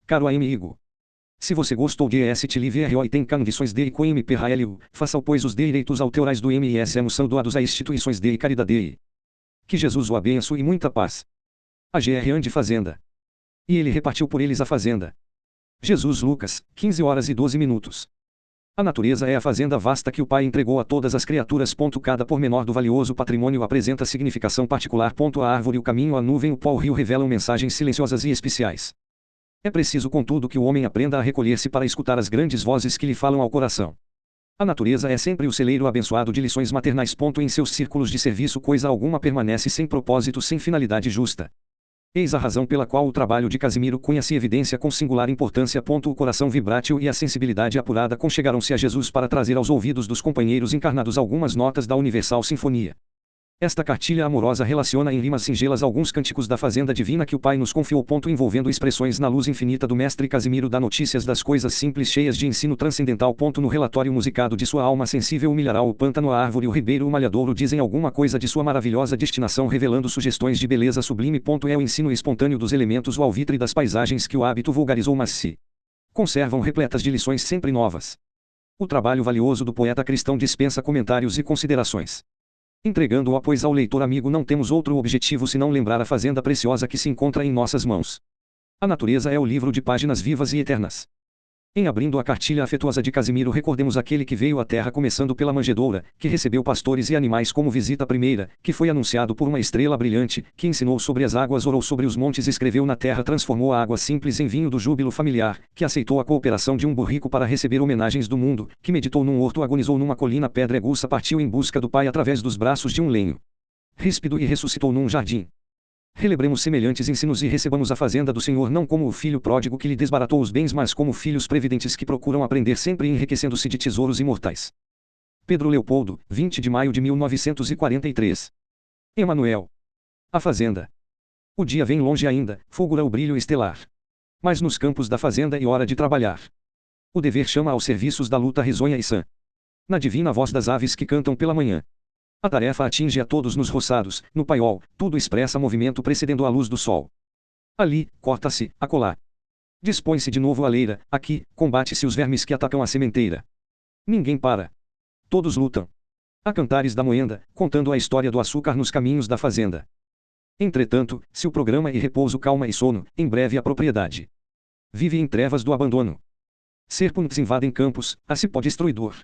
Caro amigo, se você gostou de este livro e tem condições de comprá-lo, faça pois os direitos autorais do MS são doados a instituições de caridade. Que Jesus o abençoe e muita paz. A Gr. de Fazenda. E ele repartiu por eles a fazenda. Jesus Lucas, 15h12. A natureza é a fazenda vasta que o Pai entregou a todas as criaturas. Cada pormenor do valioso patrimônio apresenta significação particular. A árvore, o caminho, a nuvem, o pó, o rio revelam mensagens silenciosas e especiais. É preciso, contudo, que o homem aprenda a recolher-se para escutar as grandes vozes que lhe falam ao coração. A natureza é sempre o celeiro abençoado de lições maternais. Em seus círculos de serviço coisa alguma permanece sem propósito, sem finalidade justa. Eis a razão pela qual o trabalho de Casimiro Cunha se evidencia com singular importância. O coração vibrátil e a sensibilidade apurada conchegaram-se a Jesus para trazer aos ouvidos dos companheiros encarnados algumas notas da Universal Sinfonia. Esta cartilha amorosa relaciona em rimas singelas alguns cânticos da fazenda divina que o Pai nos confiou. Envolvendo expressões na luz infinita do mestre Casimiro dá notícias das coisas simples cheias de ensino transcendental. No relatório musicado de sua alma sensível, o milharal, o pântano, a árvore, o ribeiro, o malhadouro dizem alguma coisa de sua maravilhosa destinação, revelando sugestões de beleza sublime. É o ensino espontâneo dos elementos, o alvitre das paisagens que o hábito vulgarizou, mas se conservam repletas de lições sempre novas. O trabalho valioso do poeta cristão dispensa comentários e considerações. Entregando-o, pois, ao leitor amigo, não temos outro objetivo senão lembrar a fazenda preciosa que se encontra em nossas mãos. A natureza é o livro de páginas vivas e eternas. Em abrindo a cartilha afetuosa de Casimiro, recordemos aquele que veio à terra começando pela manjedoura, que recebeu pastores e animais como visita primeira, que foi anunciado por uma estrela brilhante, que ensinou sobre as águas, orou sobre os montes, escreveu na terra, transformou a água simples em vinho do júbilo familiar, que aceitou a cooperação de um burrico para receber homenagens do mundo, que meditou num horto, agonizou numa colina pedregosa, partiu em busca do Pai através dos braços de um lenho ríspido e ressuscitou num jardim. Relebremos semelhantes ensinos e recebamos a fazenda do Senhor não como o filho pródigo que lhe desbaratou os bens, mas como filhos previdentes que procuram aprender sempre, enriquecendo-se de tesouros imortais. Pedro Leopoldo, 20 de maio de 1943. Emanuel. A fazenda. O dia vem longe ainda, fulgura o brilho estelar. Mas nos campos da fazenda é hora de trabalhar. O dever chama aos serviços da luta risonha e sã. Na divina voz das aves que cantam pela manhã. A tarefa atinge a todos nos roçados, no paiol, tudo expressa movimento precedendo a luz do sol. Ali, corta-se, acolá. Dispõe-se de novo a leira, aqui, combate-se os vermes que atacam a sementeira. Ninguém para. Todos lutam. Há cantares da moenda, contando a história do açúcar nos caminhos da fazenda. Entretanto, se o programa e repouso, calma e sono, em breve a propriedade vive em trevas do abandono. Serpentes invadem campos, a cipó destruidor.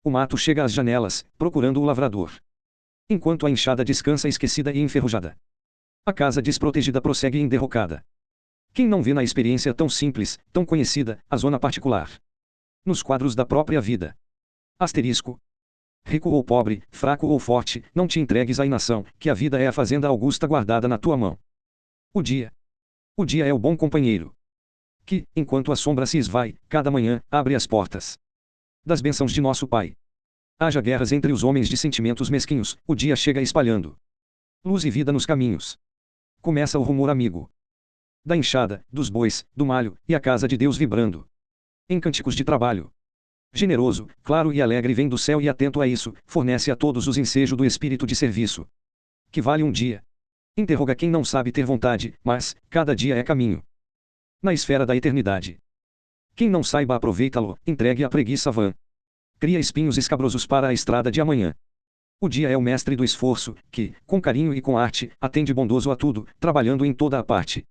O mato chega às janelas, procurando o lavrador. Enquanto a enxada descansa esquecida e enferrujada. A casa desprotegida prossegue enderrocada. Quem não vê na experiência tão simples, tão conhecida, a zona particular? Nos quadros da própria vida. Asterisco. Rico ou pobre, fraco ou forte, não te entregues à inação, que a vida é a fazenda augusta guardada na tua mão. O dia. O dia é o bom companheiro. Que, enquanto a sombra se esvai, cada manhã, abre as portas das bênçãos de nosso Pai. Haja guerras entre os homens de sentimentos mesquinhos, o dia chega espalhando luz e vida nos caminhos. Começa o rumor amigo da enxada, dos bois, do malho, e a casa de Deus vibrando em cânticos de trabalho. Generoso, claro e alegre vem do céu e atento a isso, fornece a todos os ensejo do espírito de serviço. Que vale um dia? Interroga quem não sabe ter vontade, mas, cada dia é caminho na esfera da eternidade. Quem não saiba aproveitá-lo, entregue à preguiça vã. Cria espinhos escabrosos para a estrada de amanhã. O dia é o mestre do esforço, que, com carinho e com arte, atende bondoso a tudo, trabalhando em toda a parte.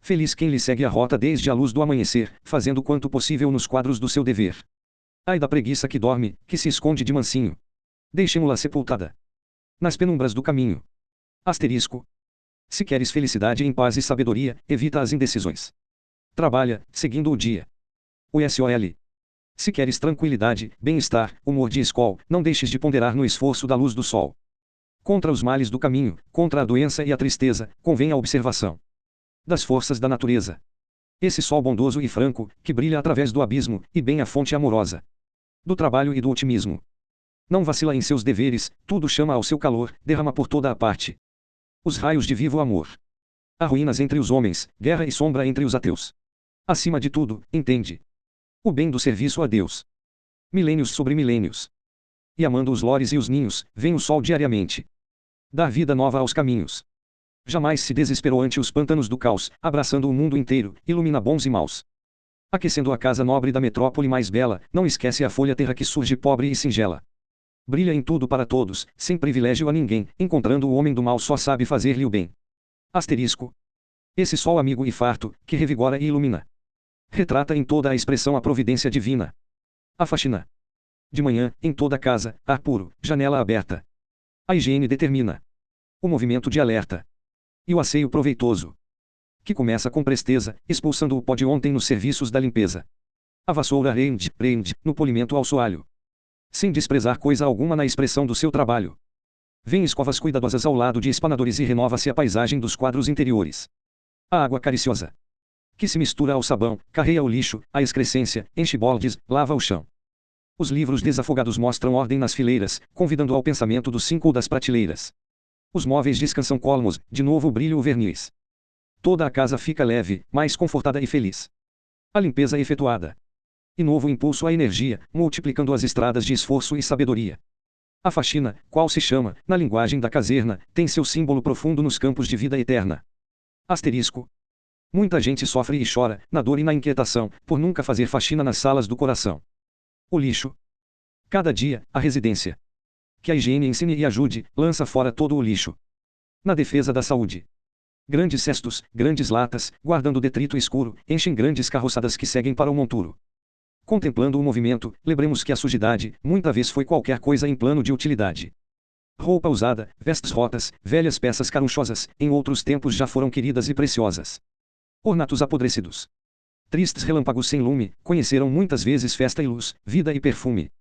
Feliz quem lhe segue a rota desde a luz do amanhecer, fazendo quanto possível nos quadros do seu dever. Ai da preguiça que dorme, que se esconde de mansinho. Deixemo-la sepultada nas penumbras do caminho. Asterisco. Se queres felicidade em paz e sabedoria, evita as indecisões. Trabalha, seguindo o dia. O SOL. Se queres tranquilidade, bem-estar, humor de escol, não deixes de ponderar no esforço da luz do sol. Contra os males do caminho, contra a doença e a tristeza, convém a observação das forças da natureza. Esse sol bondoso e franco, que brilha através do abismo, e bem a fonte amorosa do trabalho e do otimismo. Não vacila em seus deveres, tudo chama ao seu calor, derrama por toda a parte os raios de vivo amor. Há ruínas entre os homens, guerra e sombra entre os ateus. Acima de tudo, entende o bem do serviço a Deus. Milênios sobre milênios. E amando os lores e os ninhos, vem o sol diariamente dar vida nova aos caminhos. Jamais se desesperou ante os pântanos do caos, abraçando o mundo inteiro, ilumina bons e maus. Aquecendo a casa nobre da metrópole mais bela, não esquece a folha terra que surge pobre e singela. Brilha em tudo para todos, sem privilégio a ninguém, encontrando o homem do mal só sabe fazer-lhe o bem. Asterisco. Esse sol amigo e farto, que revigora e ilumina. Retrata em toda a expressão a providência divina. A faxina. De manhã, em toda a casa, ar puro, janela aberta. A higiene determina. O movimento de alerta. E o asseio proveitoso. Que começa com presteza, expulsando o pó de ontem nos serviços da limpeza. A vassoura rende, no polimento ao soalho. Sem desprezar coisa alguma na expressão do seu trabalho. Vem escovas cuidadosas ao lado de espanadores e renova-se a paisagem dos quadros interiores. A água cariciosa. Que se mistura ao sabão, carreia o lixo, a excrescência, enche baldes, lava o chão. Os livros desafogados mostram ordem nas fileiras, convidando ao pensamento dos cinco das prateleiras. Os móveis descansam colmos, de novo brilha o verniz. Toda a casa fica leve, mais confortada e feliz. A limpeza efetuada. E novo impulso à energia, multiplicando as estradas de esforço e sabedoria. A faxina, qual se chama, na linguagem da caserna, tem seu símbolo profundo nos campos de vida eterna. Asterisco. Muita gente sofre e chora, na dor e na inquietação, por nunca fazer faxina nas salas do coração. O lixo. Cada dia, a residência. Que a higiene ensine e ajude, lança fora todo o lixo. Na defesa da saúde. Grandes cestos, grandes latas, guardando detrito escuro, enchem grandes carroçadas que seguem para o monturo. Contemplando o movimento, lembremos que a sujidade, muita vez foi qualquer coisa em plano de utilidade. Roupa usada, vestes rotas, velhas peças carunchosas, em outros tempos já foram queridas e preciosas. Ornatos apodrecidos. Tristes relâmpagos sem lume, conheceram muitas vezes festa e luz, vida e perfume.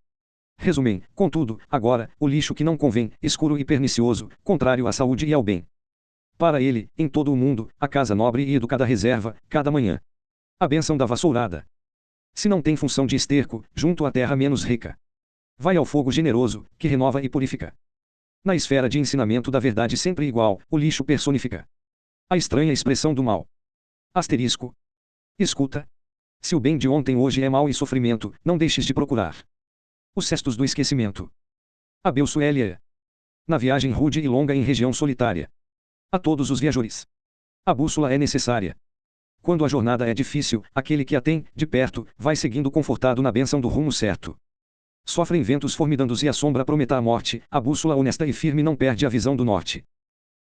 Resumem, contudo, agora, o lixo que não convém, escuro e pernicioso, contrário à saúde e ao bem. Para ele, em todo o mundo, a casa nobre e educada reserva, cada manhã. A bênção da vassourada. Se não tem função de esterco, junto à terra menos rica. Vai ao fogo generoso, que renova e purifica. Na esfera de ensinamento da verdade sempre igual, o lixo personifica a estranha expressão do mal. Asterisco. Escuta. Se o bem de ontem hoje é mal e sofrimento, não deixes de procurar os cestos do esquecimento. Abel Suélia. Na viagem rude e longa em região solitária. A todos os viajores. A bússola é necessária. Quando a jornada é difícil, aquele que a tem, de perto, vai seguindo confortado na bênção do rumo certo. Sofrem ventos formidandos e a sombra prometa a morte, a bússola honesta e firme não perde a visão do norte.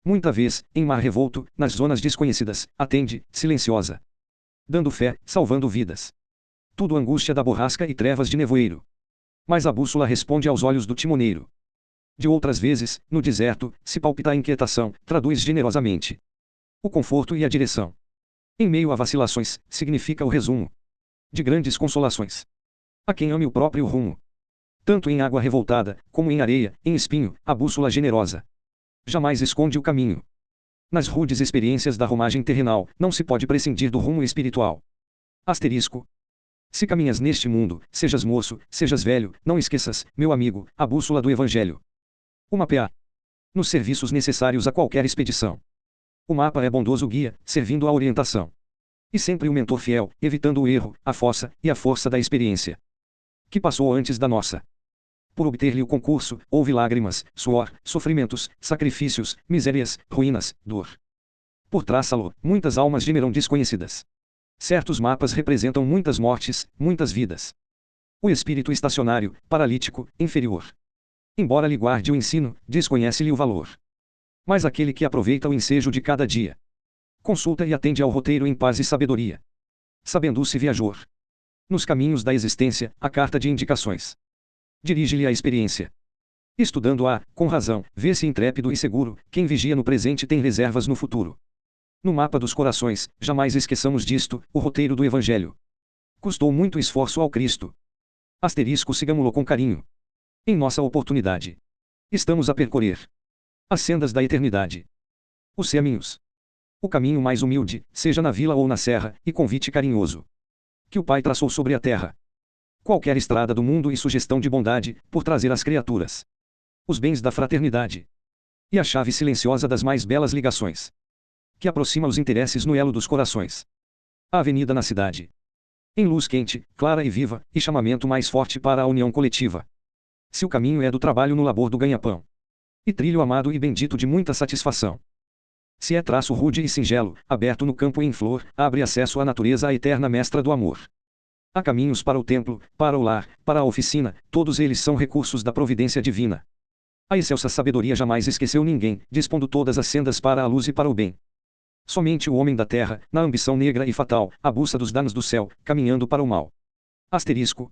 Muita vez, em mar revolto, nas zonas desconhecidas, atende, silenciosa. Dando fé, salvando vidas. Tudo angústia da borrasca e trevas de nevoeiro. Mas a bússola responde aos olhos do timoneiro. De outras vezes, no deserto, se palpita a inquietação, traduz generosamente o conforto e a direção. Em meio a vacilações, significa o resumo de grandes consolações. A quem ame o próprio rumo. Tanto em água revoltada, como em areia, em espinho, a bússola generosa jamais esconde o caminho. Nas rudes experiências da romagem terrenal, não se pode prescindir do rumo espiritual. Asterisco. Se caminhas neste mundo, sejas moço, sejas velho, não esqueças, meu amigo, a bússola do Evangelho. O mapear. Nos serviços necessários a qualquer expedição. O mapa é bondoso guia, servindo à orientação. E sempre o mentor fiel, evitando o erro, a fossa, e a força da experiência que passou antes da nossa. Por obter-lhe o concurso, houve lágrimas, suor, sofrimentos, sacrifícios, misérias, ruínas, dor. Por traçá-lo, muitas almas gemerão desconhecidas. Certos mapas representam muitas mortes, muitas vidas. O espírito estacionário, paralítico, inferior. Embora lhe guarde o ensino, desconhece-lhe o valor. Mas aquele que aproveita o ensejo de cada dia, consulta e atende ao roteiro em paz e sabedoria. Sabendo-se viajor nos caminhos da existência, a carta de indicações dirige-lhe a experiência. Estudando-a, com razão, vê-se intrépido e seguro, quem vigia no presente tem reservas no futuro. No mapa dos corações, jamais esqueçamos disto, o roteiro do Evangelho custou muito esforço ao Cristo. Asterisco, sigamo-lo com carinho. Em nossa oportunidade, estamos a percorrer as sendas da eternidade. Os caminhos. O caminho mais humilde, seja na vila ou na serra, e convite carinhoso que o Pai traçou sobre a terra. Qualquer estrada do mundo e sugestão de bondade, por trazer às criaturas os bens da fraternidade. E a chave silenciosa das mais belas ligações que aproxima os interesses no elo dos corações. A avenida na cidade. Em luz quente, clara e viva, e chamamento mais forte para a união coletiva. Se o caminho é do trabalho no labor do ganha-pão. E trilho amado e bendito de muita satisfação. Se é traço rude e singelo, aberto no campo em flor, abre acesso à natureza, à eterna mestra do amor. Há caminhos para o templo, para o lar, para a oficina, todos eles são recursos da providência divina. A excelsa sabedoria jamais esqueceu ninguém, dispondo todas as sendas para a luz e para o bem. Somente o homem da terra, na ambição negra e fatal, abusa dos danos do céu, caminhando para o mal. Asterisco.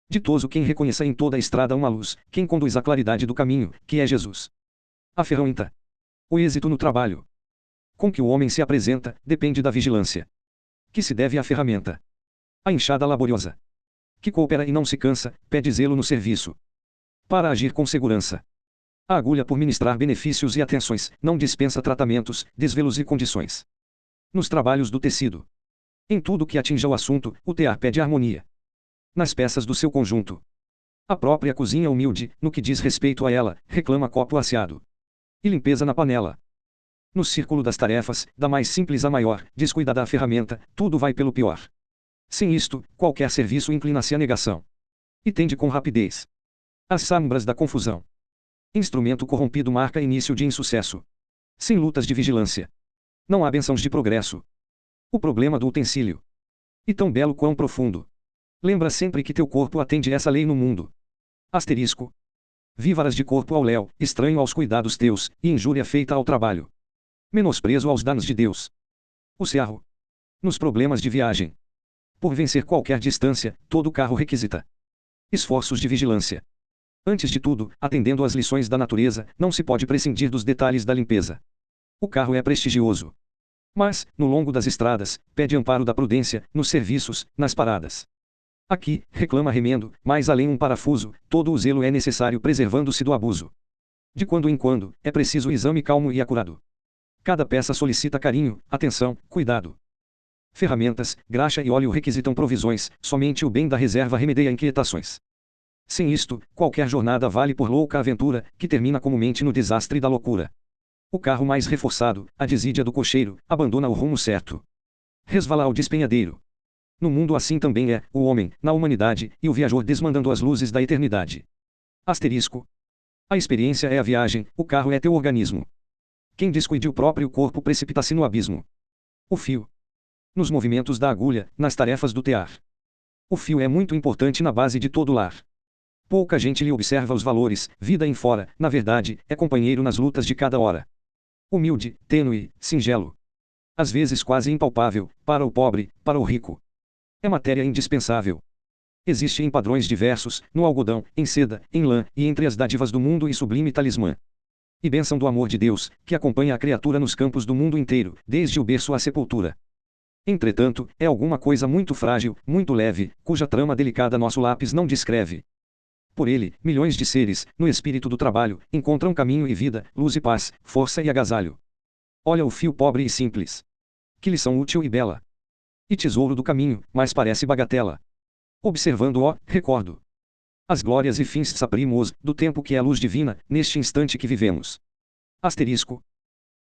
Ditoso quem reconheça em toda a estrada uma luz, quem conduz à claridade do caminho, que é Jesus. A ferramenta. O êxito no trabalho com que o homem se apresenta, depende da vigilância que se deve à ferramenta. A enxada laboriosa, que coopera e não se cansa, pede zelo no serviço para agir com segurança. A agulha, por ministrar benefícios e atenções, não dispensa tratamentos, desvelos e condições. Nos trabalhos do tecido, em tudo que atinja o assunto, o tear pede harmonia nas peças do seu conjunto. A própria cozinha humilde, no que diz respeito a ela, reclama copo asseado e limpeza na panela. No círculo das tarefas, da mais simples à maior, descuidada a ferramenta, tudo vai pelo pior. Sem isto, qualquer serviço inclina-se à negação e tende com rapidez às sombras da confusão. Instrumento corrompido marca início de insucesso. Sem lutas de vigilância, não há bênçãos de progresso. O problema do utensílio, e tão belo quão profundo, lembra sempre que teu corpo atende essa lei no mundo. Asterisco. Vívaras de corpo ao léu, estranho aos cuidados teus, e injúria feita ao trabalho. Menosprezo aos danos de Deus. O cerro. Nos problemas de viagem. Por vencer qualquer distância, todo carro requisita esforços de vigilância. Antes de tudo, atendendo às lições da natureza, não se pode prescindir dos detalhes da limpeza. O carro é prestigioso, mas, no longo das estradas, pede amparo da prudência, nos serviços, nas paradas. Aqui, reclama remendo, mais além um parafuso, todo o zelo é necessário preservando-se do abuso. De quando em quando, é preciso exame calmo e acurado. Cada peça solicita carinho, atenção, cuidado. Ferramentas, graxa e óleo requisitam provisões, somente o bem da reserva remedeia inquietações. Sem isto, qualquer jornada vale por louca aventura, que termina comumente no desastre da loucura. O carro mais reforçado, a desídia do cocheiro, abandona o rumo certo. Resvala ao despenhadeiro. No mundo assim também é, o homem, na humanidade, e o viajor desmandando as luzes da eternidade. Asterisco. A experiência é a viagem, o carro é teu organismo. Quem descuide o próprio corpo precipita-se no abismo. O fio. Nos movimentos da agulha, nas tarefas do tear. O fio é muito importante na base de todo lar. Pouca gente lhe observa os valores, vida em fora, na verdade, é companheiro nas lutas de cada hora. Humilde, tênue, singelo. Às vezes quase impalpável, para o pobre, para o rico. É matéria indispensável. Existe em padrões diversos, no algodão, em seda, em lã, e entre as dádivas do mundo e sublime talismã. E bênção do amor de Deus, que acompanha a criatura nos campos do mundo inteiro, desde o berço à sepultura. Entretanto, é alguma coisa muito frágil, muito leve, cuja trama delicada nosso lápis não descreve. Por ele, milhões de seres, no espírito do trabalho, encontram caminho e vida, luz e paz, força e agasalho. Olha o fio pobre e simples. Que lição útil e bela. E tesouro do caminho, mas parece bagatela. Observando-o, recordo as glórias e fins saprimos, do tempo que é luz divina, neste instante que vivemos. Asterisco.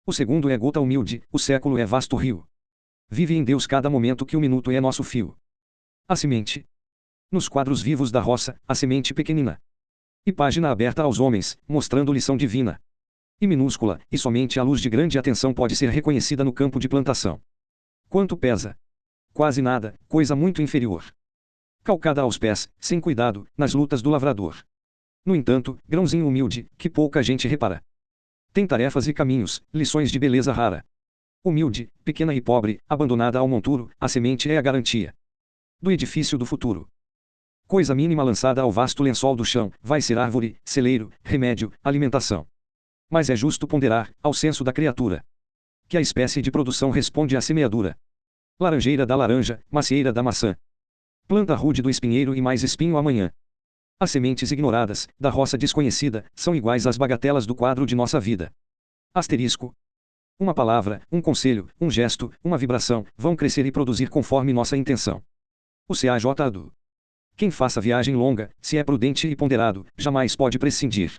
O segundo é gota humilde, o século é vasto rio. Vive em Deus cada momento que o minuto é nosso fio. A semente. Nos quadros vivos da roça, a semente pequenina. E página aberta aos homens, mostrando lição divina. E minúscula, e somente a luz de grande atenção pode ser reconhecida no campo de plantação. Quanto pesa? Quase nada, coisa muito inferior. Calcada aos pés, sem cuidado, nas lutas do lavrador. No entanto, grãozinho humilde, que pouca gente repara. Tem tarefas e caminhos, lições de beleza rara. Humilde, pequena e pobre, abandonada ao monturo, a semente é a garantia do edifício do futuro. Coisa mínima lançada ao vasto lençol do chão, vai ser árvore, celeiro, remédio, alimentação. Mas é justo ponderar, ao senso da criatura, que a espécie de produção responde à semeadura. Laranjeira da laranja, macieira da maçã. Planta rude do espinheiro e mais espinho amanhã. As sementes ignoradas, da roça desconhecida, são iguais às bagatelas do quadro de nossa vida. Asterisco. Uma palavra, um conselho, um gesto, uma vibração, vão crescer e produzir conforme nossa intenção. O CAJ. Quem faça viagem longa, se é prudente e ponderado, jamais pode prescindir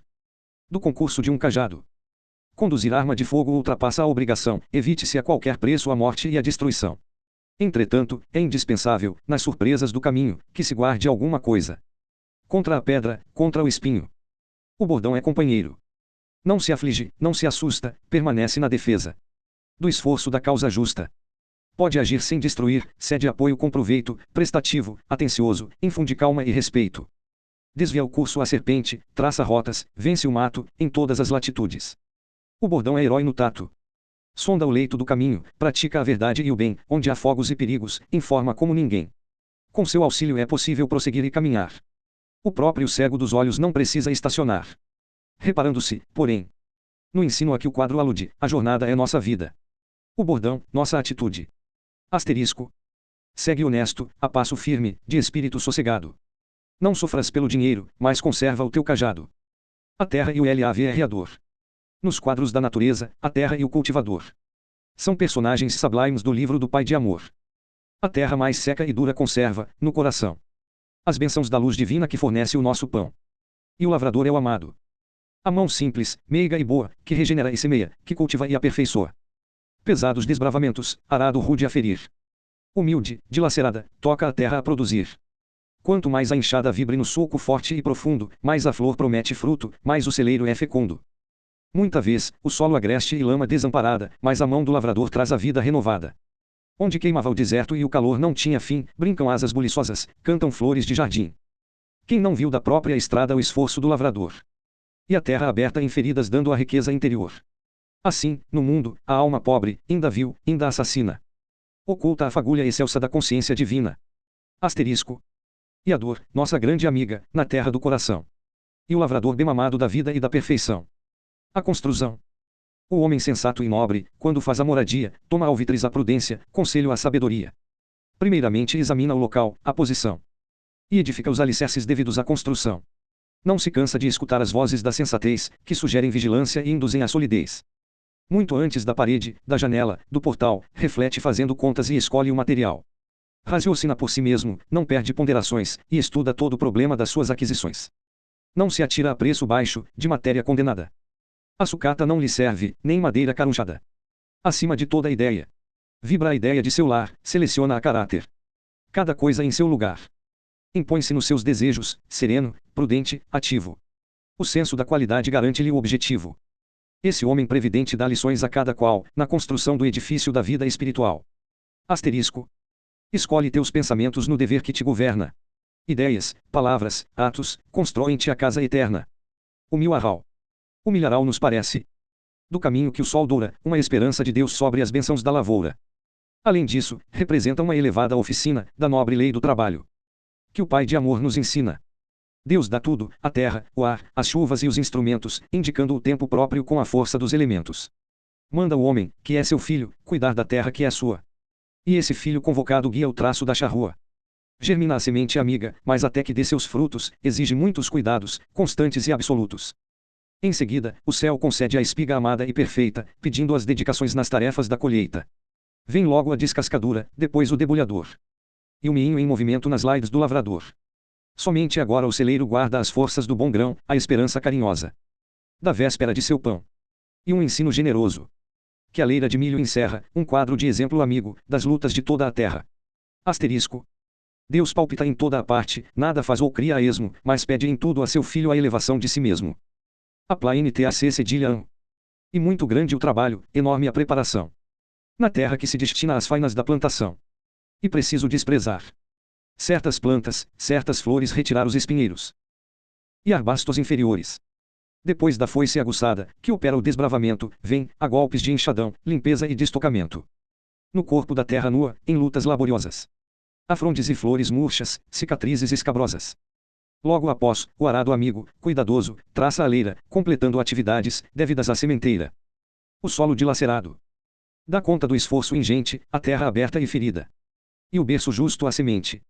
do concurso de um cajado. Conduzir arma de fogo ultrapassa a obrigação, evite-se a qualquer preço a morte e a destruição. Entretanto, é indispensável, nas surpresas do caminho, que se guarde alguma coisa. Contra a pedra, contra o espinho. O bordão é companheiro. Não se aflige, não se assusta, permanece na defesa. Do esforço da causa justa. Pode agir sem destruir, cede apoio com proveito, prestativo, atencioso, infunde calma e respeito. Desvia o curso à serpente, traça rotas, vence o mato, em todas as latitudes. O bordão é herói no tato. Sonda o leito do caminho, pratica a verdade e o bem, onde há fogos e perigos, informa como ninguém. Com seu auxílio é possível prosseguir e caminhar. O próprio cego dos olhos não precisa estacionar. Reparando-se, porém, no ensino a que o quadro alude, a jornada é nossa vida. O bordão, nossa atitude. Asterisco. Segue honesto, a passo firme, de espírito sossegado. Não sofras pelo dinheiro, mas conserva o teu cajado. A terra e o lavrador. Nos quadros da natureza, a terra e o cultivador. São personagens sublimes do livro do Pai de Amor. A terra mais seca e dura conserva, no coração, as bênçãos da luz divina que fornece o nosso pão. E o lavrador é o amado. A mão simples, meiga e boa, que regenera e semeia, que cultiva e aperfeiçoa. Pesados desbravamentos, arado rude a ferir. Humilde, dilacerada, toca a terra a produzir. Quanto mais a enxada vibre no sulco forte e profundo, mais a flor promete fruto, mais o celeiro é fecundo. Muita vez, o solo agreste e lama desamparada, mas a mão do lavrador traz a vida renovada. Onde queimava o deserto e o calor não tinha fim, brincam asas buliçosas, cantam flores de jardim. Quem não viu da própria estrada o esforço do lavrador? E a terra aberta em feridas dando a riqueza interior. Assim, no mundo, a alma pobre, ainda vil, ainda assassina. Oculta a fagulha excelsa da consciência divina. Asterisco. E a dor, nossa grande amiga, na terra do coração. E o lavrador bem mamado da vida e da perfeição. A construção. O homem sensato e nobre, quando faz a moradia, toma alvitres a prudência, conselho a sabedoria. Primeiramente examina o local, a posição. E edifica os alicerces devidos à construção. Não se cansa de escutar as vozes da sensatez, que sugerem vigilância e induzem à solidez. Muito antes da parede, da janela, do portal, reflete fazendo contas e escolhe o material. Raciocina por si mesmo, não perde ponderações, e estuda todo o problema das suas aquisições. Não se atira a preço baixo, de matéria condenada. A sucata não lhe serve, nem madeira carunchada. Acima de toda ideia. Vibra a ideia de seu lar, seleciona a caráter. Cada coisa em seu lugar. Impõe-se nos seus desejos, sereno, prudente, ativo. O senso da qualidade garante-lhe o objetivo. Esse homem previdente dá lições a cada qual, na construção do edifício da vida espiritual. Asterisco. Escolhe teus pensamentos no dever que te governa. Ideias, palavras, atos, constroem-te a casa eterna. O milharal. O milharal nos parece do caminho que o sol doura, uma esperança de Deus sobre as bênçãos da lavoura. Além disso, representa uma elevada oficina, da nobre lei do trabalho. Que o Pai de Amor nos ensina. Deus dá tudo, a terra, o ar, as chuvas e os instrumentos, indicando o tempo próprio com a força dos elementos. Manda o homem, que é seu filho, cuidar da terra que é sua. E esse filho convocado guia o traço da charrua. Germina a semente amiga, mas até que dê seus frutos, exige muitos cuidados, constantes e absolutos. Em seguida, o céu concede a espiga amada e perfeita, pedindo as dedicações nas tarefas da colheita. Vem logo a descascadura, depois o debulhador. E o moinho em movimento nas laides do lavrador. Somente agora o celeiro guarda as forças do bom grão, a esperança carinhosa da véspera de seu pão. E um ensino generoso. Que a leira de milho encerra, um quadro de exemplo amigo, das lutas de toda a terra. Asterisco. Deus palpita em toda a parte, nada faz ou cria a esmo, mas pede em tudo a seu filho a elevação de si mesmo. Aplaintac cedilha. E muito grande o trabalho, enorme a preparação. Na terra que se destina às fainas da plantação. E preciso desprezar certas plantas, certas flores, retirar os espinheiros e arbustos inferiores. Depois da foice aguçada, que opera o desbravamento, vem, a golpes de enxadão, limpeza e destocamento. No corpo da terra nua, em lutas laboriosas. Há frondes e flores murchas, cicatrizes escabrosas. Logo após, o arado amigo, cuidadoso, traça a leira, completando atividades, devidas à sementeira. O solo dilacerado dá conta do esforço ingente, a terra aberta e ferida. E o berço justo à semente.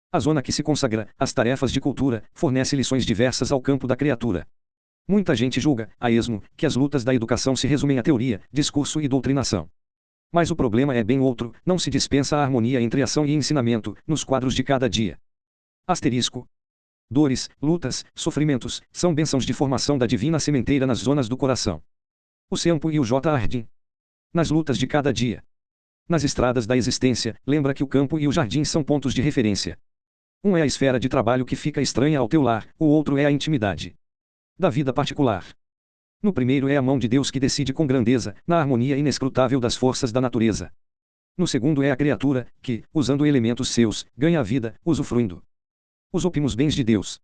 A zona que se consagra, às tarefas de cultura, fornece lições diversas ao campo da criatura. Muita gente julga, a esmo, que as lutas da educação se resumem a teoria, discurso e doutrinação. Mas o problema é bem outro, não se dispensa a harmonia entre ação e ensinamento, nos quadros de cada dia. Asterisco. Dores, lutas, sofrimentos, são bênçãos de formação da divina sementeira nas zonas do coração. O campo e o jardim. Nas lutas de cada dia. Nas estradas da existência, lembra que o campo e o jardim são pontos de referência. Um é a esfera de trabalho que fica estranha ao teu lar, o outro é a intimidade da vida particular. No primeiro é a mão de Deus que decide com grandeza, na harmonia inescrutável das forças da natureza. No segundo é a criatura, que, usando elementos seus, ganha a vida, usufruindo os ópimos bens de Deus.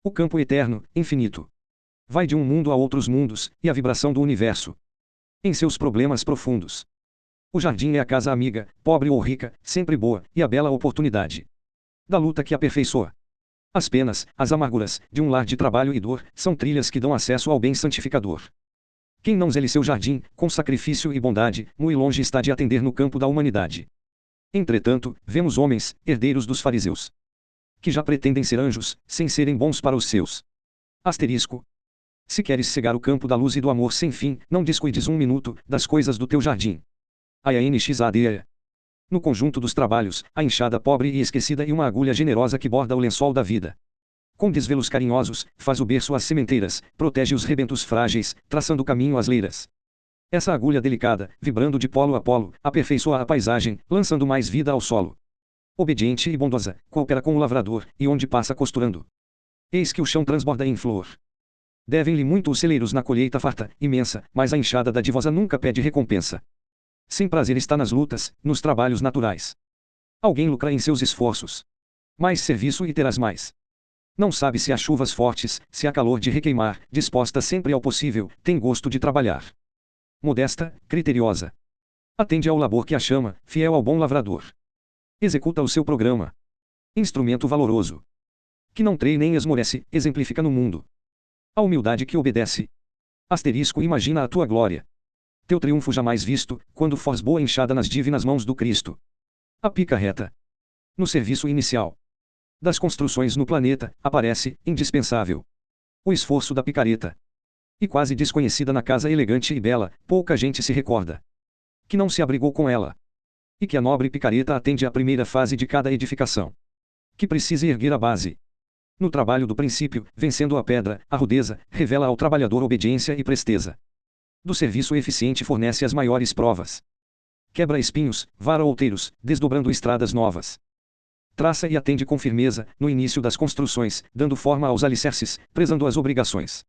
O campo eterno, infinito. Vai de um mundo a outros mundos, e a vibração do universo. Em seus problemas profundos. O jardim é a casa amiga, pobre ou rica, sempre boa, e a bela oportunidade da luta que aperfeiçoa. As penas, as amarguras, de um lar de trabalho e dor, são trilhas que dão acesso ao bem santificador. Quem não zele seu jardim, com sacrifício e bondade, muito longe está de atender no campo da humanidade. Entretanto, vemos homens, herdeiros dos fariseus, que já pretendem ser anjos, sem serem bons para os seus. Asterisco. Se queres cegar o campo da luz e do amor sem fim, não descuides um minuto, das coisas do teu jardim. ANXADE. No conjunto dos trabalhos, a enxada pobre e esquecida e uma agulha generosa que borda o lençol da vida. Com desvelos carinhosos, faz o berço às sementeiras, protege os rebentos frágeis, traçando caminho às leiras. Essa agulha delicada, vibrando de polo a polo, aperfeiçoa a paisagem, lançando mais vida ao solo. Obediente e bondosa, coopera com o lavrador, e onde passa costurando. Eis que o chão transborda em flor. Devem-lhe muito os celeiros na colheita farta, imensa, mas a enxada dadivosa nunca pede recompensa. Sem prazer está nas lutas, nos trabalhos naturais. Alguém lucra em seus esforços. Mais serviço e terás mais. Não sabe se há chuvas fortes, se há calor de requeimar, disposta sempre ao possível, tem gosto de trabalhar. Modesta, criteriosa. Atende ao labor que a chama, fiel ao bom lavrador. Executa o seu programa. Instrumento valoroso. Que não trei nem esmorece, exemplifica no mundo a humildade que obedece. Asterisco imagina a tua glória. Teu triunfo jamais visto, quando fores boa enxada nas divinas mãos do Cristo. A pica reta. No serviço inicial das construções no planeta, aparece, indispensável, o esforço da picareta. E quase desconhecida na casa elegante e bela, pouca gente se recorda que não se abrigou com ela. E que a nobre picareta atende à primeira fase de cada edificação, que precisa erguer a base. No trabalho do princípio, vencendo a pedra, a rudeza, revela ao trabalhador obediência e presteza. Do serviço eficiente fornece as maiores provas. Quebra espinhos, vara outeiros, desdobrando estradas novas. Traça e atende com firmeza, no início das construções, dando forma aos alicerces, prezando as obrigações.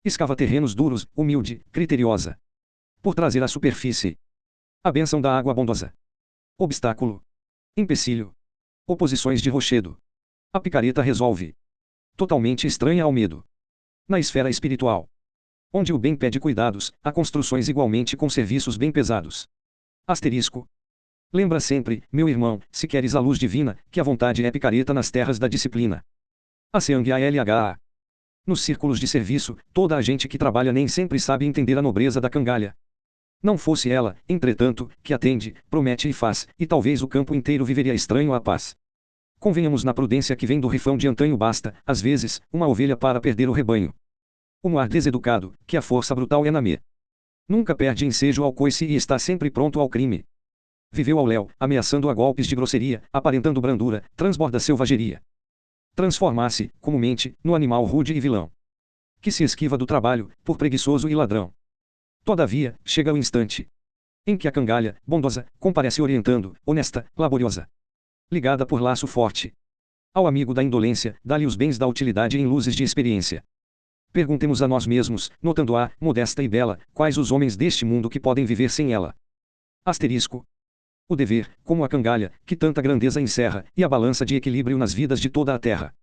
Escava terrenos duros, humilde, criteriosa. Por trazer à superfície a bênção da água bondosa. Obstáculo. Empecilho. Oposições de rochedo. A picareta resolve. Totalmente estranha ao medo. Na esfera espiritual, onde o bem pede cuidados, há construções igualmente com serviços bem pesados. Asterisco. Lembra sempre, meu irmão, se queres a luz divina, que a vontade é picareta nas terras da disciplina. ACANGALHA. Nos círculos de serviço, toda a gente que trabalha nem sempre sabe entender a nobreza da cangalha. Não fosse ela, entretanto, que atende, promete e faz, e talvez o campo inteiro viveria estranho à paz. Convenhamos na prudência que vem do rifão de antanho basta, às vezes, uma ovelha para perder o rebanho. O mar deseducado, que a força brutal é na me. Nunca perde ensejo ao coice e está sempre pronto ao crime. Viveu ao léu, ameaçando a golpes de grosseria, aparentando brandura, transborda selvageria. Transformar-se, comumente, no animal rude e vilão, que se esquiva do trabalho, por preguiçoso e ladrão. Todavia, chega o instante em que a cangalha, bondosa, comparece orientando, honesta, laboriosa, ligada por laço forte ao amigo da indolência, dá-lhe os bens da utilidade em luzes de experiência. Perguntemos a nós mesmos, notando-a, modesta e bela, quais os homens deste mundo que podem viver sem ela. Asterisco. O dever, como a cangalha, que tanta grandeza encerra, e a balança de equilíbrio nas vidas de toda a terra.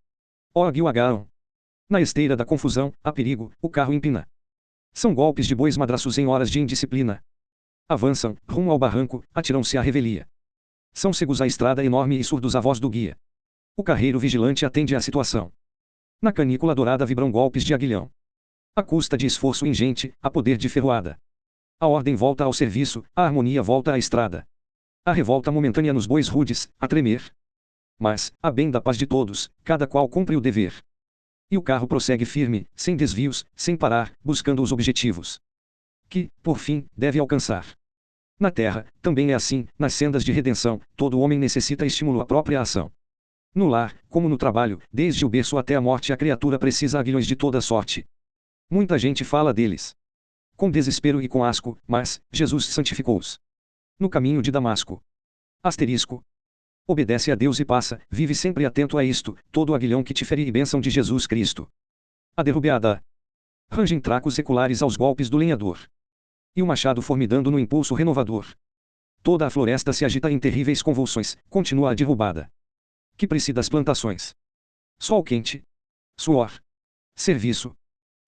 OGUH. Na esteira da confusão, há perigo, o carro empina. São golpes de bois madraços em horas de indisciplina. Avançam, rumo ao barranco, atiram-se à revelia. São cegos à estrada enorme e surdos à voz do guia. O carreiro vigilante atende à situação. Na canícula dourada vibram golpes de aguilhão. À custa de esforço ingente, há poder de ferroada. A ordem volta ao serviço, a harmonia volta à estrada. A revolta momentânea nos bois rudes, a tremer. Mas, a bem da paz de todos, cada qual cumpre o dever. E o carro prossegue firme, sem desvios, sem parar, buscando os objetivos que, por fim, deve alcançar. Na terra, também é assim, nas sendas de redenção, todo homem necessita estímulo à própria ação. No lar, como no trabalho, desde o berço até a morte a criatura precisa aguilhões de toda sorte. Muita gente fala deles com desespero e com asco, mas Jesus santificou-os no caminho de Damasco. Asterisco. Obedece a Deus e passa, vive sempre atento a isto, todo o aguilhão que te fere e bênção de Jesus Cristo. A derrubeada. Rangem tracos seculares aos golpes do lenhador. E o machado formidando no impulso renovador. Toda a floresta se agita em terríveis convulsões, continua a derrubada. Que precede as plantações. Sol quente. Suor. Serviço.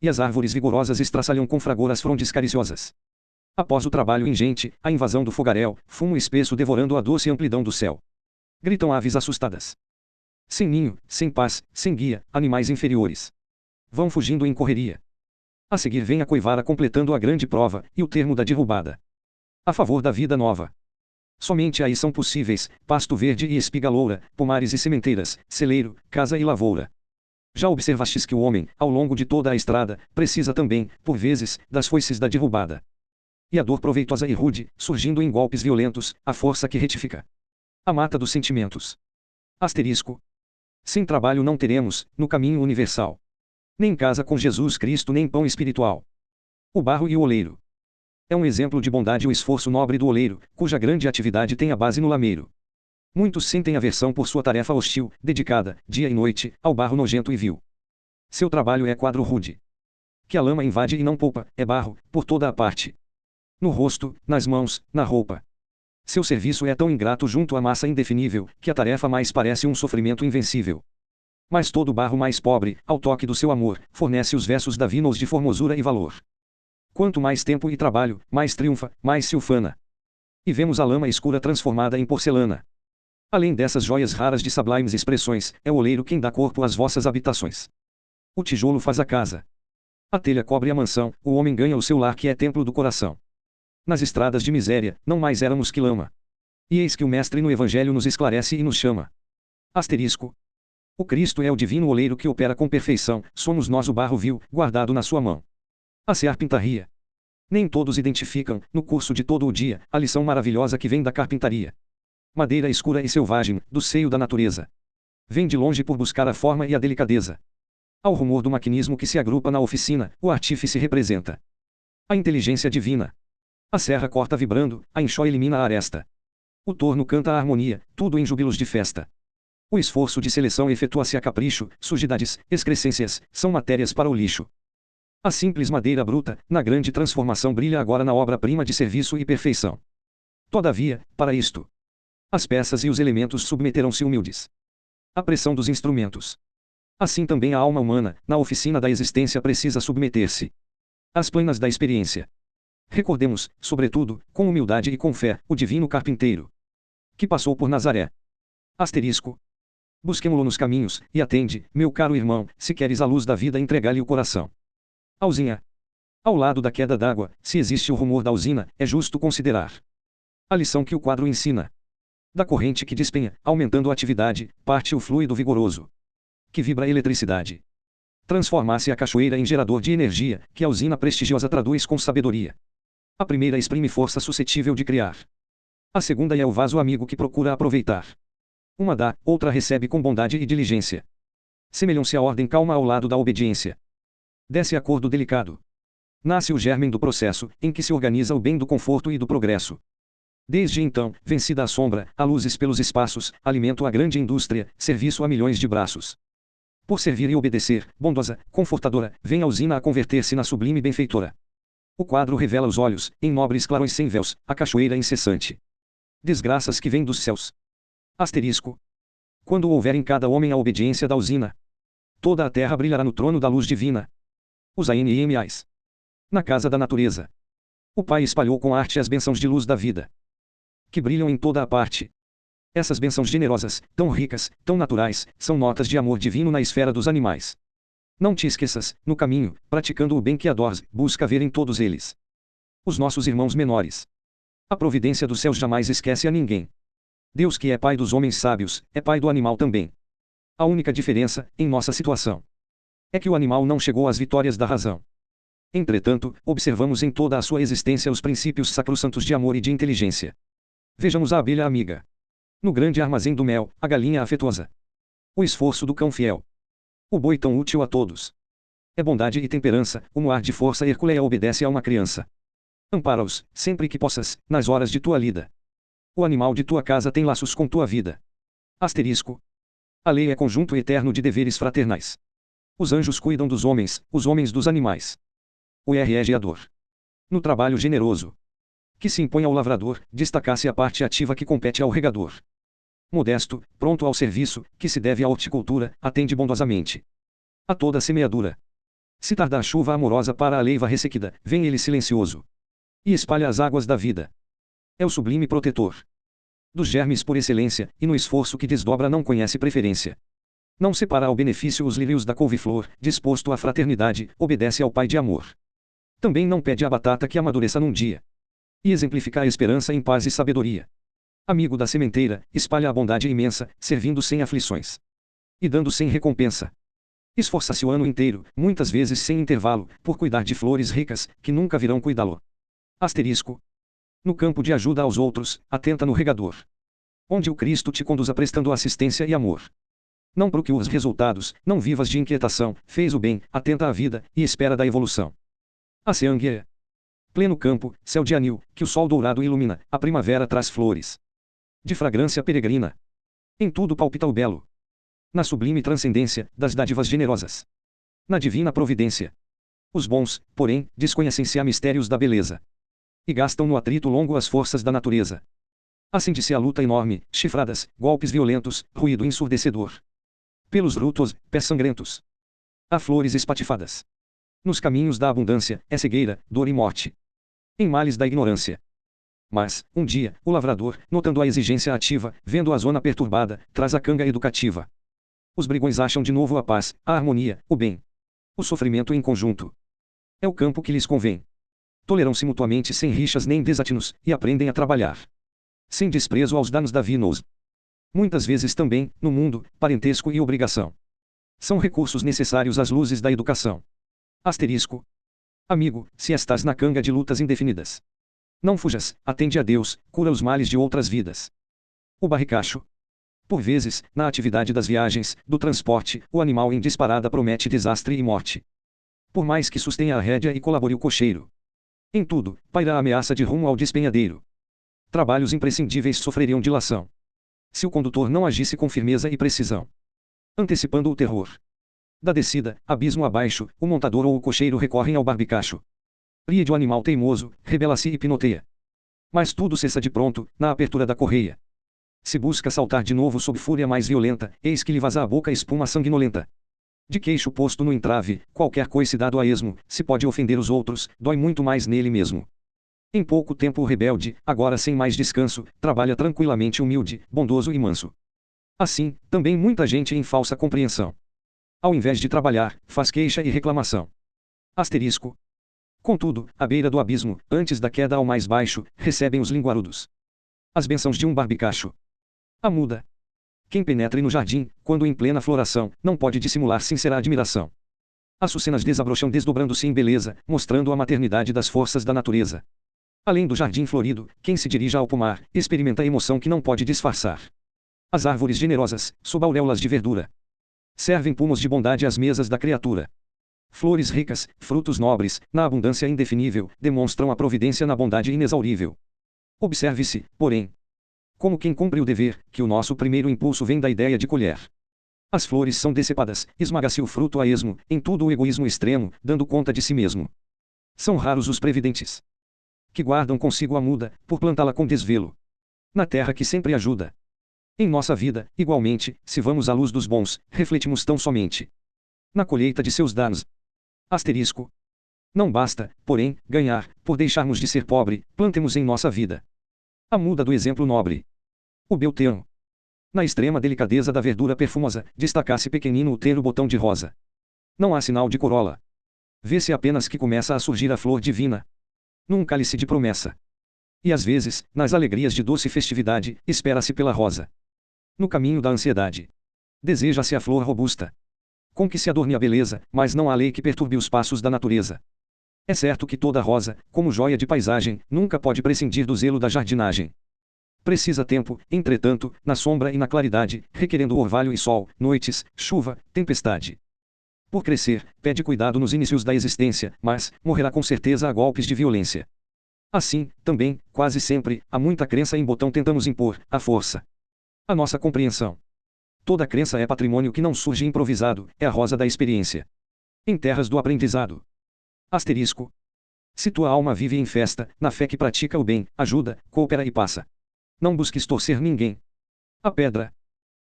E as árvores vigorosas estraçalham com fragor as frondes cariciosas. Após o trabalho ingente, a invasão do fogaréu, fumo espesso devorando a doce amplidão do céu. Gritam aves assustadas. Sem ninho, sem paz, sem guia, animais inferiores. Vão fugindo em correria. A seguir vem a coivara completando a grande prova, e o termo da derrubada. A favor da vida nova. Somente aí são possíveis, pasto verde e espiga loura, pomares e sementeiras, celeiro, casa e lavoura. Já observastes que o homem, ao longo de toda a estrada, precisa também, por vezes, das foices da derrubada. E a dor proveitosa e rude, surgindo em golpes violentos, a força que retifica. A mata dos sentimentos. Asterisco. Sem trabalho não teremos, no caminho universal. Nem casa com Jesus Cristo nem pão espiritual. O barro e o oleiro. É um exemplo de bondade o esforço nobre do oleiro, cuja grande atividade tem a base no lameiro. Muitos sentem aversão por sua tarefa hostil, dedicada, dia e noite, ao barro nojento e vil. Seu trabalho é quadro rude. Que a lama invade e não poupa, é barro, por toda a parte. No rosto, nas mãos, na roupa. Seu serviço é tão ingrato junto à massa indefinível, que a tarefa mais parece um sofrimento invencível. Mas todo barro mais pobre, ao toque do seu amor, fornece os versos davinos de formosura e valor. Quanto mais tempo e trabalho, mais triunfa, mais se ufana. E vemos a lama escura transformada em porcelana. Além dessas joias raras de sublimes expressões, é o oleiro quem dá corpo às vossas habitações. O tijolo faz a casa. A telha cobre a mansão, o homem ganha o seu lar que é templo do coração. Nas estradas de miséria, não mais éramos que lama. E eis que o Mestre no Evangelho nos esclarece e nos chama. Asterisco. O Cristo é o divino oleiro que opera com perfeição, somos nós o barro vil, guardado na sua mão. A carpintaria. Nem todos identificam, no curso de todo o dia, a lição maravilhosa que vem da carpintaria. Madeira escura e selvagem, do seio da natureza. Vem de longe por buscar a forma e a delicadeza. Ao rumor do maquinismo que se agrupa na oficina, o artífice representa a inteligência divina. A serra corta vibrando, a enxó elimina a aresta. O torno canta a harmonia, tudo em júbilos de festa. O esforço de seleção efetua-se a capricho, sujidades, excrescências, são matérias para o lixo. A simples madeira bruta, na grande transformação brilha agora na obra-prima de serviço e perfeição. Todavia, para isto, as peças e os elementos submeterão-se humildes à pressão dos instrumentos. Assim também a alma humana, na oficina da existência precisa submeter-se às planas da experiência. Recordemos, sobretudo, com humildade e com fé, o divino carpinteiro que passou por Nazaré. Asterisco. Busquemo-lo nos caminhos, e atende, meu caro irmão, se queres a luz da vida entregar-lhe o coração. A usina. Ao lado da queda d'água, se existe o rumor da usina, é justo considerar a lição que o quadro ensina. Da corrente que despenha, aumentando a atividade, parte o fluido vigoroso que vibra a eletricidade. Transforma-se a cachoeira em gerador de energia, que a usina prestigiosa traduz com sabedoria. A primeira exprime força suscetível de criar. A segunda é o vaso amigo que procura aproveitar. Uma dá, outra recebe com bondade e diligência. Semelham-se a ordem calma ao lado da obediência. Desce acordo delicado. Nasce o germen do processo, em que se organiza o bem do conforto e do progresso. Desde então, vencida a sombra, há luzes pelos espaços, alimento à grande indústria, serviço a milhões de braços. Por servir e obedecer, bondosa, confortadora, vem a usina a converter-se na sublime benfeitora. O quadro revela os olhos, em nobres clarões sem véus, a cachoeira incessante. Desgraças que vêm dos céus. Asterisco. Quando houver em cada homem a obediência da usina, toda a terra brilhará no trono da luz divina. Os ANMAs. Na casa da natureza. O Pai espalhou com arte as bênçãos de luz da vida, que brilham em toda a parte. Essas bênçãos generosas, tão ricas, tão naturais, são notas de amor divino na esfera dos animais. Não te esqueças, no caminho, praticando o bem que adoras, busca ver em todos eles os nossos irmãos menores. A providência dos céus jamais esquece a ninguém. Deus que é Pai dos homens sábios, é Pai do animal também. A única diferença, em nossa situação, é que o animal não chegou às vitórias da razão. Entretanto, observamos em toda a sua existência os princípios sacrossantos de amor e de inteligência. Vejamos a abelha amiga. No grande armazém do mel, a galinha afetuosa. O esforço do cão fiel. O boi tão útil a todos. É bondade e temperança, o moar de força hercúlea obedece a uma criança. Ampara-os, sempre que possas, nas horas de tua lida. O animal de tua casa tem laços com tua vida. Asterisco. A lei é conjunto eterno de deveres fraternais. Os anjos cuidam dos homens, os homens dos animais. o regeador. No trabalho generoso que se impõe ao lavrador, destacar-se a parte ativa que compete ao regador. Modesto, pronto ao serviço, que se deve à horticultura, atende bondosamente a toda a semeadura. Se tardar chuva amorosa para a leiva ressequida, vem ele silencioso e espalha as águas da vida. É o sublime protetor dos germes por excelência, e no esforço que desdobra não conhece preferência. Não separa ao benefício os lírios da couve-flor, disposto à fraternidade, obedece ao Pai de amor. Também não pede a batata que amadureça num dia. E exemplifica a esperança em paz e sabedoria. Amigo da sementeira, espalha a bondade imensa, servindo sem aflições e dando sem recompensa. Esforça-se o ano inteiro, muitas vezes sem intervalo, por cuidar de flores ricas, que nunca virão cuidá-lo. Asterisco. No campo de ajuda aos outros, atenta no regador, onde o Cristo te conduza prestando assistência e amor. Não procure os resultados, não vivas de inquietação, fez o bem, atenta à vida, e espera da evolução. A seangue. Pleno campo, céu de anil, que o sol dourado ilumina, a primavera traz flores de fragrância peregrina. Em tudo palpita o belo. Na sublime transcendência das dádivas generosas. Na divina providência. Os bons, porém, desconhecem-se a mistérios da beleza. E gastam no atrito longo as forças da natureza. Acende-se a luta enorme, chifradas, golpes violentos, ruído ensurdecedor. Pelos rutos, pés sangrentos. Há flores espatifadas. Nos caminhos da abundância, é cegueira, dor e morte. Em males da ignorância. Mas, um dia, o lavrador, notando a exigência ativa, vendo a zona perturbada, traz a canga educativa. Os brigões acham de novo a paz, a harmonia, o bem. O sofrimento em conjunto. É o campo que lhes convém. Toleram-se mutuamente sem rixas nem desatinos, e aprendem a trabalhar sem desprezo aos danos da vinos. Muitas vezes também, no mundo, parentesco e obrigação são recursos necessários às luzes da educação. Asterisco. Amigo, se estás na canga de lutas indefinidas, não fujas, atende a Deus, cura os males de outras vidas. O barricacho. Por vezes, na atividade das viagens, do transporte, o animal em disparada promete desastre e morte. Por mais que sustenha a rédea e colabore o cocheiro. Em tudo, paira a ameaça de rumo ao despenhadeiro. Trabalhos imprescindíveis sofreriam dilação se o condutor não agisse com firmeza e precisão, antecipando o terror da descida, abismo abaixo, o montador ou o cocheiro recorrem ao barbicacho. Ríe o animal teimoso, rebela-se e pinoteia. Mas tudo cessa de pronto, na apertura da correia. Se busca saltar de novo sob fúria mais violenta, eis que lhe vaza a boca espuma sanguinolenta. De queixo posto no entrave, qualquer coice dado a esmo, se pode ofender os outros, dói muito mais nele mesmo. Em pouco tempo o rebelde, agora sem mais descanso, trabalha tranquilamente humilde, bondoso e manso. Assim, também muita gente em falsa compreensão, ao invés de trabalhar, faz queixa e reclamação. Asterisco. Contudo, à beira do abismo, antes da queda ao mais baixo, recebem os linguarudos as bênçãos de um barbicacho. A muda. Quem penetre no jardim, quando em plena floração, não pode dissimular sincera admiração. As açucenas desabrocham desdobrando-se em beleza, mostrando a maternidade das forças da natureza. Além do jardim florido, quem se dirige ao pomar, experimenta a emoção que não pode disfarçar. As árvores generosas, sob auréolas de verdura, servem pulmos de bondade às mesas da criatura. Flores ricas, frutos nobres, na abundância indefinível, demonstram a providência na bondade inexaurível. Observe-se, porém, como quem cumpre o dever, que o nosso primeiro impulso vem da ideia de colher. As flores são decepadas, esmaga-se o fruto a esmo, em tudo o egoísmo extremo, dando conta de si mesmo. São raros os previdentes que guardam consigo a muda, por plantá-la com desvelo na terra que sempre ajuda. Em nossa vida, igualmente, se vamos à luz dos bons, refletimos tão somente na colheita de seus danos. Asterisco. Não basta, porém, ganhar, por deixarmos de ser pobre, plantemos em nossa vida a muda do exemplo nobre. O belterno. Na extrema delicadeza da verdura perfumosa, destacar-se pequenino o tenro botão de rosa. Não há sinal de corola. Vê-se apenas que começa a surgir a flor divina num cálice de promessa. E às vezes, nas alegrias de doce festividade, espera-se pela rosa. No caminho da ansiedade, deseja-se a flor robusta, com que se adorne a beleza, mas não há lei que perturbe os passos da natureza. É certo que toda rosa, como joia de paisagem, nunca pode prescindir do zelo da jardinagem. Precisa tempo, entretanto, na sombra e na claridade, requerendo orvalho e sol, noites, chuva, tempestade. Por crescer, pede cuidado nos inícios da existência, mas morrerá com certeza a golpes de violência. Assim, também, quase sempre, há muita crença em botão tentamos impor, à força, a nossa compreensão. Toda crença é patrimônio que não surge improvisado, é a rosa da experiência em terras do aprendizado. Asterisco. Se tua alma vive em festa, na fé que pratica o bem, ajuda, coopera e passa. Não busques torcer ninguém. A pedra.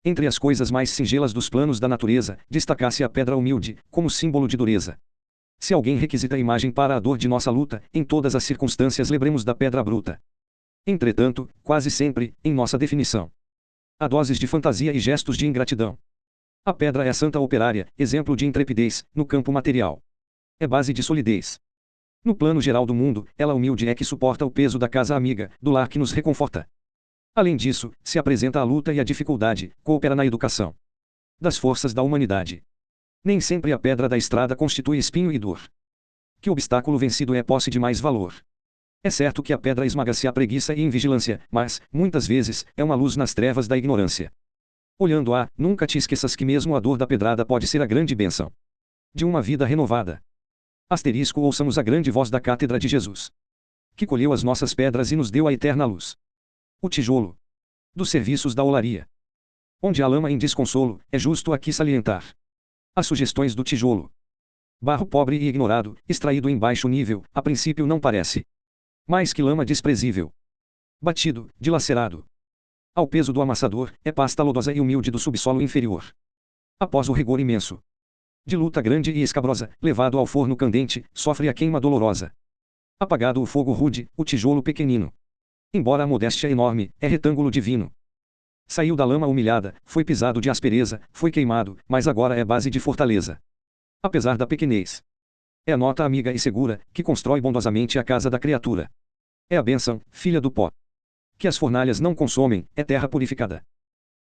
Entre as coisas mais singelas dos planos da natureza, destaca-se a pedra humilde, como símbolo de dureza. Se alguém requisita a imagem para a dor de nossa luta, em todas as circunstâncias lembremos da pedra bruta. Entretanto, quase sempre, em nossa definição, há doses de fantasia e gestos de ingratidão. A pedra é santa operária, exemplo de intrepidez, no campo material. É base de solidez. No plano geral do mundo, ela humilde é que suporta o peso da casa amiga, do lar que nos reconforta. Além disso, se apresenta a luta e a dificuldade, coopera na educação das forças da humanidade. Nem sempre a pedra da estrada constitui espinho e dor. Que obstáculo vencido é posse de mais valor. É certo que a pedra esmaga-se a preguiça e invigilância, mas, muitas vezes, é uma luz nas trevas da ignorância. Olhando-a, nunca te esqueças que mesmo a dor da pedrada pode ser a grande bênção de uma vida renovada. Asterisco, ouçamos a grande voz da cátedra de Jesus, que colheu as nossas pedras e nos deu a eterna luz. O tijolo dos serviços da olaria. Onde há lama em desconsolo, é justo aqui salientar as sugestões do tijolo. Barro pobre e ignorado, extraído em baixo nível, a princípio não parece mais que lama desprezível. Batido, dilacerado ao peso do amassador, é pasta lodosa e humilde do subsolo inferior. Após o rigor imenso de luta grande e escabrosa, levado ao forno candente, sofre a queima dolorosa. Apagado o fogo rude, o tijolo pequenino, embora a modéstia enorme, é retângulo divino. Saiu da lama humilhada, foi pisado de aspereza, foi queimado, mas agora é base de fortaleza. Apesar da pequenez, é a nota amiga e segura, que constrói bondosamente a casa da criatura. É a bênção, filha do pó, que as fornalhas não consomem, é terra purificada,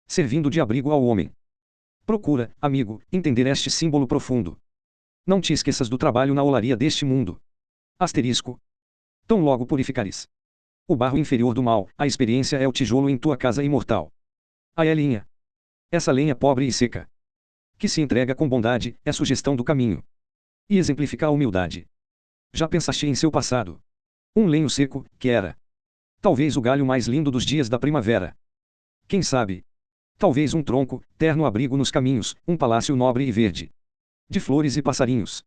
servindo de abrigo ao homem. Procura, amigo, entender este símbolo profundo. Não te esqueças do trabalho na olaria deste mundo. Asterisco. Tão logo purificares o barro inferior do mal, a experiência é o tijolo em tua casa imortal. A lenha. Essa lenha pobre e seca, que se entrega com bondade, é sugestão do caminho. E exemplifica a humildade. Já pensaste em seu passado? Um lenho seco, que era talvez o galho mais lindo dos dias da primavera. Quem sabe? Talvez um tronco, terno abrigo nos caminhos, um palácio nobre e verde, de flores e passarinhos.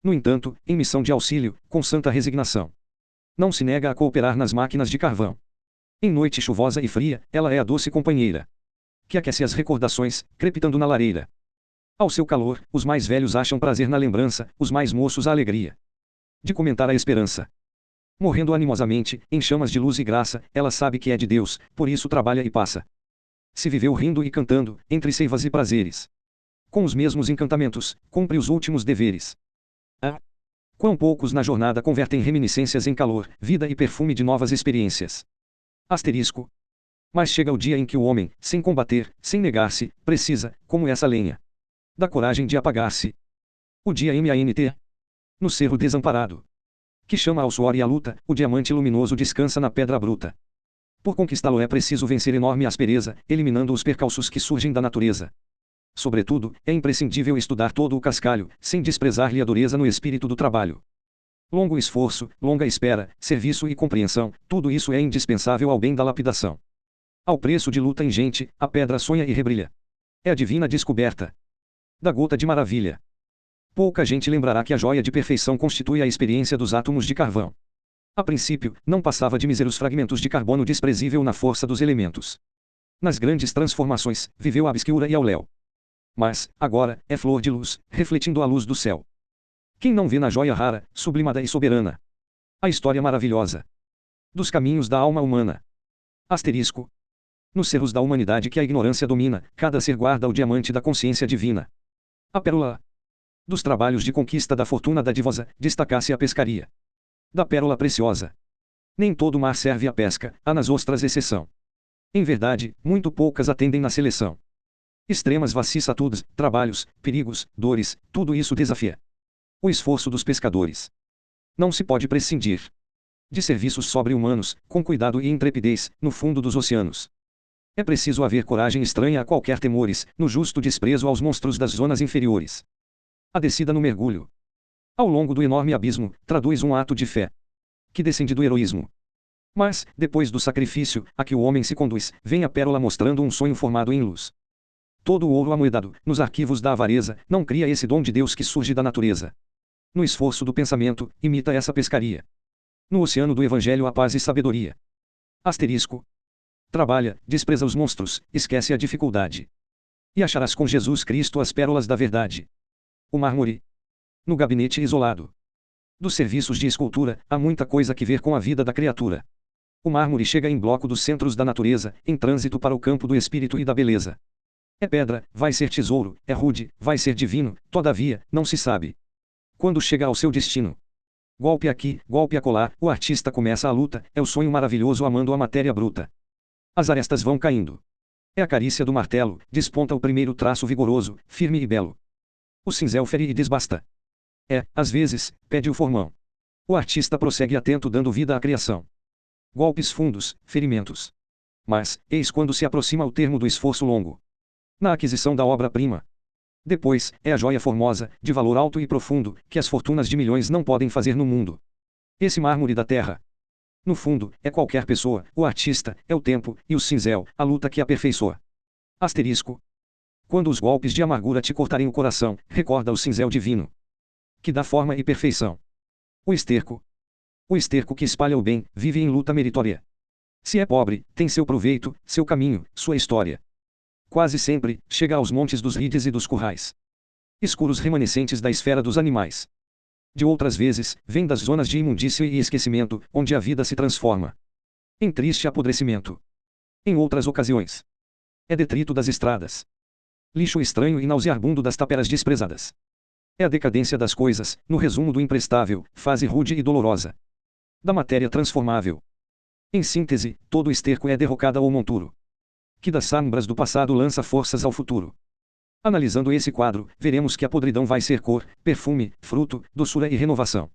No entanto, em missão de auxílio, com santa resignação, não se nega a cooperar nas máquinas de carvão. Em noite chuvosa e fria, ela é a doce companheira, que aquece as recordações, crepitando na lareira. Ao seu calor, os mais velhos acham prazer na lembrança, os mais moços a alegria de comentar a esperança. Morrendo animosamente, em chamas de luz e graça, ela sabe que é de Deus, por isso trabalha e passa. Se viveu rindo e cantando, entre seivas e prazeres, com os mesmos encantamentos, cumpre os últimos deveres. Ah! Quão poucos na jornada convertem reminiscências em calor, vida e perfume de novas experiências. Asterisco. Mas chega o dia em que o homem, sem combater, sem negar-se, precisa, como essa lenha, da coragem de apagar-se. O dia MANT. No cerro desamparado, que chama ao suor e à luta, o diamante luminoso descansa na pedra bruta. Por conquistá-lo é preciso vencer enorme aspereza, eliminando os percalços que surgem da natureza. Sobretudo, é imprescindível estudar todo o cascalho, sem desprezar-lhe a dureza no espírito do trabalho. Longo esforço, longa espera, serviço e compreensão, tudo isso é indispensável ao bem da lapidação. Ao preço de luta ingente, a pedra sonha e rebrilha. É a divina descoberta da gota de maravilha. Pouca gente lembrará que a joia de perfeição constitui a experiência dos átomos de carvão. A princípio, não passava de míseros fragmentos de carbono desprezível na força dos elementos. Nas grandes transformações, viveu a obscura e ao léu. Mas, agora, é flor de luz, refletindo a luz do céu. Quem não vê na joia rara, sublimada e soberana, a história maravilhosa dos caminhos da alma humana? Asterisco. Nos cerros da humanidade que a ignorância domina, cada ser guarda o diamante da consciência divina. A pérola dos trabalhos de conquista da fortuna dadivosa, destaca-se a pescaria da pérola preciosa. Nem todo mar serve à pesca, há nas ostras exceção. Em verdade, muito poucas atendem na seleção. Extremas vicissitudes, trabalhos, perigos, dores, tudo isso desafia o esforço dos pescadores. Não se pode prescindir de serviços sobre-humanos, com cuidado e intrepidez, no fundo dos oceanos. É preciso haver coragem estranha a qualquer temores, no justo desprezo aos monstros das zonas inferiores. A descida no mergulho ao longo do enorme abismo, traduz um ato de fé que descende do heroísmo. Mas, depois do sacrifício, a que o homem se conduz, vem a pérola mostrando um sonho formado em luz. Todo o ouro amoedado, nos arquivos da avareza, não cria esse dom de Deus que surge da natureza. No esforço do pensamento, imita essa pescaria. No oceano do Evangelho há paz e sabedoria. Asterisco. Trabalha, despreza os monstros, esquece a dificuldade. E acharás com Jesus Cristo as pérolas da verdade. O mármore. No gabinete isolado dos serviços de escultura, há muita coisa que ver com a vida da criatura. O mármore chega em bloco dos centros da natureza, em trânsito para o campo do espírito e da beleza. É pedra, vai ser tesouro, é rude, vai ser divino, todavia, não se sabe quando chega ao seu destino. Golpe aqui, golpe acolá, o artista começa a luta, é o sonho maravilhoso amando a matéria bruta. As arestas vão caindo. É a carícia do martelo, desponta o primeiro traço vigoroso, firme e belo. O cinzel fere e desbasta. É, às vezes, pede o formão. O artista prossegue atento dando vida à criação. Golpes fundos, ferimentos. Mas, eis quando se aproxima o termo do esforço longo. Na aquisição da obra-prima. Depois, é a joia formosa, de valor alto e profundo, que as fortunas de milhões não podem fazer no mundo. Esse mármore da terra. No fundo, é qualquer pessoa, o artista, é o tempo, e o cinzel, a luta que aperfeiçoa. Asterisco. Quando os golpes de amargura te cortarem o coração, recorda o cinzel divino, que dá forma e perfeição. O esterco. O esterco que espalha o bem, vive em luta meritória. Se é pobre, tem seu proveito, seu caminho, sua história. Quase sempre, chega aos montes dos rides e dos currais escuros remanescentes da esfera dos animais. De outras vezes, vem das zonas de imundícia e esquecimento, onde a vida se transforma em triste apodrecimento. Em outras ocasiões, é detrito das estradas, lixo estranho e nauseabundo das taperas desprezadas. É a decadência das coisas, no resumo do imprestável, fase rude e dolorosa da matéria transformável. Em síntese, todo esterco é derrocada ou monturo, que das sombras do passado lança forças ao futuro. Analisando esse quadro, veremos que a podridão vai ser cor, perfume, fruto, doçura e renovação.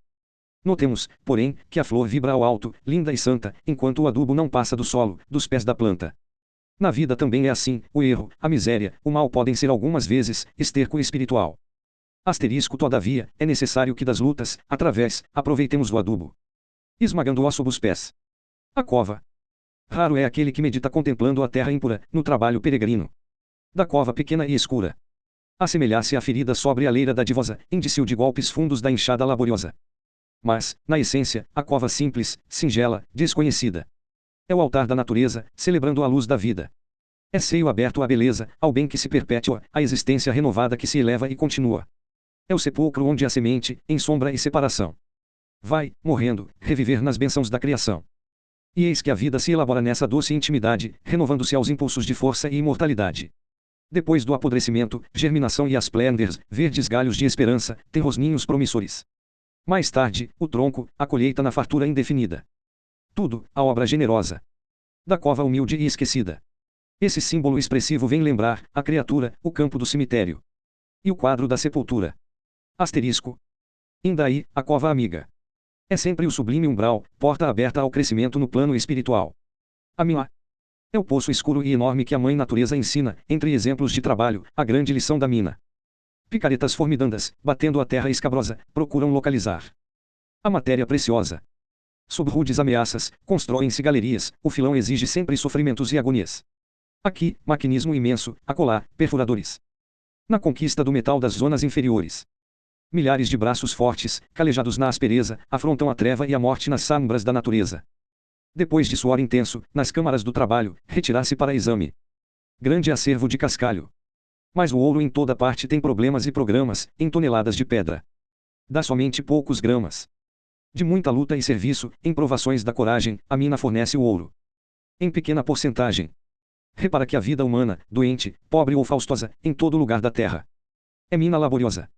Notemos, porém, que a flor vibra ao alto, linda e santa, enquanto o adubo não passa do solo, dos pés da planta. Na vida também é assim, o erro, a miséria, o mal podem ser algumas vezes esterco espiritual. Asterisco. Todavia, é necessário que das lutas, através, aproveitemos o adubo, esmagando-o sob os pés. A cova. Raro é aquele que medita contemplando a terra impura, no trabalho peregrino da cova pequena e escura. Assemelhar-se à ferida sobre a leira dadivosa, indício de golpes fundos da enxada laboriosa. Mas, na essência, a cova simples, singela, desconhecida, é o altar da natureza, celebrando a luz da vida. É seio aberto à beleza, ao bem que se perpetua, à existência renovada que se eleva e continua. É o sepulcro onde a semente, em sombra e separação, vai, morrendo, reviver nas bênçãos da criação. E eis que a vida se elabora nessa doce intimidade, renovando-se aos impulsos de força e imortalidade. Depois do apodrecimento, germinação e as plênderes, verdes galhos de esperança, tem rosninhos promissores. Mais tarde, o tronco, a colheita na fartura indefinida. Tudo, a obra generosa da cova humilde e esquecida. Esse símbolo expressivo vem lembrar, a criatura, o campo do cemitério. E o quadro da sepultura. Asterisco. Indaí, a cova amiga. É sempre o sublime umbral, porta aberta ao crescimento no plano espiritual. A minha é o poço escuro e enorme que a mãe natureza ensina, entre exemplos de trabalho, a grande lição da mina. Picaretas formidandas, batendo a terra escabrosa, procuram localizar a matéria preciosa. Sob rudes ameaças, constroem-se galerias, o filão exige sempre sofrimentos e agonias. Aqui, maquinismo imenso, acolá, perfuradores. Na conquista do metal das zonas inferiores. Milhares de braços fortes, calejados na aspereza, afrontam a treva e a morte nas sombras da natureza. Depois de suor intenso, nas câmaras do trabalho, retirar-se para exame. Grande acervo de cascalho. Mas o ouro em toda parte tem problemas e programas, em toneladas de pedra. Dá somente poucos gramas. De muita luta e serviço, em provações da coragem, a mina fornece o ouro. Em pequena porcentagem. Repara que a vida humana, doente, pobre ou faustosa, em todo lugar da terra, é mina laboriosa.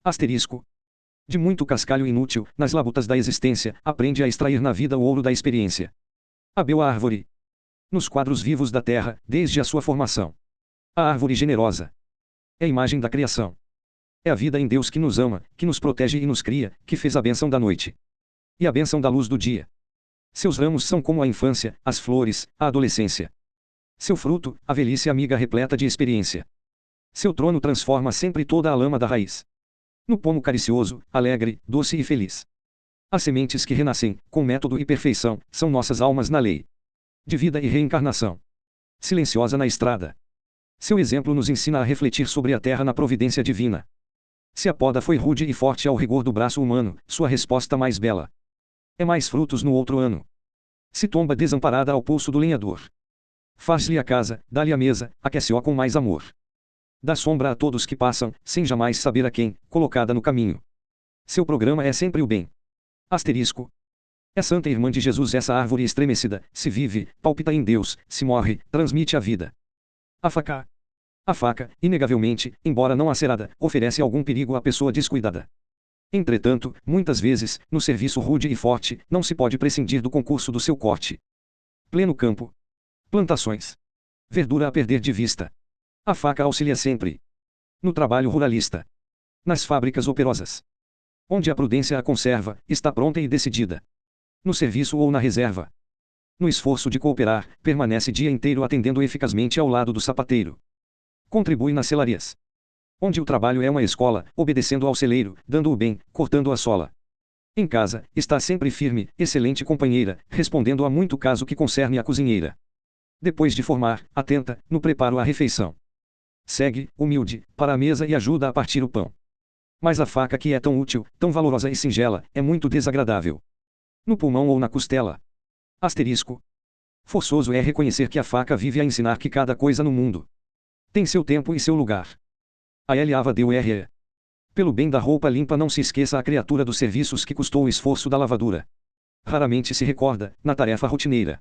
Asterisco. De muito cascalho inútil, nas labutas da existência, aprende a extrair na vida o ouro da experiência. Abel a árvore. Nos quadros vivos da terra, desde a sua formação. A árvore generosa é a imagem da criação. É a vida em Deus que nos ama, que nos protege e nos cria, que fez a bênção da noite e a bênção da luz do dia. Seus ramos são como a infância, as flores, a adolescência. Seu fruto, a velhice amiga repleta de experiência. Seu trono transforma sempre toda a lama da raiz no pomo caricioso, alegre, doce e feliz. As sementes que renascem, com método e perfeição, são nossas almas na lei de vida e reencarnação. Silenciosa na estrada. Seu exemplo nos ensina a refletir sobre a terra na providência divina. Se a poda foi rude e forte ao rigor do braço humano, sua resposta mais bela é mais frutos no outro ano. Se tomba desamparada ao pulso do lenhador, faz-lhe a casa, dá-lhe a mesa, aquece-o com mais amor. Dá sombra a todos que passam, sem jamais saber a quem, colocada no caminho. Seu programa é sempre o bem. Asterisco. É santa irmã de Jesus essa árvore estremecida, se vive, palpita em Deus, se morre, transmite a vida. A faca. A faca, inegavelmente, embora não acerada, oferece algum perigo à pessoa descuidada. Entretanto, muitas vezes, no serviço rude e forte, não se pode prescindir do concurso do seu corte. Pleno campo. Plantações. Verdura a perder de vista. A faca auxilia sempre. No trabalho ruralista. Nas fábricas operosas. Onde a prudência a conserva, está pronta e decidida. No serviço ou na reserva. No esforço de cooperar, permanece dia inteiro atendendo eficazmente ao lado do sapateiro. Contribui nas selarias. Onde o trabalho é uma escola, obedecendo ao celeiro, dando o bem, cortando a sola. Em casa, está sempre firme, excelente companheira, respondendo a muito caso que concerne a cozinheira. Depois de formar, atenta, no preparo à refeição. Segue, humilde, para a mesa e ajuda a partir o pão. Mas a faca que é tão útil, tão valorosa e singela, é muito desagradável. No pulmão ou na costela. Asterisco. Forçoso é reconhecer que a faca vive a ensinar que cada coisa no mundo tem seu tempo e seu lugar. A LAVADURE. Pelo bem da roupa limpa não se esqueça a criatura dos serviços que custou o esforço da lavadura. Raramente se recorda, na tarefa rotineira.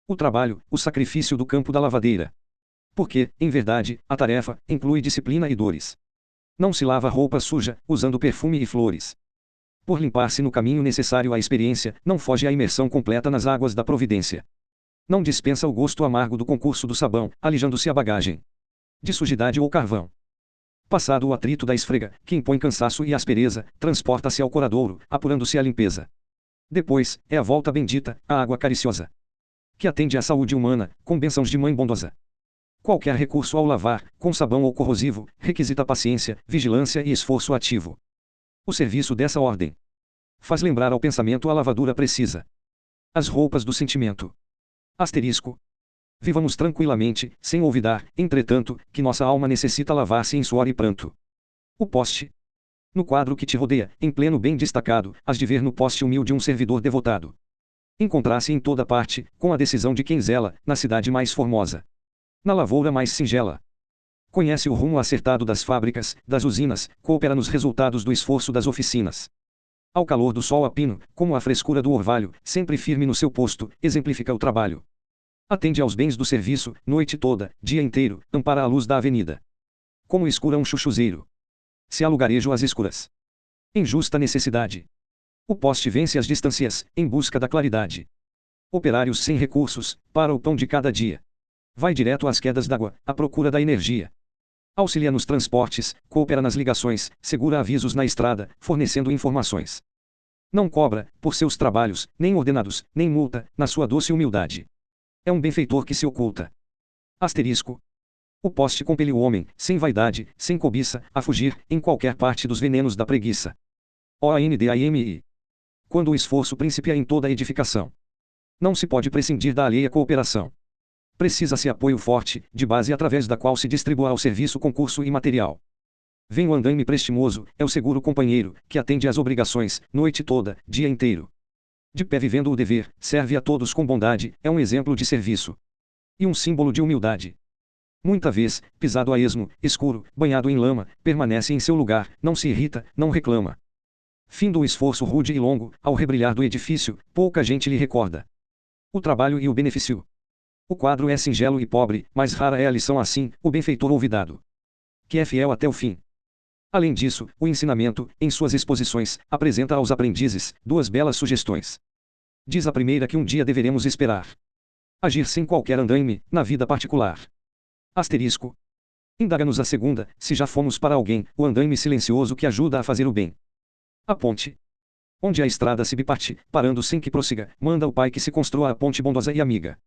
O trabalho, o sacrifício do campo da lavadeira. Porque, em verdade, a tarefa inclui disciplina e dores. Não se lava roupa suja, usando perfume e flores. Por limpar-se no caminho necessário à experiência, não foge à imersão completa nas águas da providência. Não dispensa o gosto amargo do concurso do sabão, alijando-se a bagagem de sujidade ou carvão. Passado o atrito da esfrega, que impõe cansaço e aspereza, transporta-se ao coradouro, apurando-se a limpeza. Depois, é a volta bendita, a água cariciosa, que atende à saúde humana, com bênçãos de mãe bondosa. Qualquer recurso ao lavar, com sabão ou corrosivo, requisita paciência, vigilância e esforço ativo. O serviço dessa ordem faz lembrar ao pensamento a lavadura precisa. As roupas do sentimento. Asterisco. Vivamos tranquilamente, sem olvidar, entretanto, que nossa alma necessita lavar-se em suor e pranto. O poste. No quadro que te rodeia, em pleno bem destacado, has de ver no poste humilde um servidor devotado. Encontrar-se em toda parte, com a decisão de quem zela, na cidade mais formosa. Na lavoura mais singela. Conhece o rumo acertado das fábricas, das usinas, coopera nos resultados do esforço das oficinas. Ao calor do sol a pino, como a frescura do orvalho, sempre firme no seu posto, exemplifica o trabalho. Atende aos bens do serviço, noite toda, dia inteiro, ampara a luz da avenida. Como escura um chuchuzeiro. Se há lugarejo às escuras. Em justa necessidade. O poste vence as distâncias, em busca da claridade. Operários sem recursos, para o pão de cada dia. Vai direto às quedas d'água, à procura da energia. Auxilia nos transportes, coopera nas ligações, segura avisos na estrada, fornecendo informações. Não cobra, por seus trabalhos, nem ordenados, nem multa, na sua doce humildade. É um benfeitor que se oculta. Asterisco. O poste compele o homem, sem vaidade, sem cobiça, a fugir, em qualquer parte dos venenos da preguiça. ONDAMI. Quando o esforço principia em toda a edificação, não se pode prescindir da alheia cooperação. Precisa-se apoio forte, de base através da qual se distribua ao serviço concurso e material. Vem o andaime prestimoso, é o seguro companheiro, que atende às obrigações, noite toda, dia inteiro. De pé vivendo o dever, serve a todos com bondade, é um exemplo de serviço. E um símbolo de humildade. Muita vez, pisado a esmo, escuro, banhado em lama, permanece em seu lugar, não se irrita, não reclama. Fim do esforço rude e longo, ao rebrilhar do edifício, pouca gente lhe recorda o trabalho e o benefício. O quadro é singelo e pobre, mas rara é a lição assim, o benfeitor olvidado, que é fiel até o fim. Além disso, o ensinamento, em suas exposições, apresenta aos aprendizes duas belas sugestões. Diz a primeira que um dia deveremos esperar agir sem qualquer andaime, na vida particular. Asterisco. Indaga-nos a segunda, se já fomos para alguém, o andaime silencioso que ajuda a fazer o bem. A ponte. Onde a estrada se biparte, parando sem que prossiga, manda o Pai que se construa a ponte bondosa e amiga.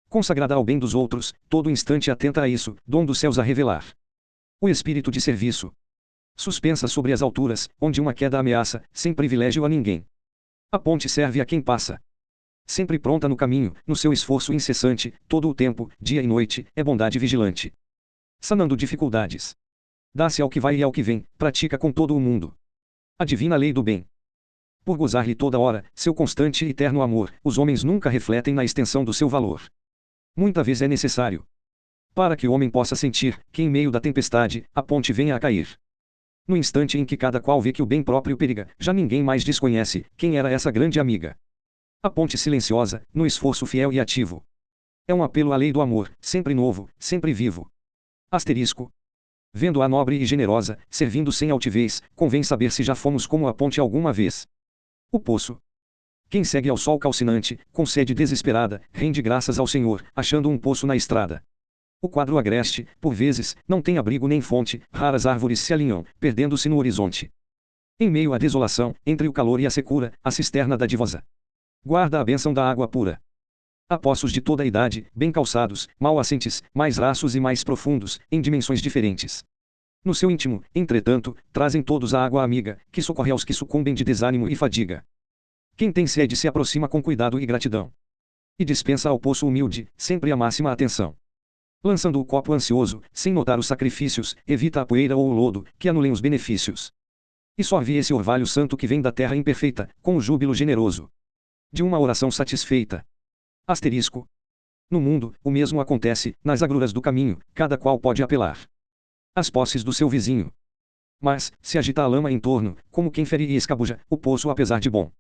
Consagrada ao bem dos outros, todo instante atenta a isso, dom dos céus a revelar. O espírito de serviço. Suspensa sobre as alturas, onde uma queda ameaça, sem privilégio a ninguém. A ponte serve a quem passa. Sempre pronta no caminho, no seu esforço incessante, todo o tempo, dia e noite, é bondade vigilante. Sanando dificuldades. Dá-se ao que vai e ao que vem, pratica com todo o mundo a divina lei do bem. Por gozar-lhe toda hora, seu constante e eterno amor, os homens nunca refletem na extensão do seu valor. Muita vez é necessário para que o homem possa sentir que em meio da tempestade, a ponte venha a cair. No instante em que cada qual vê que o bem próprio periga, já ninguém mais desconhece quem era essa grande amiga. A ponte silenciosa, no esforço fiel e ativo. É um apelo à lei do amor, sempre novo, sempre vivo. Asterisco. Vendo-a nobre e generosa, servindo sem altivez, convém saber se já fomos como a ponte alguma vez. O poço. Quem segue ao sol calcinante, com sede desesperada, rende graças ao Senhor, achando um poço na estrada. O quadro agreste, por vezes, não tem abrigo nem fonte, raras árvores se alinham, perdendo-se no horizonte. Em meio à desolação, entre o calor e a secura, a cisterna dadivosa guarda a bênção da água pura. Há poços de toda a idade, bem calçados, mal assentes, mais raços e mais profundos, em dimensões diferentes. No seu íntimo, entretanto, trazem todos a água amiga, que socorre aos que sucumbem de desânimo e fadiga. Quem tem sede se aproxima com cuidado e gratidão. E dispensa ao poço humilde, sempre a máxima atenção. Lançando o copo ansioso, sem notar os sacrifícios, evita a poeira ou o lodo, que anulem os benefícios. E sorve esse orvalho santo que vem da terra imperfeita, com o júbilo generoso de uma oração satisfeita. Asterisco. No mundo, o mesmo acontece, nas agruras do caminho, cada qual pode apelar às posses do seu vizinho. Mas, se agita a lama em torno, como quem fere e escabuja, o poço apesar de bom,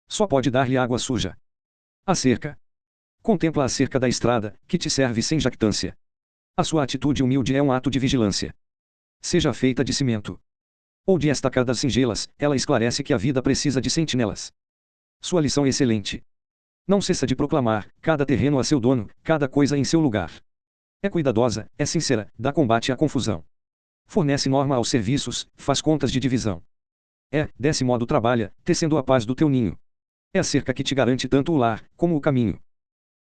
só pode dar-lhe água suja. A cerca. Contempla a cerca da estrada, que te serve sem jactância. A sua atitude humilde é um ato de vigilância. Seja feita de cimento ou de estacadas singelas, ela esclarece que a vida precisa de sentinelas. Sua lição excelente. Não cessa de proclamar, cada terreno a seu dono, cada coisa em seu lugar. É cuidadosa, é sincera, dá combate à confusão. Fornece norma aos serviços, faz contas de divisão. Desse modo trabalha, tecendo a paz do teu ninho. É a cerca que te garante tanto o lar, como o caminho.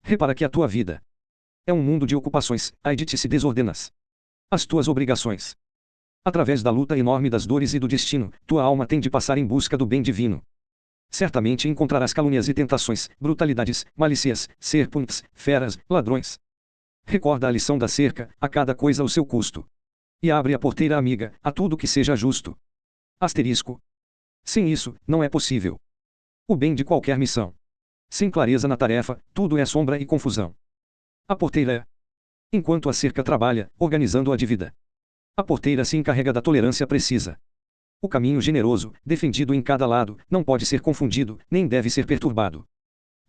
Repara que a tua vida é um mundo de ocupações, ai de ti se desordenas as tuas obrigações. Através da luta enorme das dores e do destino, tua alma tem de passar em busca do bem divino. Certamente encontrarás calúnias e tentações, brutalidades, malícias, serpentes, feras, ladrões. Recorda a lição da cerca, a cada coisa o seu custo. E abre a porteira amiga, a tudo que seja justo. Asterisco. Sem isso, não é possível o bem de qualquer missão. Sem clareza na tarefa, tudo é sombra e confusão. A porteira é, enquanto a cerca trabalha, organizando a dívida. A porteira se encarrega da tolerância precisa. O caminho generoso, defendido em cada lado, não pode ser confundido, nem deve ser perturbado.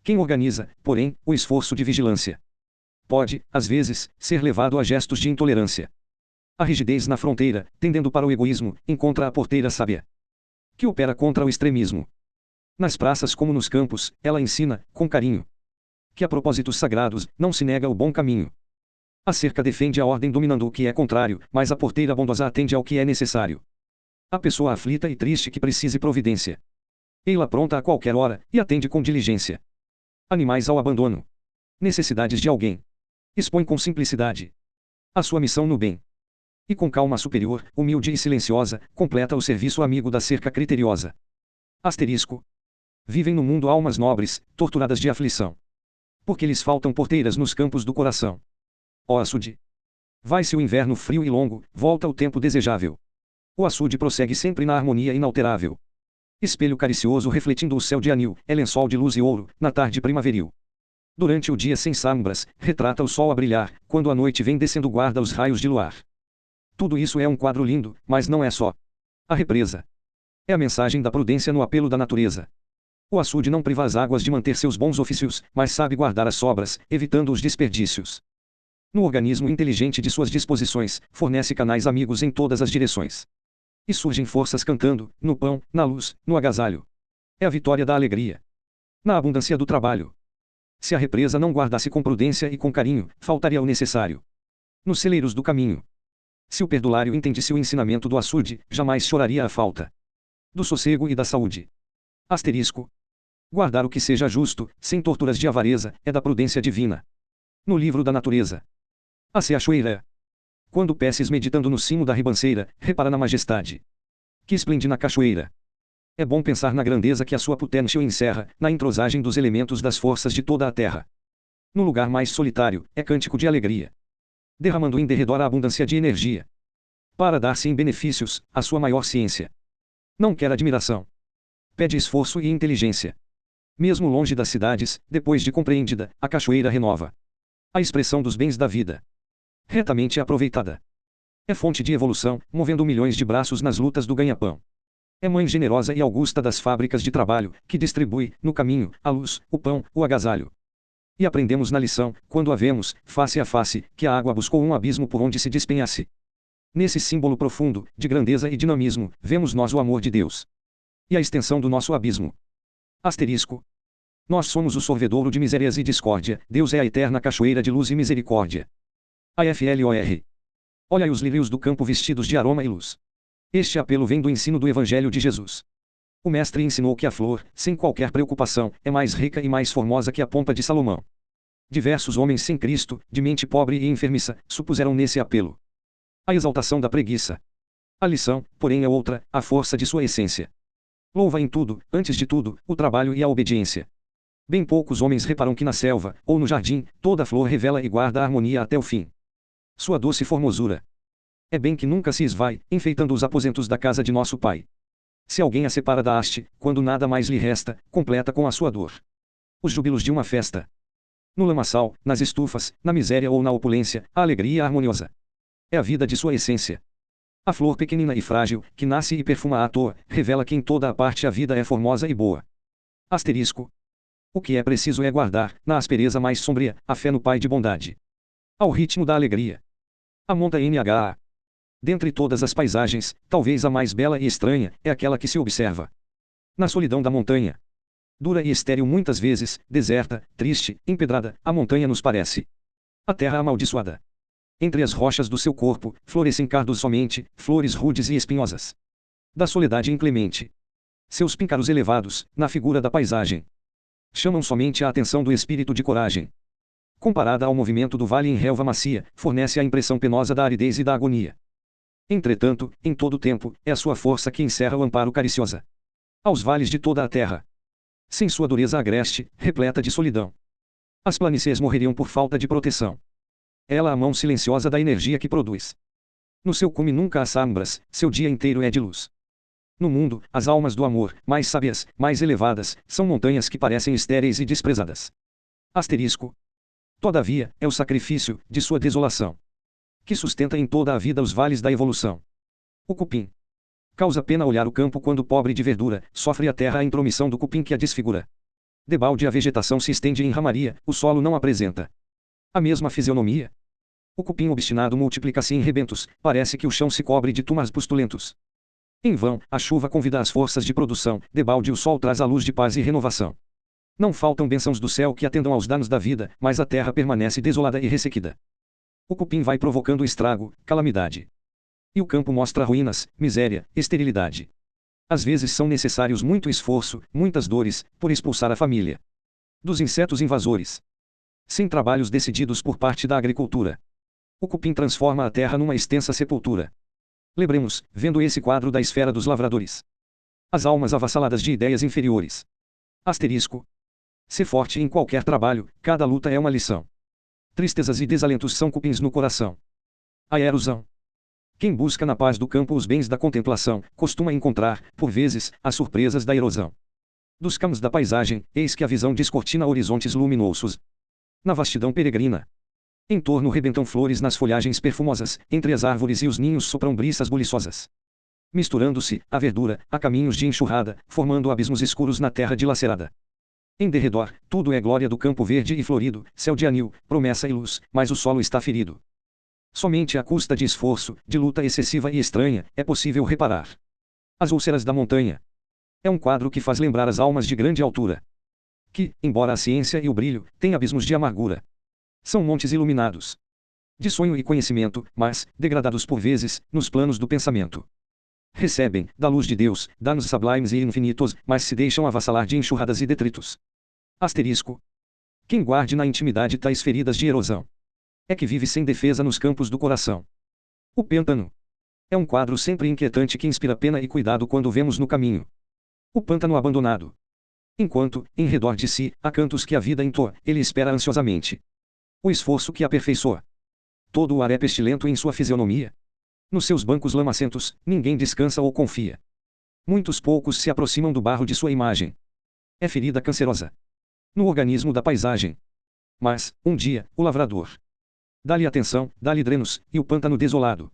Quem organiza, porém, o esforço de vigilância pode, às vezes, ser levado a gestos de intolerância. A rigidez na fronteira, tendendo para o egoísmo, encontra a porteira sábia, que opera contra o extremismo. Nas praças como nos campos, ela ensina, com carinho, que a propósitos sagrados, não se nega o bom caminho. A cerca defende a ordem dominando o que é contrário, mas a porteira bondosa atende ao que é necessário. A pessoa aflita e triste que precise providência, ei-la pronta a qualquer hora, e atende com diligência. Animais ao abandono. Necessidades de alguém. Expõe com simplicidade a sua missão no bem. E com calma superior, humilde e silenciosa, completa o serviço amigo da cerca criteriosa. Asterisco. Vivem no mundo almas nobres, torturadas de aflição. Porque lhes faltam porteiras nos campos do coração. Ó açude! Vai-se o inverno frio e longo, volta o tempo desejável. O açude prossegue sempre na harmonia inalterável. Espelho caricioso refletindo o céu de anil, é lençol de luz e ouro, na tarde primaveril. Durante o dia sem sombras, retrata o sol a brilhar, quando a noite vem descendo guarda os raios de luar. Tudo isso é um quadro lindo, mas não é só a represa. É a mensagem da prudência no apelo da natureza. O açude não priva as águas de manter seus bons ofícios, mas sabe guardar as sobras, evitando os desperdícios. No organismo inteligente de suas disposições, fornece canais amigos em todas as direções. E surgem forças cantando, no pão, na luz, no agasalho. É a vitória da alegria. Na abundância do trabalho. Se a represa não guardasse com prudência e com carinho, faltaria o necessário. Nos celeiros do caminho. Se o perdulário entendesse o ensinamento do açude, jamais choraria a falta do sossego e da saúde. Asterisco. Guardar o que seja justo, sem torturas de avareza, é da prudência divina. No livro da natureza. A cachoeira. Quando peces meditando no cimo da ribanceira, repara na majestade que esplende na cachoeira. É bom pensar na grandeza que a sua potência encerra, na entrosagem dos elementos das forças de toda a terra. No lugar mais solitário, é cântico de alegria, derramando em derredor a abundância de energia. para dar-se em benefícios, a sua maior ciência. Não quer admiração. Pede esforço e inteligência. Mesmo longe das cidades, depois de compreendida, a cachoeira renova a expressão dos bens da vida. Retamente aproveitada. É fonte de evolução, movendo milhões de braços nas lutas do ganha-pão. É mãe generosa e augusta das fábricas de trabalho, que distribui, no caminho, a luz, o pão, o agasalho. E aprendemos na lição, quando a vemos, face a face, que a água buscou um abismo por onde se despenhasse. Nesse símbolo profundo, de grandeza e dinamismo, vemos nós o amor de Deus. E a extensão do nosso abismo. Asterisco. Nós somos o sorvedouro de misérias e discórdia, Deus é a eterna cachoeira de luz e misericórdia. AFLOR. Olhai os lírios do campo vestidos de aroma e luz. Este apelo vem do ensino do Evangelho de Jesus. O Mestre ensinou que a flor, sem qualquer preocupação, é mais rica e mais formosa que a pompa de Salomão. Diversos homens sem Cristo, de mente pobre e enfermiça, supuseram nesse apelo a exaltação da preguiça. A lição, porém, é outra, a força de sua essência. Louva em tudo, antes de tudo, o trabalho e a obediência. Bem poucos homens reparam que na selva, ou no jardim, toda flor revela e guarda a harmonia até o fim. Sua doce formosura. É bem que nunca se esvai, enfeitando os aposentos da casa de nosso Pai. Se alguém a separa da haste, quando nada mais lhe resta, completa com a sua dor os júbilos de uma festa. No lamaçal, nas estufas, na miséria ou na opulência, a alegria harmoniosa é a vida de sua essência. A flor pequenina e frágil, que nasce e perfuma à toa, revela que em toda a parte a vida é formosa e boa. Asterisco. O que é preciso é guardar, na aspereza mais sombria, a fé no Pai de bondade. Ao ritmo da alegria. A monta NHA. Dentre todas as paisagens, talvez a mais bela e estranha, é aquela que se observa na solidão da montanha. Dura e estéril muitas vezes, deserta, triste, empedrada, a montanha nos parece a terra amaldiçoada. Entre as rochas do seu corpo, florescem cardos somente, flores rudes e espinhosas. Da soledade inclemente. Seus píncaros elevados, na figura da paisagem, chamam somente a atenção do espírito de coragem. Comparada ao movimento do vale em relva macia, fornece a impressão penosa da aridez e da agonia. Entretanto, em todo o tempo, é a sua força que encerra o amparo cariciosa aos vales de toda a terra. Sem sua dureza agreste, repleta de solidão, as planícies morreriam por falta de proteção. Ela a mão silenciosa da energia que produz. No seu cume nunca há sombras, seu dia inteiro é de luz. No mundo, as almas do amor, mais sábias, mais elevadas, são montanhas que parecem estéreis e desprezadas. Asterisco. Todavia, é o sacrifício, de sua desolação, que sustenta em toda a vida os vales da evolução. O cupim. Causa pena olhar o campo quando pobre de verdura, sofre a terra a intromissão do cupim que a desfigura. Debalde a vegetação se estende em ramaria, o solo não apresenta a mesma fisionomia. O cupim obstinado multiplica-se em rebentos, parece que o chão se cobre de tumores pustulentos. Em vão, a chuva convida as forças de produção, debalde o sol traz a luz de paz e renovação. Não faltam bênçãos do céu que atendam aos danos da vida, mas a terra permanece desolada e ressequida. O cupim vai provocando estrago, calamidade. E o campo mostra ruínas, miséria, esterilidade. Às vezes são necessários muito esforço, muitas dores, por expulsar a família dos insetos invasores. Sem trabalhos decididos por parte da agricultura, o cupim transforma a terra numa extensa sepultura. Lembremos, vendo esse quadro da esfera dos lavradores, as almas avassaladas de ideias inferiores. Asterisco. Ser forte em qualquer trabalho, cada luta é uma lição. Tristezas e desalentos são cupins no coração. A erosão. Quem busca na paz do campo os bens da contemplação, costuma encontrar, por vezes, as surpresas da erosão dos campos da paisagem, eis que a visão descortina horizontes luminosos. Na vastidão peregrina. Em torno rebentam flores nas folhagens perfumosas, entre as árvores e os ninhos sopram brisas buliçosas. Misturando-se, a verdura, a caminhos de enxurrada, formando abismos escuros na terra dilacerada. Em derredor, tudo é glória do campo verde e florido, céu de anil, promessa e luz, mas o solo está ferido. Somente à custa de esforço, de luta excessiva e estranha, é possível reparar as úlceras da montanha. É um quadro que faz lembrar as almas de grande altura, que, embora a ciência e o brilho, têm abismos de amargura. São montes iluminados de sonho e conhecimento, mas, degradados por vezes, nos planos do pensamento. Recebem, da luz de Deus, danos sublimes e infinitos, mas se deixam avassalar de enxurradas e detritos. Asterisco. Quem guarde na intimidade tais feridas de erosão é que vive sem defesa nos campos do coração. O pântano é um quadro sempre inquietante que inspira pena e cuidado quando vemos no caminho o pântano abandonado. Enquanto, em redor de si, há cantos que a vida entoa, ele espera ansiosamente o esforço que aperfeiçoa. Todo o ar é pestilento em sua fisionomia. Nos seus bancos lamacentos, ninguém descansa ou confia. Muitos poucos se aproximam do barro de sua imagem. É ferida cancerosa no organismo da paisagem. Mas, um dia, o lavrador dá-lhe atenção, dá-lhe drenos, e o pântano desolado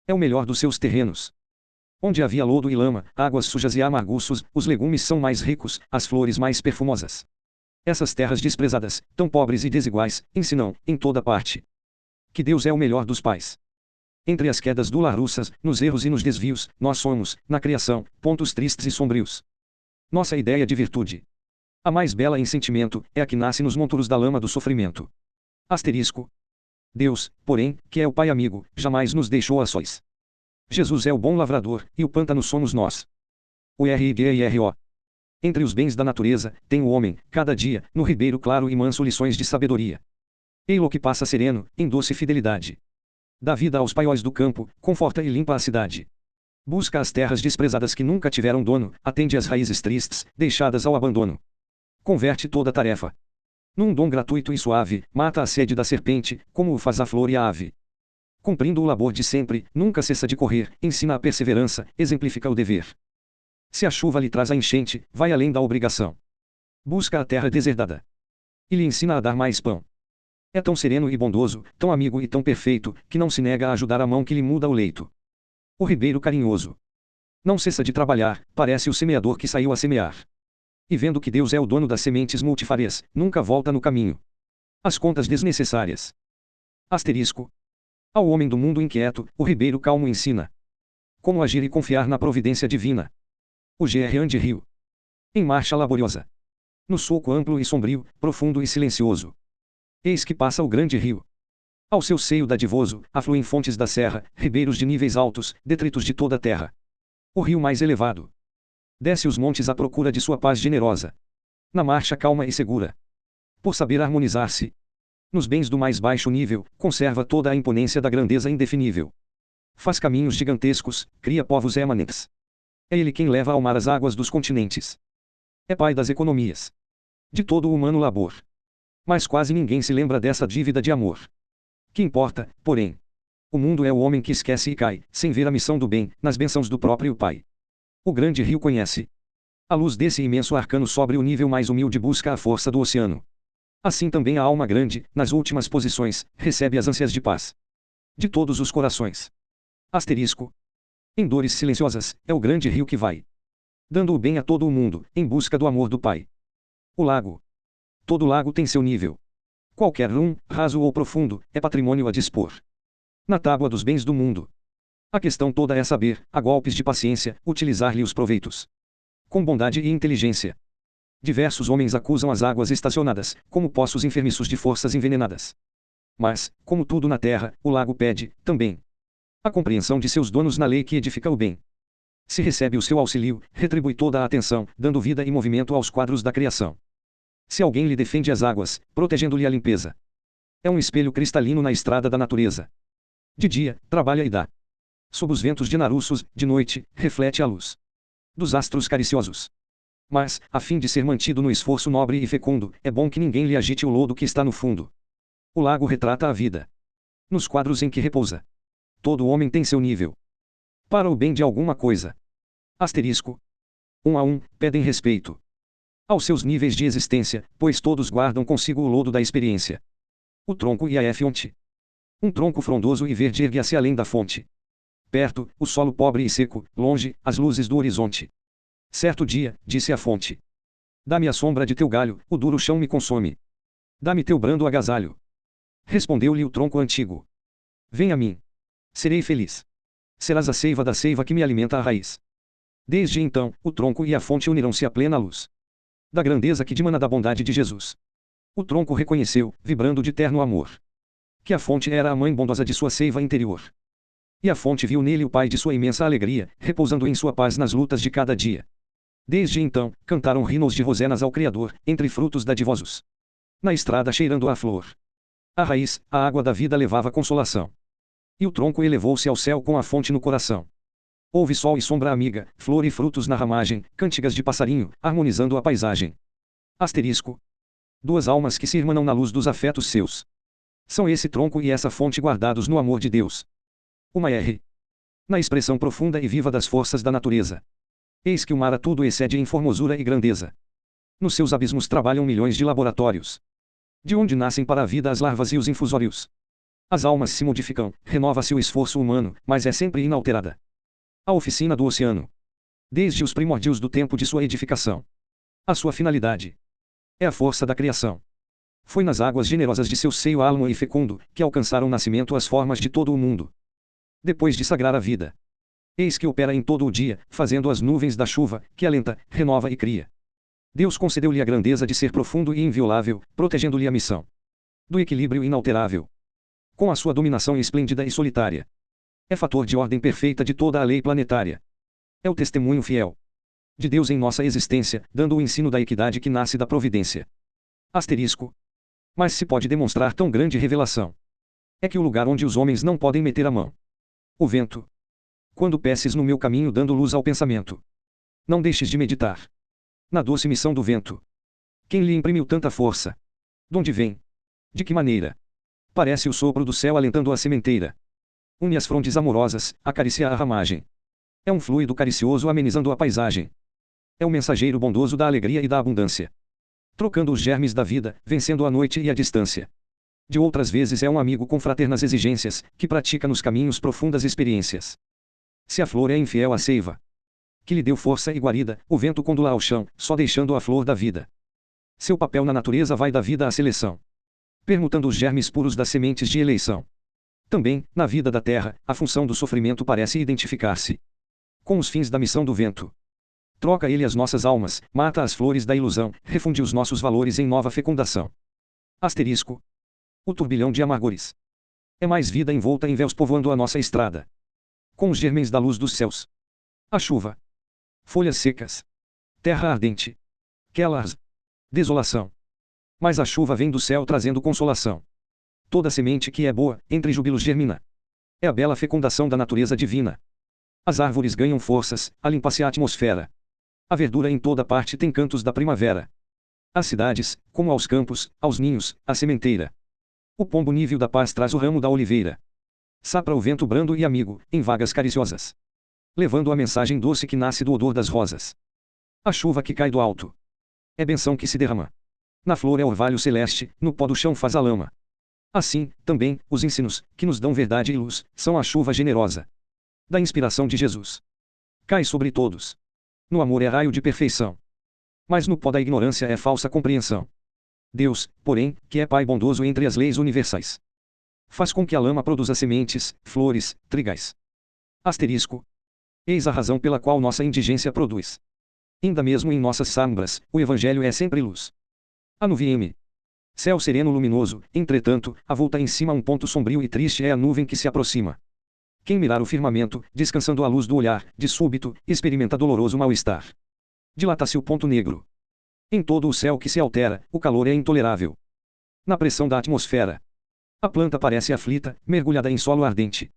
é o melhor dos seus terrenos. Onde havia lodo e lama, águas sujas e amarguços, os legumes são mais ricos, as flores mais perfumosas. Essas terras desprezadas, tão pobres e desiguais, ensinam, em toda parte, que Deus é o melhor dos pais. Entre as quedas do Larussas, nos erros e nos desvios, nós somos, na criação, pontos tristes e sombrios. Nossa ideia de virtude, a mais bela em sentimento, é a que nasce nos monturos da lama do sofrimento. Asterisco. Deus, porém, que é o Pai amigo, jamais nos deixou a sós. Jesus é o bom lavrador, e o pântano somos nós. O RIGIRO. Entre os bens da natureza, tem o homem, cada dia, no ribeiro claro e manso lições de sabedoria. Ei-lo que passa sereno, em doce fidelidade. Dá vida aos paióis do campo, conforta e limpa a cidade. Busca as terras desprezadas que nunca tiveram dono, atende às raízes tristes, deixadas ao abandono. Converte toda a tarefa num dom gratuito e suave, mata a sede da serpente, como o faz a flor e a ave. Cumprindo o labor de sempre, nunca cessa de correr, ensina a perseverança, exemplifica o dever. Se a chuva lhe traz a enchente, vai além da obrigação. Busca a terra deserdada e lhe ensina a dar mais pão. É tão sereno e bondoso, tão amigo e tão perfeito, que não se nega a ajudar a mão que lhe muda o leito. O ribeiro carinhoso não cessa de trabalhar, parece o semeador que saiu a semear. E vendo que Deus é o dono das sementes multifárias, nunca volta no caminho. As contas desnecessárias. Asterisco. Ao homem do mundo inquieto, o ribeiro calmo ensina como agir e confiar na providência divina. O grande rio, em marcha laboriosa, no sulco amplo e sombrio, profundo e silencioso. Eis que passa o grande rio. Ao seu seio dadivoso, afluem fontes da serra, ribeiros de níveis altos, detritos de toda a terra. O rio mais elevado desce os montes à procura de sua paz generosa. Na marcha calma e segura. Por saber harmonizar-se nos bens do mais baixo nível, conserva toda a imponência da grandeza indefinível. Faz caminhos gigantescos, cria povos emanentes. É ele quem leva ao mar as águas dos continentes. É pai das economias de todo o humano labor. Mas quase ninguém se lembra dessa dívida de amor. Que importa, porém? O mundo é o homem que esquece e cai, sem ver a missão do bem, nas bênçãos do próprio Pai. O grande rio conhece. A luz desse imenso arcano sobre o nível mais humilde busca a força do oceano. Assim também a alma grande, nas últimas posições, recebe as ânsias de paz de todos os corações. Asterisco. Em dores silenciosas, é o grande rio que vai dando o bem a todo o mundo, em busca do amor do Pai. O lago. Todo lago tem seu nível. Qualquer raso ou profundo, é patrimônio a dispor na tábua dos bens do mundo. A questão toda é saber, a golpes de paciência, utilizar-lhe os proveitos com bondade e inteligência. Diversos homens acusam as águas estacionadas, como poços enfermiços de forças envenenadas. Mas, como tudo na terra, o lago pede, também, a compreensão de seus donos na lei que edifica o bem. Se recebe o seu auxílio, retribui toda a atenção, dando vida e movimento aos quadros da criação. Se alguém lhe defende as águas, protegendo-lhe a limpeza, é um espelho cristalino na estrada da natureza. De dia, trabalha e dá. Sob os ventos de Narussos, de noite, reflete a luz dos astros cariciosos. Mas, a fim de ser mantido no esforço nobre e fecundo, é bom que ninguém lhe agite o lodo que está no fundo. O lago retrata a vida nos quadros em que repousa. Todo homem tem seu nível para o bem de alguma coisa. Asterisco. Um a um, pedem respeito aos seus níveis de existência, pois todos guardam consigo o lodo da experiência. O tronco e a fonte. Um tronco frondoso e verde ergue-se além da fonte. Perto, o solo pobre e seco, longe, as luzes do horizonte. Certo dia, disse a fonte: dá-me a sombra de teu galho, o duro chão me consome. Dá-me teu brando agasalho. Respondeu-lhe o tronco antigo: vem a mim. Serei feliz. Serás a seiva da seiva que me alimenta a raiz. Desde então, o tronco e a fonte unirão-se à plena luz da grandeza que dimana da bondade de Jesus. O tronco reconheceu, vibrando de terno amor, que a fonte era a mãe bondosa de sua seiva interior. E a fonte viu nele o pai de sua imensa alegria, repousando em sua paz nas lutas de cada dia. Desde então, cantaram hinos de rosenas ao Criador, entre frutos dadivosos. Na estrada cheirando a flor. A raiz, a água da vida levava consolação. E o tronco elevou-se ao céu com a fonte no coração. Houve sol e sombra amiga, flor e frutos na ramagem, cântigas de passarinho, harmonizando a paisagem. Asterisco. Duas almas que se irmanam na luz dos afetos seus. São esse tronco e essa fonte guardados no amor de Deus. Uma R. Na expressão profunda e viva das forças da natureza. Eis que o mar a tudo excede em formosura e grandeza. Nos seus abismos trabalham milhões de laboratórios. De onde nascem para a vida as larvas e os infusórios. As almas se modificam, renova-se o esforço humano, mas é sempre inalterada a oficina do oceano. Desde os primórdios do tempo de sua edificação. A sua finalidade é a força da criação. Foi nas águas generosas de seu seio álamo e fecundo, que alcançaram nascimento as formas de todo o mundo. Depois de sagrar a vida. Eis que opera em todo o dia, fazendo as nuvens da chuva, que alenta, renova e cria. Deus concedeu-lhe a grandeza de ser profundo e inviolável, protegendo-lhe a missão do equilíbrio inalterável. Com a sua dominação esplêndida e solitária. É fator de ordem perfeita de toda a lei planetária. É o testemunho fiel de Deus em nossa existência, dando o ensino da equidade que nasce da providência. Asterisco. Mas se pode demonstrar tão grande revelação. É que o lugar onde os homens não podem meter a mão. O vento. Quando peces no meu caminho dando luz ao pensamento. Não deixes de meditar na doce missão do vento. Quem lhe imprimiu tanta força? Donde vem? De que maneira? Parece o sopro do céu alentando a sementeira. Une as frondes amorosas, acaricia a ramagem. É um fluido caricioso amenizando a paisagem. É o mensageiro bondoso da alegria e da abundância. Trocando os germes da vida, vencendo a noite e a distância. De outras vezes é um amigo com fraternas exigências, que pratica nos caminhos profundas experiências. Se a flor é infiel à seiva, que lhe deu força e guarida, o vento condula ao chão, só deixando a flor da vida. Seu papel na natureza vai da vida à seleção, permutando os germes puros das sementes de eleição. Também, na vida da terra, a função do sofrimento parece identificar-se com os fins da missão do vento. Troca ele as nossas almas, mata as flores da ilusão, refunde os nossos valores em nova fecundação. Asterisco. O turbilhão de amargores. É mais vida envolta em véus povoando a nossa estrada. Com os germens da luz dos céus. A chuva. Folhas secas. Terra ardente. Quelars. Desolação. Mas a chuva vem do céu trazendo consolação. Toda semente que é boa, entre júbilos germina. É a bela fecundação da natureza divina. As árvores ganham forças, limpa-se a atmosfera. A verdura em toda parte tem cantos da primavera. As cidades, como aos campos, aos ninhos, a sementeira. O pombo nível da paz traz o ramo da oliveira. Sapra o vento brando e amigo, em vagas cariciosas. Levando a mensagem doce que nasce do odor das rosas. A chuva que cai do alto. É benção que se derrama. Na flor é orvalho celeste, no pó do chão faz a lama. Assim, também, os ensinos, que nos dão verdade e luz, são a chuva generosa da inspiração de Jesus. Cai sobre todos. No amor é raio de perfeição. Mas no pó da ignorância é falsa compreensão. Deus, porém, que é Pai bondoso entre as leis universais, faz com que a lama produza sementes, flores, trigais. Asterisco. Eis a razão pela qual nossa indigência produz. Ainda mesmo em nossas sombras, o Evangelho é sempre luz. Anuvieme. Céu sereno luminoso, entretanto, avulta em cima um ponto sombrio e triste é a nuvem que se aproxima. Quem mirar o firmamento, descansando a luz do olhar, de súbito, experimenta doloroso mal-estar. Dilata-se o ponto negro. Em todo o céu que se altera, o calor é intolerável. Na pressão da atmosfera. A planta parece aflita, mergulhada em solo ardente.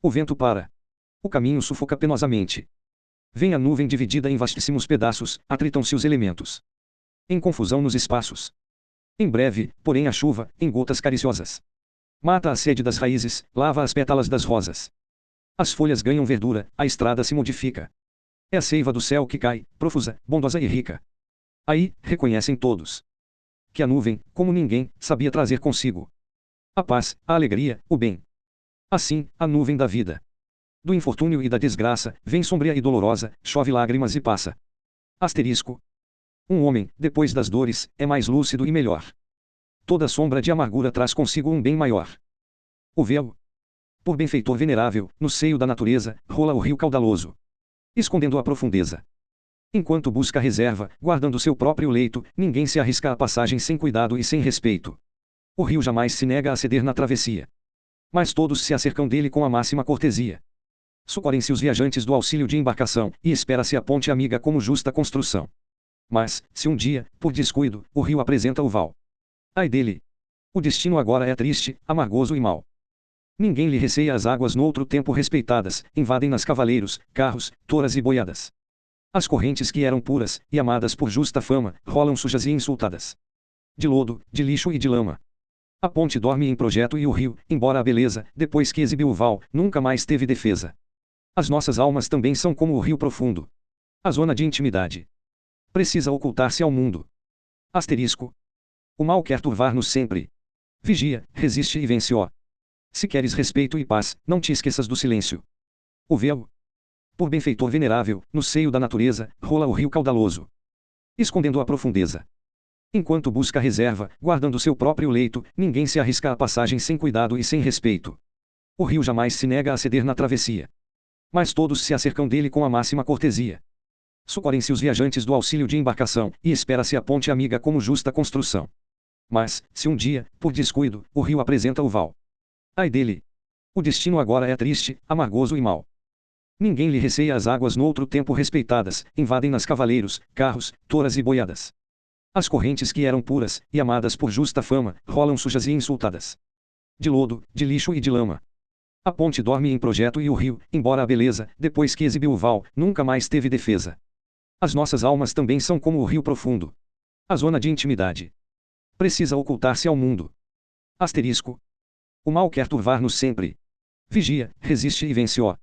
O vento para. O caminho sufoca penosamente. Vem a nuvem dividida em vastíssimos pedaços, atritam-se os elementos. Em confusão nos espaços. Em breve, porém a chuva, em gotas cariciosas. Mata a sede das raízes, lava as pétalas das rosas. As folhas ganham verdura, a estrada se modifica. É a seiva do céu que cai, profusa, bondosa e rica. Aí, reconhecem todos que a nuvem, como ninguém, sabia trazer consigo a paz, a alegria, o bem. Assim, a nuvem da vida, do infortúnio e da desgraça, vem sombria e dolorosa, chove lágrimas e passa. Asterisco. Um homem, depois das dores, é mais lúcido e melhor. Toda sombra de amargura traz consigo um bem maior. O véu. Por benfeitor venerável, no seio da natureza, rola o rio caudaloso, escondendo a profundeza. Enquanto busca reserva, guardando seu próprio leito, ninguém se arrisca à passagem sem cuidado e sem respeito. O rio jamais se nega a ceder na travessia. Mas todos se acercam dele com a máxima cortesia. Socorrem-se os viajantes do auxílio de embarcação, e espera-se a ponte amiga como justa construção. Mas, se um dia, por descuido, o rio apresenta o val, ai dele! O destino agora é triste, amargoso e mau. Ninguém lhe receia as águas no outro tempo respeitadas, invadem-nas cavaleiros, carros, touras e boiadas. As correntes que eram puras, e amadas por justa fama, rolam sujas e insultadas. De lodo, de lixo e de lama. A ponte dorme em projeto e o rio, embora a beleza, depois que exibiu o val, nunca mais teve defesa. As nossas almas também são como o rio profundo. A zona de intimidade. Precisa ocultar-se ao mundo. Asterisco. O mal quer turvar-nos sempre. Vigia, resiste e vence, ó. Se queres respeito e paz, não te esqueças do silêncio. O véu. Por benfeitor venerável, no seio da natureza, rola o rio caudaloso, escondendo a profundeza. Enquanto busca reserva, guardando seu próprio leito, ninguém se arrisca à passagem sem cuidado e sem respeito. O rio jamais se nega a ceder na travessia, mas todos se acercam dele com a máxima cortesia. Socorrem-se os viajantes do auxílio de embarcação, e espera-se a ponte amiga como justa construção. Mas, se um dia, por descuido, o rio apresenta o val, ai dele! O destino agora é triste, amargoso e mau. Ninguém lhe receia as águas no outro tempo respeitadas, invadem-nas cavaleiros, carros, toras e boiadas. As correntes que eram puras, e amadas por justa fama, rolam sujas e insultadas. De lodo, de lixo e de lama. A ponte dorme em projeto e o rio, embora a beleza, depois que exibiu o val, nunca mais teve defesa. As nossas almas também são como o rio profundo. A zona de intimidade. Precisa ocultar-se ao mundo. Asterisco. O mal quer turvar-nos sempre. Vigia, resiste e vence, ó.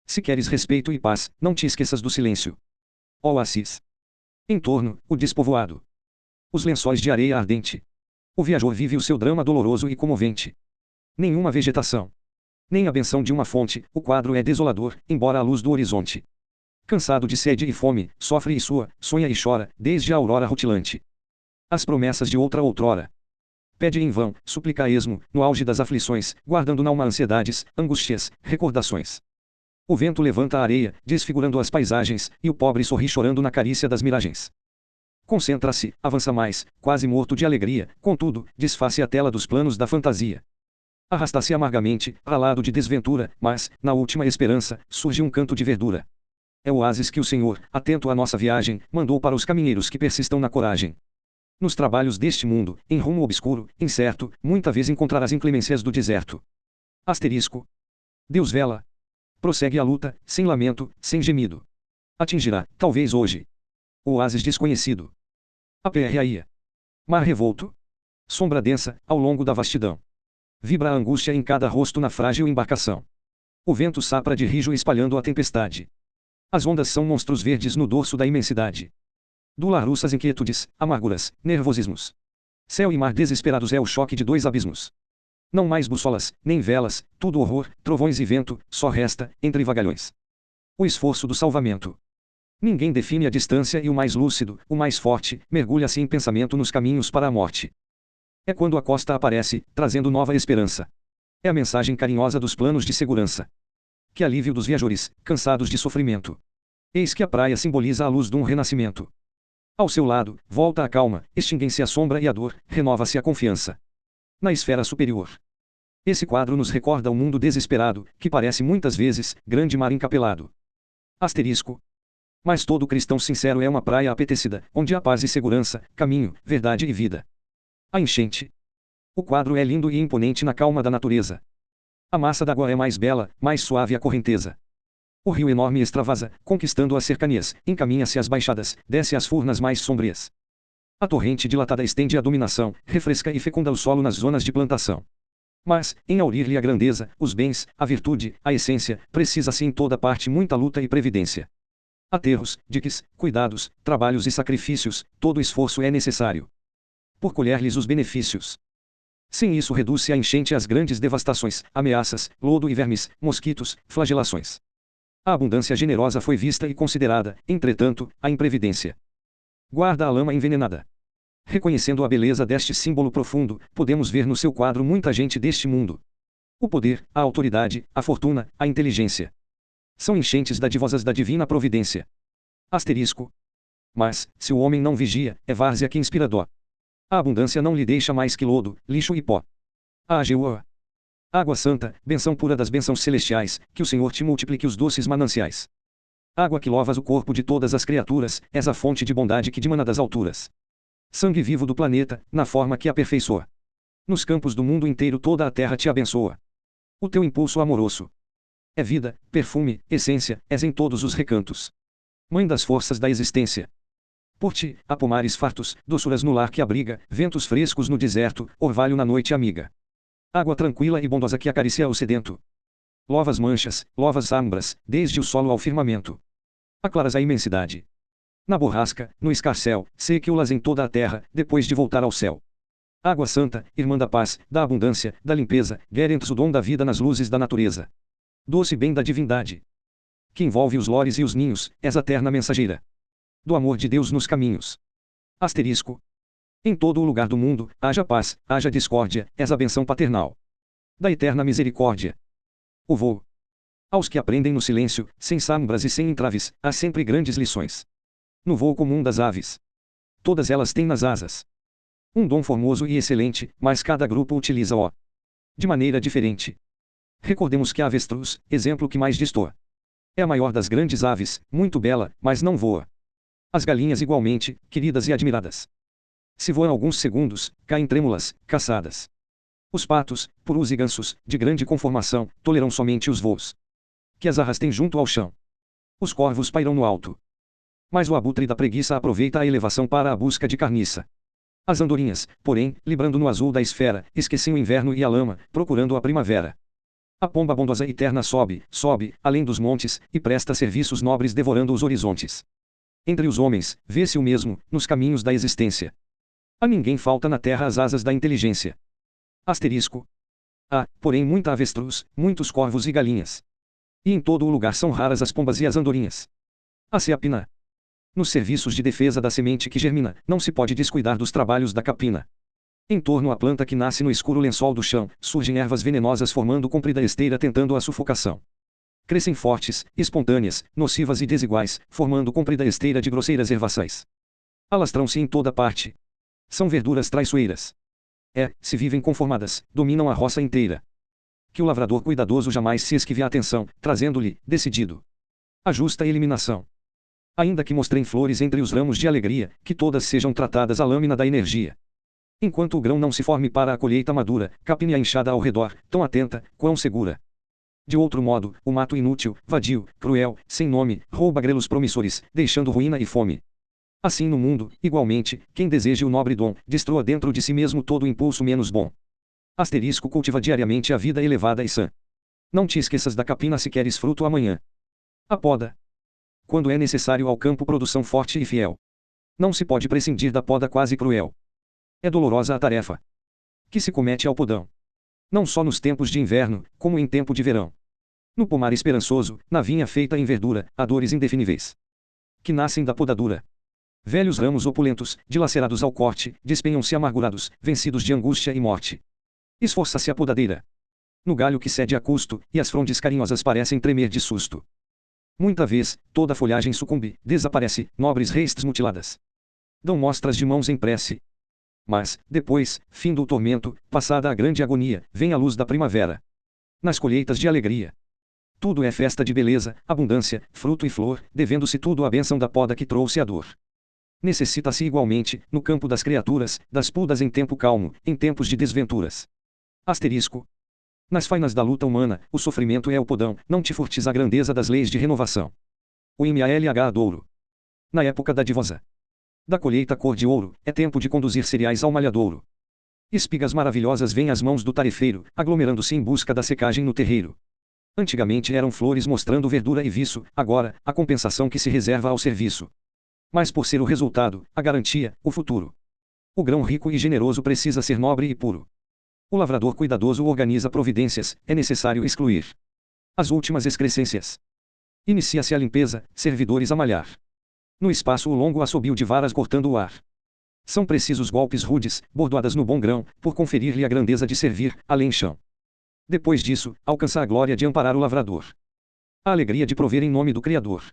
Se queres respeito e paz, não te esqueças do silêncio. Oásis. Em torno, o despovoado. Os lençóis de areia ardente. O viajor vive o seu drama doloroso e comovente. Nenhuma vegetação. Nem a benção de uma fonte, o quadro é desolador, embora a luz do horizonte. Cansado de sede e fome, sofre e sua, sonha e chora, desde a aurora rutilante. As promessas de outra outrora. Pede em vão, suplica a esmo, no auge das aflições, guardando na alma ansiedades, angústias, recordações. O vento levanta a areia, desfigurando as paisagens, e o pobre sorri chorando na carícia das miragens. Concentra-se, avança mais, quase morto de alegria, contudo, desfaz-se a tela dos planos da fantasia. Arrasta-se amargamente, ralado de desventura, mas, na última esperança, surge um canto de verdura. É o oásis que o Senhor, atento à nossa viagem, mandou para os caminheiros que persistam na coragem. Nos trabalhos deste mundo, em rumo obscuro, incerto, muita vez encontrarás inclemências do deserto. Asterisco. Deus vela. Prossegue a luta, sem lamento, sem gemido. Atingirá, talvez hoje, o oásis desconhecido. Aperreia. Mar revolto. Sombra densa, ao longo da vastidão. Vibra a angústia em cada rosto na frágil embarcação. O vento sopra de rijo espalhando a tempestade. As ondas são monstros verdes no dorso da imensidade. Dularussas inquietudes, amarguras, nervosismos. Céu e mar desesperados é o choque de dois abismos. Não mais bussolas, nem velas, tudo horror, trovões e vento, só resta, entre vagalhões, o esforço do salvamento. Ninguém define a distância e o mais lúcido, o mais forte, mergulha-se em pensamento nos caminhos para a morte. É quando a costa aparece, trazendo nova esperança. É a mensagem carinhosa dos planos de segurança. Que alívio dos viajores, cansados de sofrimento. Eis que a praia simboliza a luz de um renascimento. Ao seu lado, volta a calma, extinguem-se a sombra e a dor, renova-se a confiança. Na esfera superior. Esse quadro nos recorda o mundo desesperado, que parece muitas vezes, grande mar encapelado. Asterisco. Mas todo cristão sincero é uma praia apetecida, onde há paz e segurança, caminho, verdade e vida. A enchente. O quadro é lindo e imponente na calma da natureza. A massa d'água é mais bela, mais suave a correnteza. O rio enorme extravasa, conquistando as cercanias, encaminha-se às baixadas, desce às furnas mais sombrias. A torrente dilatada estende a dominação, refresca e fecunda o solo nas zonas de plantação. Mas, em aurir-lhe a grandeza, os bens, a virtude, a essência, precisa-se em toda parte muita luta e previdência. Aterros, diques, cuidados, trabalhos e sacrifícios, todo esforço é necessário por colher-lhes os benefícios. Sem isso reduz-se a enchente às grandes devastações, ameaças, lodo e vermes, mosquitos, flagelações. A abundância generosa foi vista e considerada, entretanto, a imprevidência guarda a lama envenenada. Reconhecendo a beleza deste símbolo profundo, podemos ver no seu quadro muita gente deste mundo. O poder, a autoridade, a fortuna, a inteligência. São enchentes dadivosas da divina providência. Asterisco. Mas, se o homem não vigia, é várzea que inspira dó. A abundância não lhe deixa mais que lodo, lixo e pó. A Jeua. Água santa, benção pura das bênçãos celestiais, que o Senhor te multiplique os doces mananciais. Água que lovas o corpo de todas as criaturas, és a fonte de bondade que dimana das alturas. Sangue vivo do planeta, na forma que aperfeiçoa. Nos campos do mundo inteiro toda a terra te abençoa. O teu impulso amoroso é vida, perfume, essência, és em todos os recantos. Mãe das forças da existência. Por ti, há pomares fartos, doçuras no lar que abriga, ventos frescos no deserto, orvalho na noite amiga. Água tranquila e bondosa que acaricia o sedento. Lovas manchas, lovas ambras, desde o solo ao firmamento. Aclaras a imensidade. Na borrasca, no escarcéu, seque-o-las em toda a terra, depois de voltar ao céu. Água santa, irmã da paz, da abundância, da limpeza, guerentes o dom da vida nas luzes da natureza. Doce bem da divindade, que envolve os lores e os ninhos, és a terna mensageira do amor de Deus nos caminhos. Asterisco. Em todo o lugar do mundo, haja paz, haja discórdia, és a benção paternal da eterna misericórdia. O voo. Aos que aprendem no silêncio, sem sombras e sem entraves, há sempre grandes lições. No voo comum das aves. Todas elas têm nas asas um dom formoso e excelente, mas cada grupo utiliza-o de maneira diferente. Recordemos que a avestruz, exemplo que mais destoa, é a maior das grandes aves, muito bela, mas não voa. As galinhas igualmente, queridas e admiradas, se voam alguns segundos, caem trêmulas, caçadas. Os patos, purus e gansos, de grande conformação, toleram somente os voos que as arrastem junto ao chão. Os corvos pairam no alto, mas o abutre da preguiça aproveita a elevação para a busca de carniça. As andorinhas, porém, librando no azul da esfera, esquecem o inverno e a lama, procurando a primavera. A pomba bondosa e terna sobe, sobe, além dos montes, e presta serviços nobres devorando os horizontes. Entre os homens, vê-se o mesmo, nos caminhos da existência. A ninguém falta na terra as asas da inteligência. Asterisco. Há, porém, muita avestruz, muitos corvos e galinhas. E em todo o lugar são raras as pombas e as andorinhas. A seapina. Nos serviços de defesa da semente que germina, não se pode descuidar dos trabalhos da capina. Em torno à planta que nasce no escuro lençol do chão, surgem ervas venenosas formando comprida esteira tentando a sufocação. Crescem fortes, espontâneas, nocivas e desiguais, formando comprida esteira de grosseiras ervaçais. Alastram-se em toda parte. São verduras traiçoeiras. Se vivem conformadas, dominam a roça inteira. Que o lavrador cuidadoso jamais se esquive a atenção, trazendo-lhe, decidido, a justa eliminação. Ainda que mostrem flores entre os ramos de alegria, que todas sejam tratadas à lâmina da energia. Enquanto o grão não se forme para a colheita madura, capine a enxada ao redor, tão atenta, quão segura. De outro modo, o mato inútil, vadio, cruel, sem nome, rouba grelos promissores, deixando ruína e fome. Assim no mundo, igualmente, quem deseje o nobre dom, destrua dentro de si mesmo todo o impulso menos bom. Asterisco cultiva diariamente a vida elevada e sã. Não te esqueças da capina se queres fruto amanhã. A poda. Quando é necessário ao campo produção forte e fiel. Não se pode prescindir da poda quase cruel. É dolorosa a tarefa que se comete ao podão. Não só nos tempos de inverno, como em tempo de verão. No pomar esperançoso, na vinha feita em verdura, há dores indefiníveis que nascem da podadura. Velhos ramos opulentos, dilacerados ao corte, despenham-se amargurados, vencidos de angústia e morte. Esforça-se a podadeira no galho que cede a custo, e as frondes carinhosas parecem tremer de susto. Muita vez, toda a folhagem sucumbe, desaparece, nobres restes mutiladas dão mostras de mãos em prece. Mas, depois, findo o tormento, passada a grande agonia, vem a luz da primavera. Nas colheitas de alegria. Tudo é festa de beleza, abundância, fruto e flor, devendo-se tudo à bênção da poda que trouxe a dor. Necessita-se igualmente, no campo das criaturas, das podas em tempo calmo, em tempos de desventuras. Asterisco. Nas fainas da luta humana, o sofrimento é o podão, não te furtes a grandeza das leis de renovação. O MALH Douro. Na época dadivosa da colheita cor de ouro, é tempo de conduzir cereais ao malhadouro. Espigas maravilhosas vêm às mãos do tarefeiro, aglomerando-se em busca da secagem no terreiro. Antigamente eram flores mostrando verdura e viço, agora, a compensação que se reserva ao serviço. Mas por ser o resultado, a garantia, o futuro. O grão rico e generoso precisa ser nobre e puro. O lavrador cuidadoso organiza providências, é necessário excluir as últimas excrescências. Inicia-se a limpeza, servidores a malhar. No espaço o longo assobio de varas cortando o ar. São precisos golpes rudes, bordoadas no bom grão, por conferir-lhe a grandeza de servir, além chão. Depois disso, alcança a glória de amparar o lavrador. A alegria de prover em nome do Criador.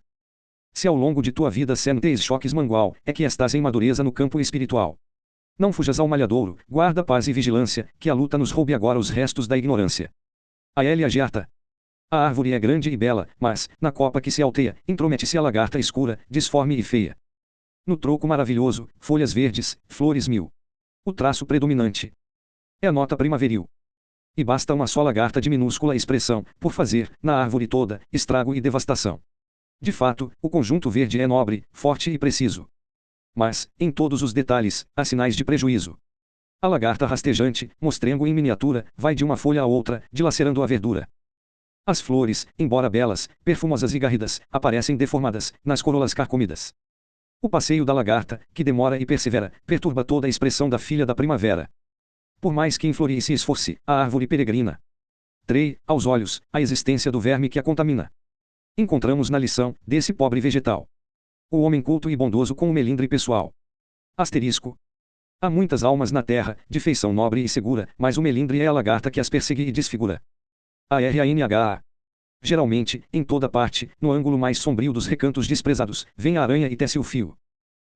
Se ao longo de tua vida sentes choques mangual, é que estás em madureza no campo espiritual. Não fujas ao malhadouro, guarda paz e vigilância, que a luta nos roube agora os restos da ignorância. A Elia Giarta. A árvore é grande e bela, mas, na copa que se alteia, intromete-se a lagarta escura, disforme e feia. No tronco maravilhoso, folhas verdes, flores mil. O traço predominante é a nota primaveril. E basta uma só lagarta de minúscula expressão, por fazer, na árvore toda, estrago e devastação. De fato, o conjunto verde é nobre, forte e preciso. Mas, em todos os detalhes, há sinais de prejuízo. A lagarta rastejante, mostrengo em miniatura, vai de uma folha a outra, dilacerando a verdura. As flores, embora belas, perfumosas e garridas, aparecem deformadas, nas corolas carcomidas. O passeio da lagarta, que demora e persevera, perturba toda a expressão da filha da primavera. Por mais que inflorie e se esforce, a árvore peregrina trei, aos olhos, a existência do verme que a contamina. Encontramos na lição, desse pobre vegetal, o homem culto e bondoso com o melindre pessoal. Asterisco. Há muitas almas na terra, de feição nobre e segura, mas o melindre é a lagarta que as persegue e desfigura. ARANHA. Geralmente, em toda parte, no ângulo mais sombrio dos recantos desprezados, vem a aranha e tece o fio.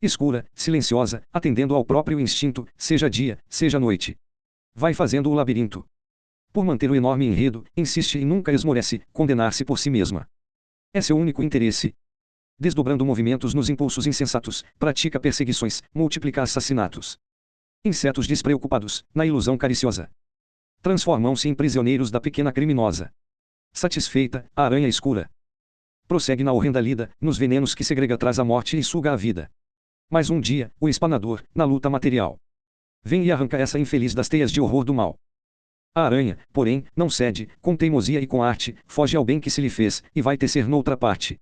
Escura, silenciosa, atendendo ao próprio instinto, seja dia, seja noite. Vai fazendo o labirinto. Por manter o enorme enredo, insiste e nunca esmorece, condenar-se por si mesma. É seu único interesse. Desdobrando movimentos nos impulsos insensatos, pratica perseguições, multiplica assassinatos. Insetos despreocupados, na ilusão cariciosa, transformam-se em prisioneiros da pequena criminosa. Satisfeita, a aranha escura prossegue na horrenda lida, nos venenos que segrega traz a morte e suga a vida. Mas um dia, o espanador, na luta material, vem e arranca essa infeliz das teias de horror do mal. A aranha, porém, não cede, com teimosia e com arte, foge ao bem que se lhe fez, e vai tecer noutra parte.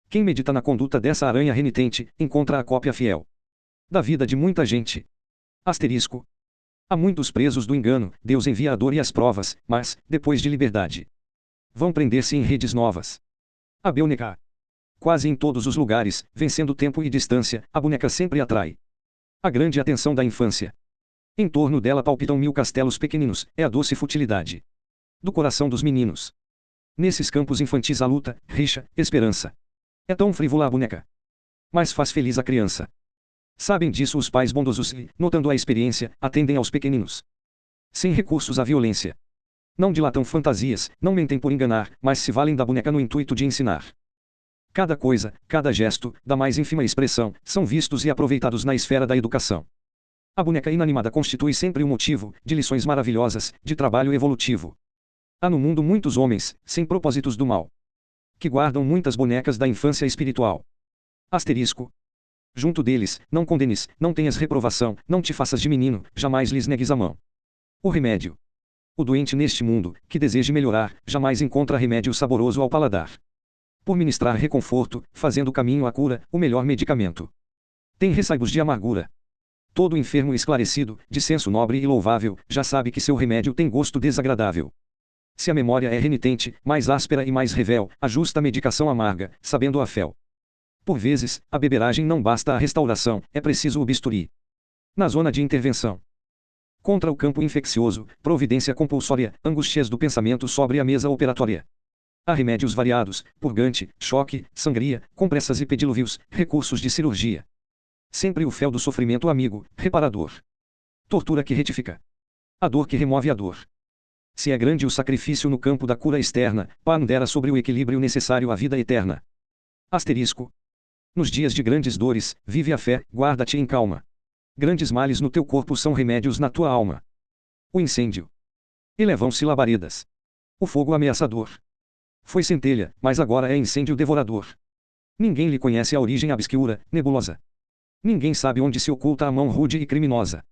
Quem medita na conduta dessa aranha renitente, encontra a cópia fiel da vida de muita gente. Asterisco. Há muitos presos do engano, Deus envia a dor e as provas, mas, depois de liberdade, vão prender-se em redes novas. A boneca. Quase em todos os lugares, vencendo tempo e distância, a boneca sempre atrai a grande atenção da infância. Em torno dela palpitam 1000 castelos pequeninos, é a doce futilidade do coração dos meninos. Nesses campos infantis a luta, rixa, esperança. É tão frívola a boneca, mas faz feliz a criança. Sabem disso os pais bondosos e, notando a experiência, atendem aos pequeninos. Sem recursos à violência. Não dilatam fantasias, não mentem por enganar, mas se valem da boneca no intuito de ensinar. Cada coisa, cada gesto, da mais ínfima expressão, são vistos e aproveitados na esfera da educação. A boneca inanimada constitui sempre um motivo, de lições maravilhosas, de trabalho evolutivo. Há no mundo muitos homens, sem propósitos do mal, que guardam muitas bonecas da infância espiritual. Asterisco. Junto deles, não condenes, não tenhas reprovação, não te faças de menino, jamais lhes negues a mão. O remédio. O doente neste mundo, que deseje melhorar, jamais encontra remédio saboroso ao paladar. Por ministrar reconforto, fazendo o caminho à cura, o melhor medicamento. Tem ressaibos de amargura. Todo enfermo esclarecido, de senso nobre e louvável, já sabe que seu remédio tem gosto desagradável. Se a memória é renitente, mais áspera e mais revel, a justa medicação amarga, sabendo a fel. Por vezes, a beberagem não basta à restauração, é preciso o bisturi. Na zona de intervenção. Contra o campo infeccioso, providência compulsória, angústias do pensamento sobre a mesa operatória. Há remédios variados, purgante, choque, sangria, compressas e pedilúvios, recursos de cirurgia. Sempre o fel do sofrimento amigo, reparador. Tortura que retifica. A dor que remove a dor. Se é grande o sacrifício no campo da cura externa, pondera sobre o equilíbrio necessário à vida eterna. Asterisco. Nos dias de grandes dores, vive a fé, guarda-te em calma. Grandes males no teu corpo são remédios na tua alma. O incêndio. Elevam-se labaredas. O fogo ameaçador. Foi centelha, mas agora é incêndio devorador. Ninguém lhe conhece a origem obscura, nebulosa. Ninguém sabe onde se oculta a mão rude e criminosa.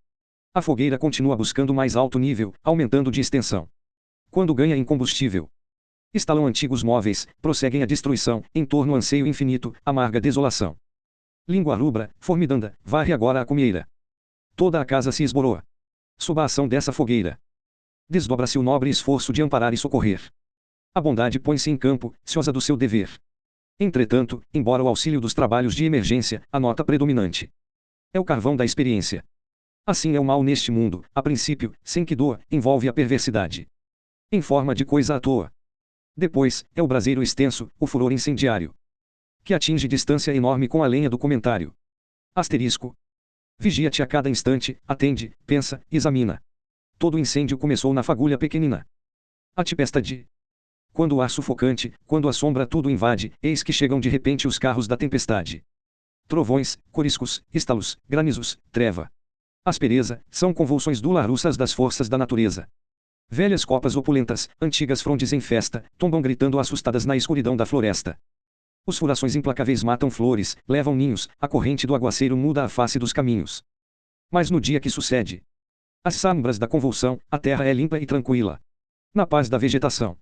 A fogueira continua buscando mais alto nível, aumentando de extensão. Quando ganha em combustível, estalam antigos móveis, prosseguem a destruição, em torno anseio infinito, amarga desolação. Língua rubra, formidanda, varre agora a cumieira. Toda a casa se esboroa sob a ação dessa fogueira. Desdobra-se o nobre esforço de amparar e socorrer. A bondade põe-se em campo, ciosa do seu dever. Entretanto, embora o auxílio dos trabalhos de emergência, a nota predominante é o carvão da experiência. Assim é o mal neste mundo, a princípio, sem que doa, envolve a perversidade em forma de coisa à toa. Depois, é o braseiro extenso, o furor incendiário, que atinge distância enorme com a lenha do comentário. Asterisco. Vigia-te a cada instante, atende, pensa, examina. Todo incêndio começou na fagulha pequenina. A tempestade. Quando o ar sufocante, quando a sombra tudo invade, eis que chegam de repente os carros da tempestade. Trovões, coriscos, estalos, granizos, treva. Aspereza, são convulsões dolarussas das forças da natureza. Velhas copas opulentas, antigas frondes em festa, tombam gritando assustadas na escuridão da floresta. Os furações implacáveis matam flores, levam ninhos, a corrente do aguaceiro muda a face dos caminhos. Mas no dia que sucede as sombras da convulsão, a terra é limpa e tranquila. Na paz da vegetação.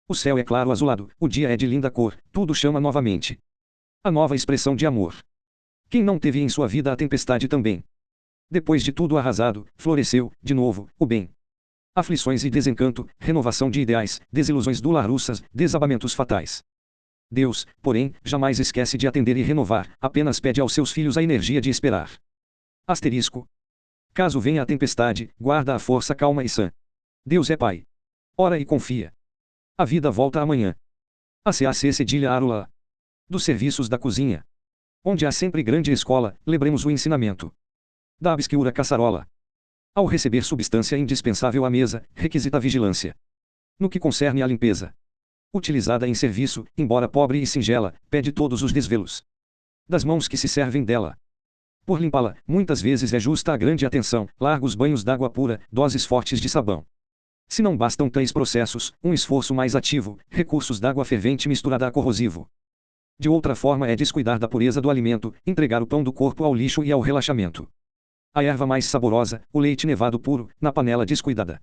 O céu é claro azulado, o dia é de linda cor, tudo chama novamente. A nova expressão de amor. Quem não teve em sua vida a tempestade também? Depois de tudo arrasado, floresceu, de novo, o bem. Aflições e desencanto, renovação de ideais, desilusões dolorosas, desabamentos fatais. Deus, porém, jamais esquece de atender e renovar, apenas pede aos seus filhos a energia de esperar. Asterisco. Caso venha a tempestade, guarda a força calma e sã. Deus é Pai. Ora e confia. A vida volta amanhã. ACAC cedilha Arula. Dos serviços da cozinha. Onde há sempre grande escola, lembremos o ensinamento da obscura caçarola. Ao receber substância indispensável à mesa, requisita vigilância. No que concerne à limpeza utilizada em serviço, embora pobre e singela, pede todos os desvelos das mãos que se servem dela. Por limpá-la, muitas vezes é justa a grande atenção, largos banhos d'água pura, doses fortes de sabão. Se não bastam tais processos, um esforço mais ativo, recursos d'água fervente misturada a corrosivo. De outra forma é descuidar da pureza do alimento, entregar o pão do corpo ao lixo e ao relaxamento. A erva mais saborosa, o leite nevado puro, na panela descuidada.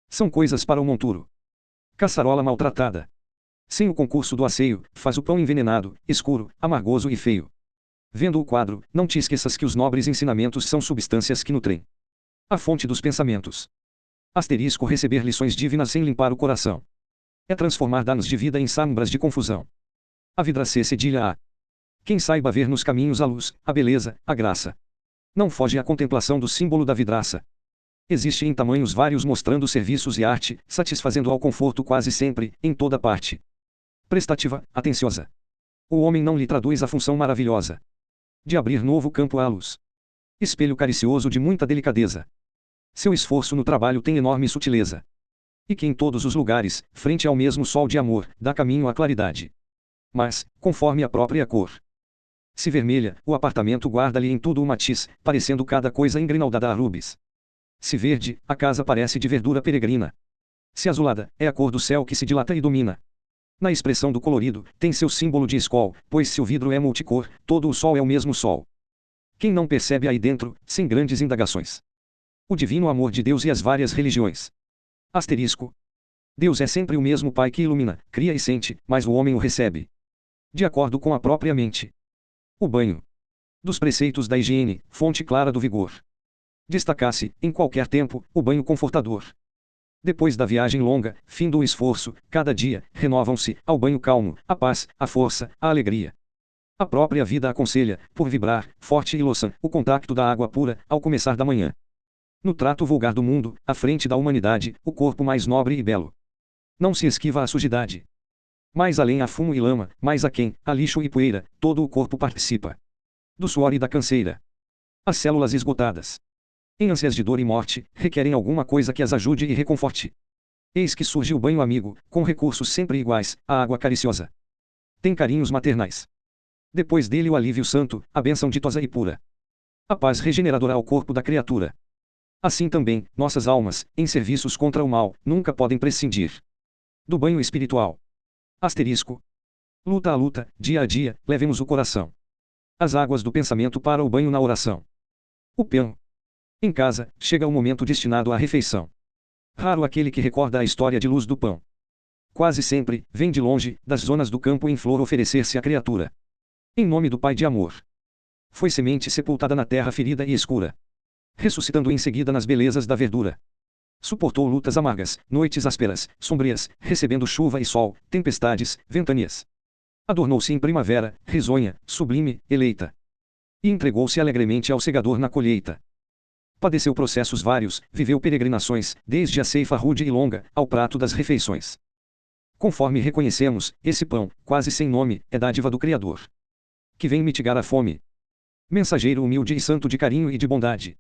São coisas para o monturo. Caçarola maltratada. Sem o concurso do asseio, faz o pão envenenado, escuro, amargoso e feio. Vendo o quadro, não te esqueças que os nobres ensinamentos são substâncias que nutrem a fonte dos pensamentos. Asterisco receber lições divinas sem limpar o coração. É transformar danos de vida em sombras de confusão. A vidraça cedilha A. Quem saiba ver nos caminhos a luz, a beleza, a graça. Não foge à contemplação do símbolo da vidraça. Existe em tamanhos vários mostrando serviços e arte, satisfazendo ao conforto quase sempre, em toda parte. Prestativa, atenciosa. O homem não lhe traduz a função maravilhosa de abrir novo campo à luz. Espelho caricioso de muita delicadeza. Seu esforço no trabalho tem enorme sutileza. E que em todos os lugares, frente ao mesmo sol de amor, dá caminho à claridade. Mas, conforme a própria cor. Se vermelha, o apartamento guarda-lhe em tudo o matiz, parecendo cada coisa engrinaldada a rubis. Se verde, a casa parece de verdura peregrina. Se azulada, é a cor do céu que se dilata e domina. Na expressão do colorido, tem seu símbolo de escol, pois se o vidro é multicor, todo o sol é o mesmo sol. Quem não percebe aí dentro, sem grandes indagações, o divino amor de Deus e as várias religiões. Asterisco. Deus é sempre o mesmo Pai que ilumina, cria e sente, mas o homem o recebe de acordo com a própria mente. O banho. Dos preceitos da higiene, fonte clara do vigor. Destacasse, em qualquer tempo, o banho confortador. Depois da viagem longa, fim do esforço, cada dia, renovam-se, ao banho calmo, a paz, a força, a alegria. A própria vida aconselha, por vibrar, forte e loçã, o contacto da água pura, ao começar da manhã. No trato vulgar do mundo, à frente da humanidade, o corpo mais nobre e belo. Não se esquiva a sujidade. Mais além há fumo e lama, mais aquém, há lixo e poeira, todo o corpo participa do suor e da canseira. As células esgotadas, em ânsias de dor e morte, requerem alguma coisa que as ajude e reconforte. Eis que surge o banho amigo, com recursos sempre iguais, a água cariciosa. Tem carinhos maternais. Depois dele o alívio santo, a bênção ditosa e pura. A paz regeneradora ao corpo da criatura. Assim também, nossas almas, em serviços contra o mal, nunca podem prescindir do banho espiritual. Asterisco. Luta a luta, dia a dia, levemos o coração as águas do pensamento para o banho na oração. O pão. Em casa, chega o momento destinado à refeição. Raro aquele que recorda a história de luz do pão. Quase sempre, vem de longe, das zonas do campo em flor oferecer-se à criatura. Em nome do Pai de amor. Foi semente sepultada na terra ferida e escura, ressuscitando em seguida nas belezas da verdura. Suportou lutas amargas, noites ásperas, sombrias, recebendo chuva e sol, tempestades, ventanias. Adornou-se em primavera, risonha, sublime, eleita. E entregou-se alegremente ao segador na colheita. Padeceu processos vários, viveu peregrinações, desde a ceifa rude e longa, ao prato das refeições. Conforme reconhecemos, esse pão, quase sem nome, é dádiva do Criador, que vem mitigar a fome. Mensageiro humilde e santo de carinho e de bondade.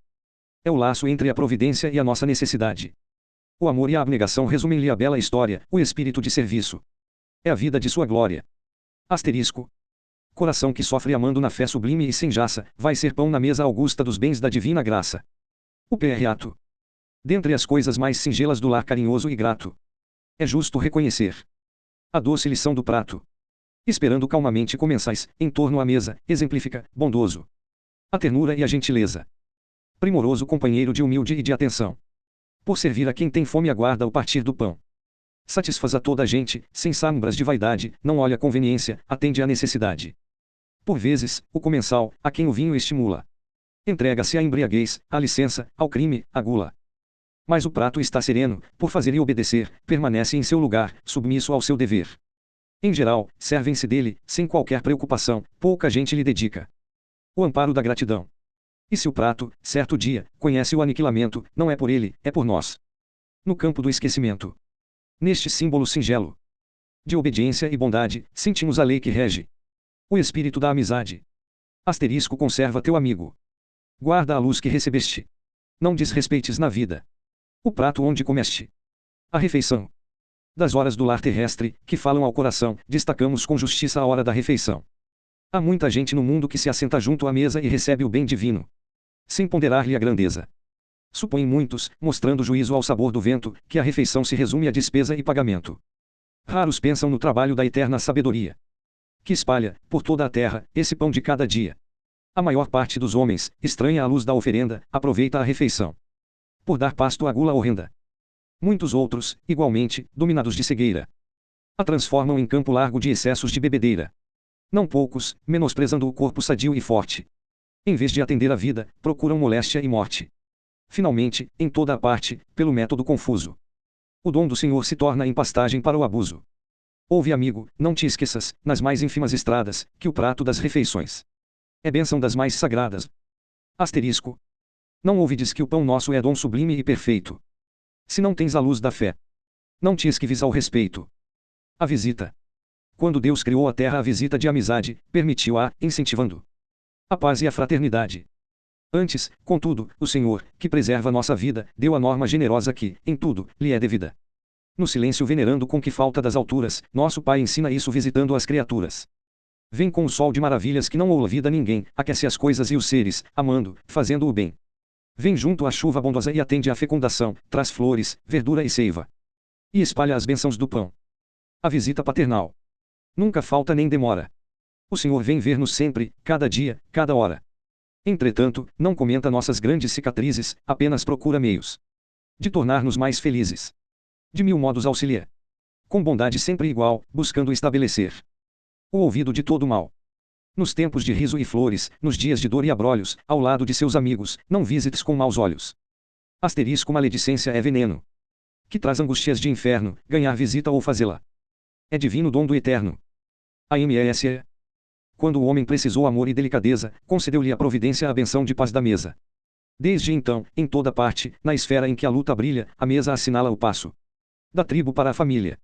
É o laço entre a providência e a nossa necessidade. O amor e a abnegação resumem-lhe a bela história, o espírito de serviço. É a vida de sua glória. Asterisco. Coração que sofre amando na fé sublime e sem jaça, vai ser pão na mesa augusta dos bens da divina graça. O Ato. Dentre as coisas mais singelas do lar carinhoso e grato, é justo reconhecer a doce lição do prato. Esperando calmamente comensais, em torno à mesa, exemplifica, bondoso, a ternura e a gentileza. Primoroso companheiro de humilde e de atenção. Por servir a quem tem fome aguarda o partir do pão. Satisfaz a toda a gente, sem sombras de vaidade, não olha a conveniência, atende à necessidade. Por vezes, o comensal, a quem o vinho estimula, entrega-se à embriaguez, à licença, ao crime, à gula. Mas o prato está sereno, por fazer e obedecer, permanece em seu lugar, submisso ao seu dever. Em geral, servem-se dele, sem qualquer preocupação, pouca gente lhe dedica o amparo da gratidão. E se o prato, certo dia, conhece o aniquilamento, não é por ele, é por nós. No campo do esquecimento. Neste símbolo singelo de obediência e bondade, sentimos a lei que rege o espírito da amizade. Asterisco conserva teu amigo. Guarda a luz que recebeste. Não desrespeites na vida o prato onde comeste a refeição. Das horas do lar terrestre, que falam ao coração, destacamos com justiça a hora da refeição. Há muita gente no mundo que se assenta junto à mesa e recebe o bem divino, sem ponderar-lhe a grandeza. Supõem muitos, mostrando juízo ao sabor do vento, que a refeição se resume a despesa e pagamento. Raros pensam no trabalho da eterna sabedoria, que espalha, por toda a terra, esse pão de cada dia. A maior parte dos homens, estranha à luz da oferenda, aproveita a refeição por dar pasto à gula horrenda. Muitos outros, igualmente, dominados de cegueira, a transformam em campo largo de excessos de bebedeira. Não poucos, menosprezando o corpo sadio e forte, em vez de atender a vida, procuram moléstia e morte. Finalmente, em toda a parte, pelo método confuso, o dom do Senhor se torna em pastagem para o abuso. Ouve, amigo, não te esqueças, nas mais ínfimas estradas, que o prato das refeições é bênção das mais sagradas. Asterisco. Não ouvides que o pão nosso é dom sublime e perfeito. Se não tens a luz da fé, não te esquives ao respeito. A visita. Quando Deus criou a terra, a visita de amizade, permitiu-a, incentivando a paz e a fraternidade. Antes, contudo, o Senhor, que preserva nossa vida, deu a norma generosa que, em tudo, lhe é devida. No silêncio venerando com que falta das alturas, nosso Pai ensina isso visitando as criaturas. Vem com o sol de maravilhas que não olvida ninguém, aquece as coisas e os seres, amando, fazendo o bem. Vem junto à chuva bondosa e atende à fecundação, traz flores, verdura e seiva. E espalha as bênçãos do pão. A visita paternal nunca falta nem demora. O Senhor vem ver-nos sempre, cada dia, cada hora. Entretanto, não comenta nossas grandes cicatrizes, apenas procura meios de tornar-nos mais felizes. De mil modos auxilia. Com bondade sempre igual, buscando estabelecer o ouvido de todo mal. Nos tempos de riso e flores, nos dias de dor e abrolhos, ao lado de seus amigos, não visites com maus olhos. Asterisco maledicência é veneno, que traz angústias de inferno, ganhar visita ou fazê-la é divino dom do eterno. AMS. Quando o homem precisou amor e delicadeza, concedeu-lhe a providência a benção de paz da mesa. Desde então, em toda parte, na esfera em que a luta brilha, a mesa assinala o passo da tribo para a família.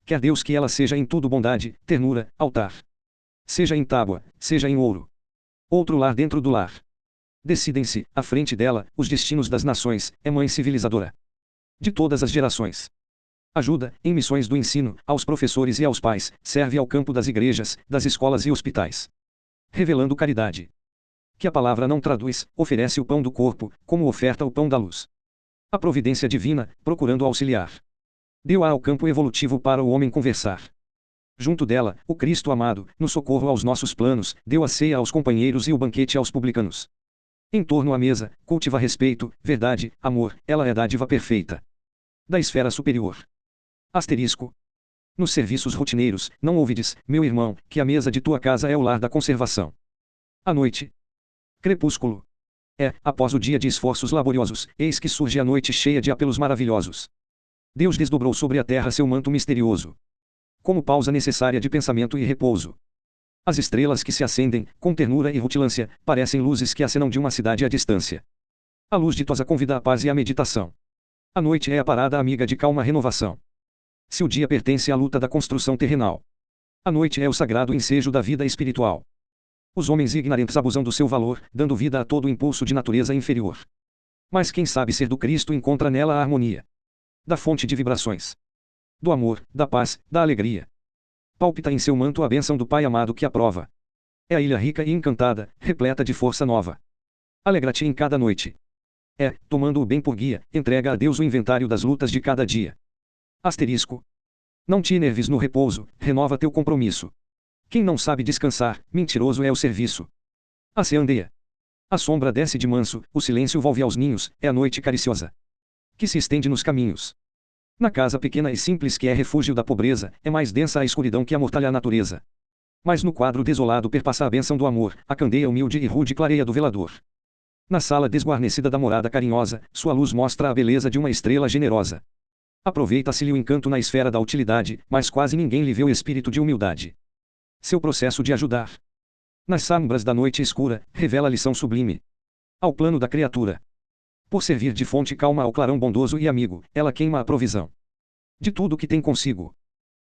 Quer Deus que ela seja em tudo bondade, ternura, altar. Seja em tábua, seja em ouro. Outro lar dentro do lar. Decidem-se, à frente dela, os destinos das nações, é mãe civilizadora de todas as gerações. Ajuda, em missões do ensino, aos professores e aos pais, serve ao campo das igrejas, das escolas e hospitais. Revelando caridade que a palavra não traduz, oferece o pão do corpo, como oferta o pão da luz. A providência divina, procurando auxiliar, deu-a ao campo evolutivo para o homem conversar. Junto dela, o Cristo amado, no socorro aos nossos planos, deu a ceia aos companheiros e o banquete aos publicanos. Em torno à mesa, cultiva respeito, verdade, amor, ela é dádiva perfeita da esfera superior. Asterisco. Nos serviços rotineiros, não ouvides, meu irmão, que a mesa de tua casa é o lar da conservação. À noite. Crepúsculo. É, após o dia de esforços laboriosos, eis que surge a noite cheia de apelos maravilhosos. Deus desdobrou sobre a terra seu manto misterioso, como pausa necessária de pensamento e repouso. As estrelas que se acendem, com ternura e rutilância, parecem luzes que acenam de uma cidade à distância. A luz ditosa convida à paz e à meditação. A noite é a parada amiga de calma renovação. Se o dia pertence à luta da construção terrenal, a noite é o sagrado ensejo da vida espiritual. Os homens ignorantes abusam do seu valor, dando vida a todo impulso de natureza inferior. Mas quem sabe ser do Cristo encontra nela a harmonia da fonte de vibrações do amor, da paz, da alegria. Palpita em seu manto a bênção do Pai amado que aprova. É a ilha rica e encantada, repleta de força nova. Alegra-te em cada noite. É, tomando o bem por guia, entrega a Deus o inventário das lutas de cada dia. Asterisco. Não te enerves no repouso, renova teu compromisso. Quem não sabe descansar, mentiroso é o serviço. A seandeia. A sombra desce de manso, o silêncio volve aos ninhos, é a noite cariciosa que se estende nos caminhos. Na casa pequena e simples que é refúgio da pobreza, é mais densa a escuridão que amortalha a natureza. Mas no quadro desolado perpassa a bênção do amor, a candeia humilde e rude clareia do velador. Na sala desguarnecida da morada carinhosa, sua luz mostra a beleza de uma estrela generosa. Aproveita-se-lhe o encanto na esfera da utilidade, mas quase ninguém lhe vê o espírito de humildade. Seu processo de ajudar. Nas sombras da noite escura, revela a lição sublime. Ao plano da criatura. Por servir de fonte calma ao clarão bondoso e amigo, ela queima a provisão de tudo que tem consigo.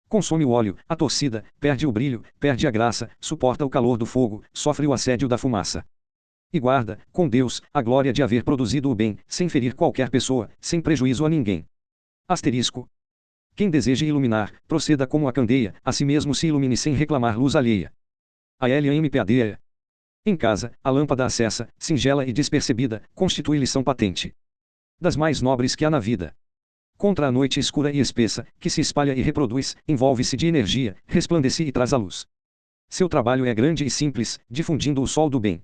Consome o óleo, a torcida, perde o brilho, perde a graça, suporta o calor do fogo, sofre o assédio da fumaça. E guarda, com Deus, a glória de haver produzido o bem, sem ferir qualquer pessoa, sem prejuízo a ninguém. Asterisco. Quem deseje iluminar, proceda como a candeia, a si mesmo se ilumine sem reclamar luz alheia. A LMPAD. Em casa, a lâmpada acessa, singela e despercebida, constitui lição patente. Das mais nobres que há na vida. Contra a noite escura e espessa, que se espalha e reproduz, envolve-se de energia, resplandece e traz a luz. Seu trabalho é grande e simples, difundindo o sol do bem.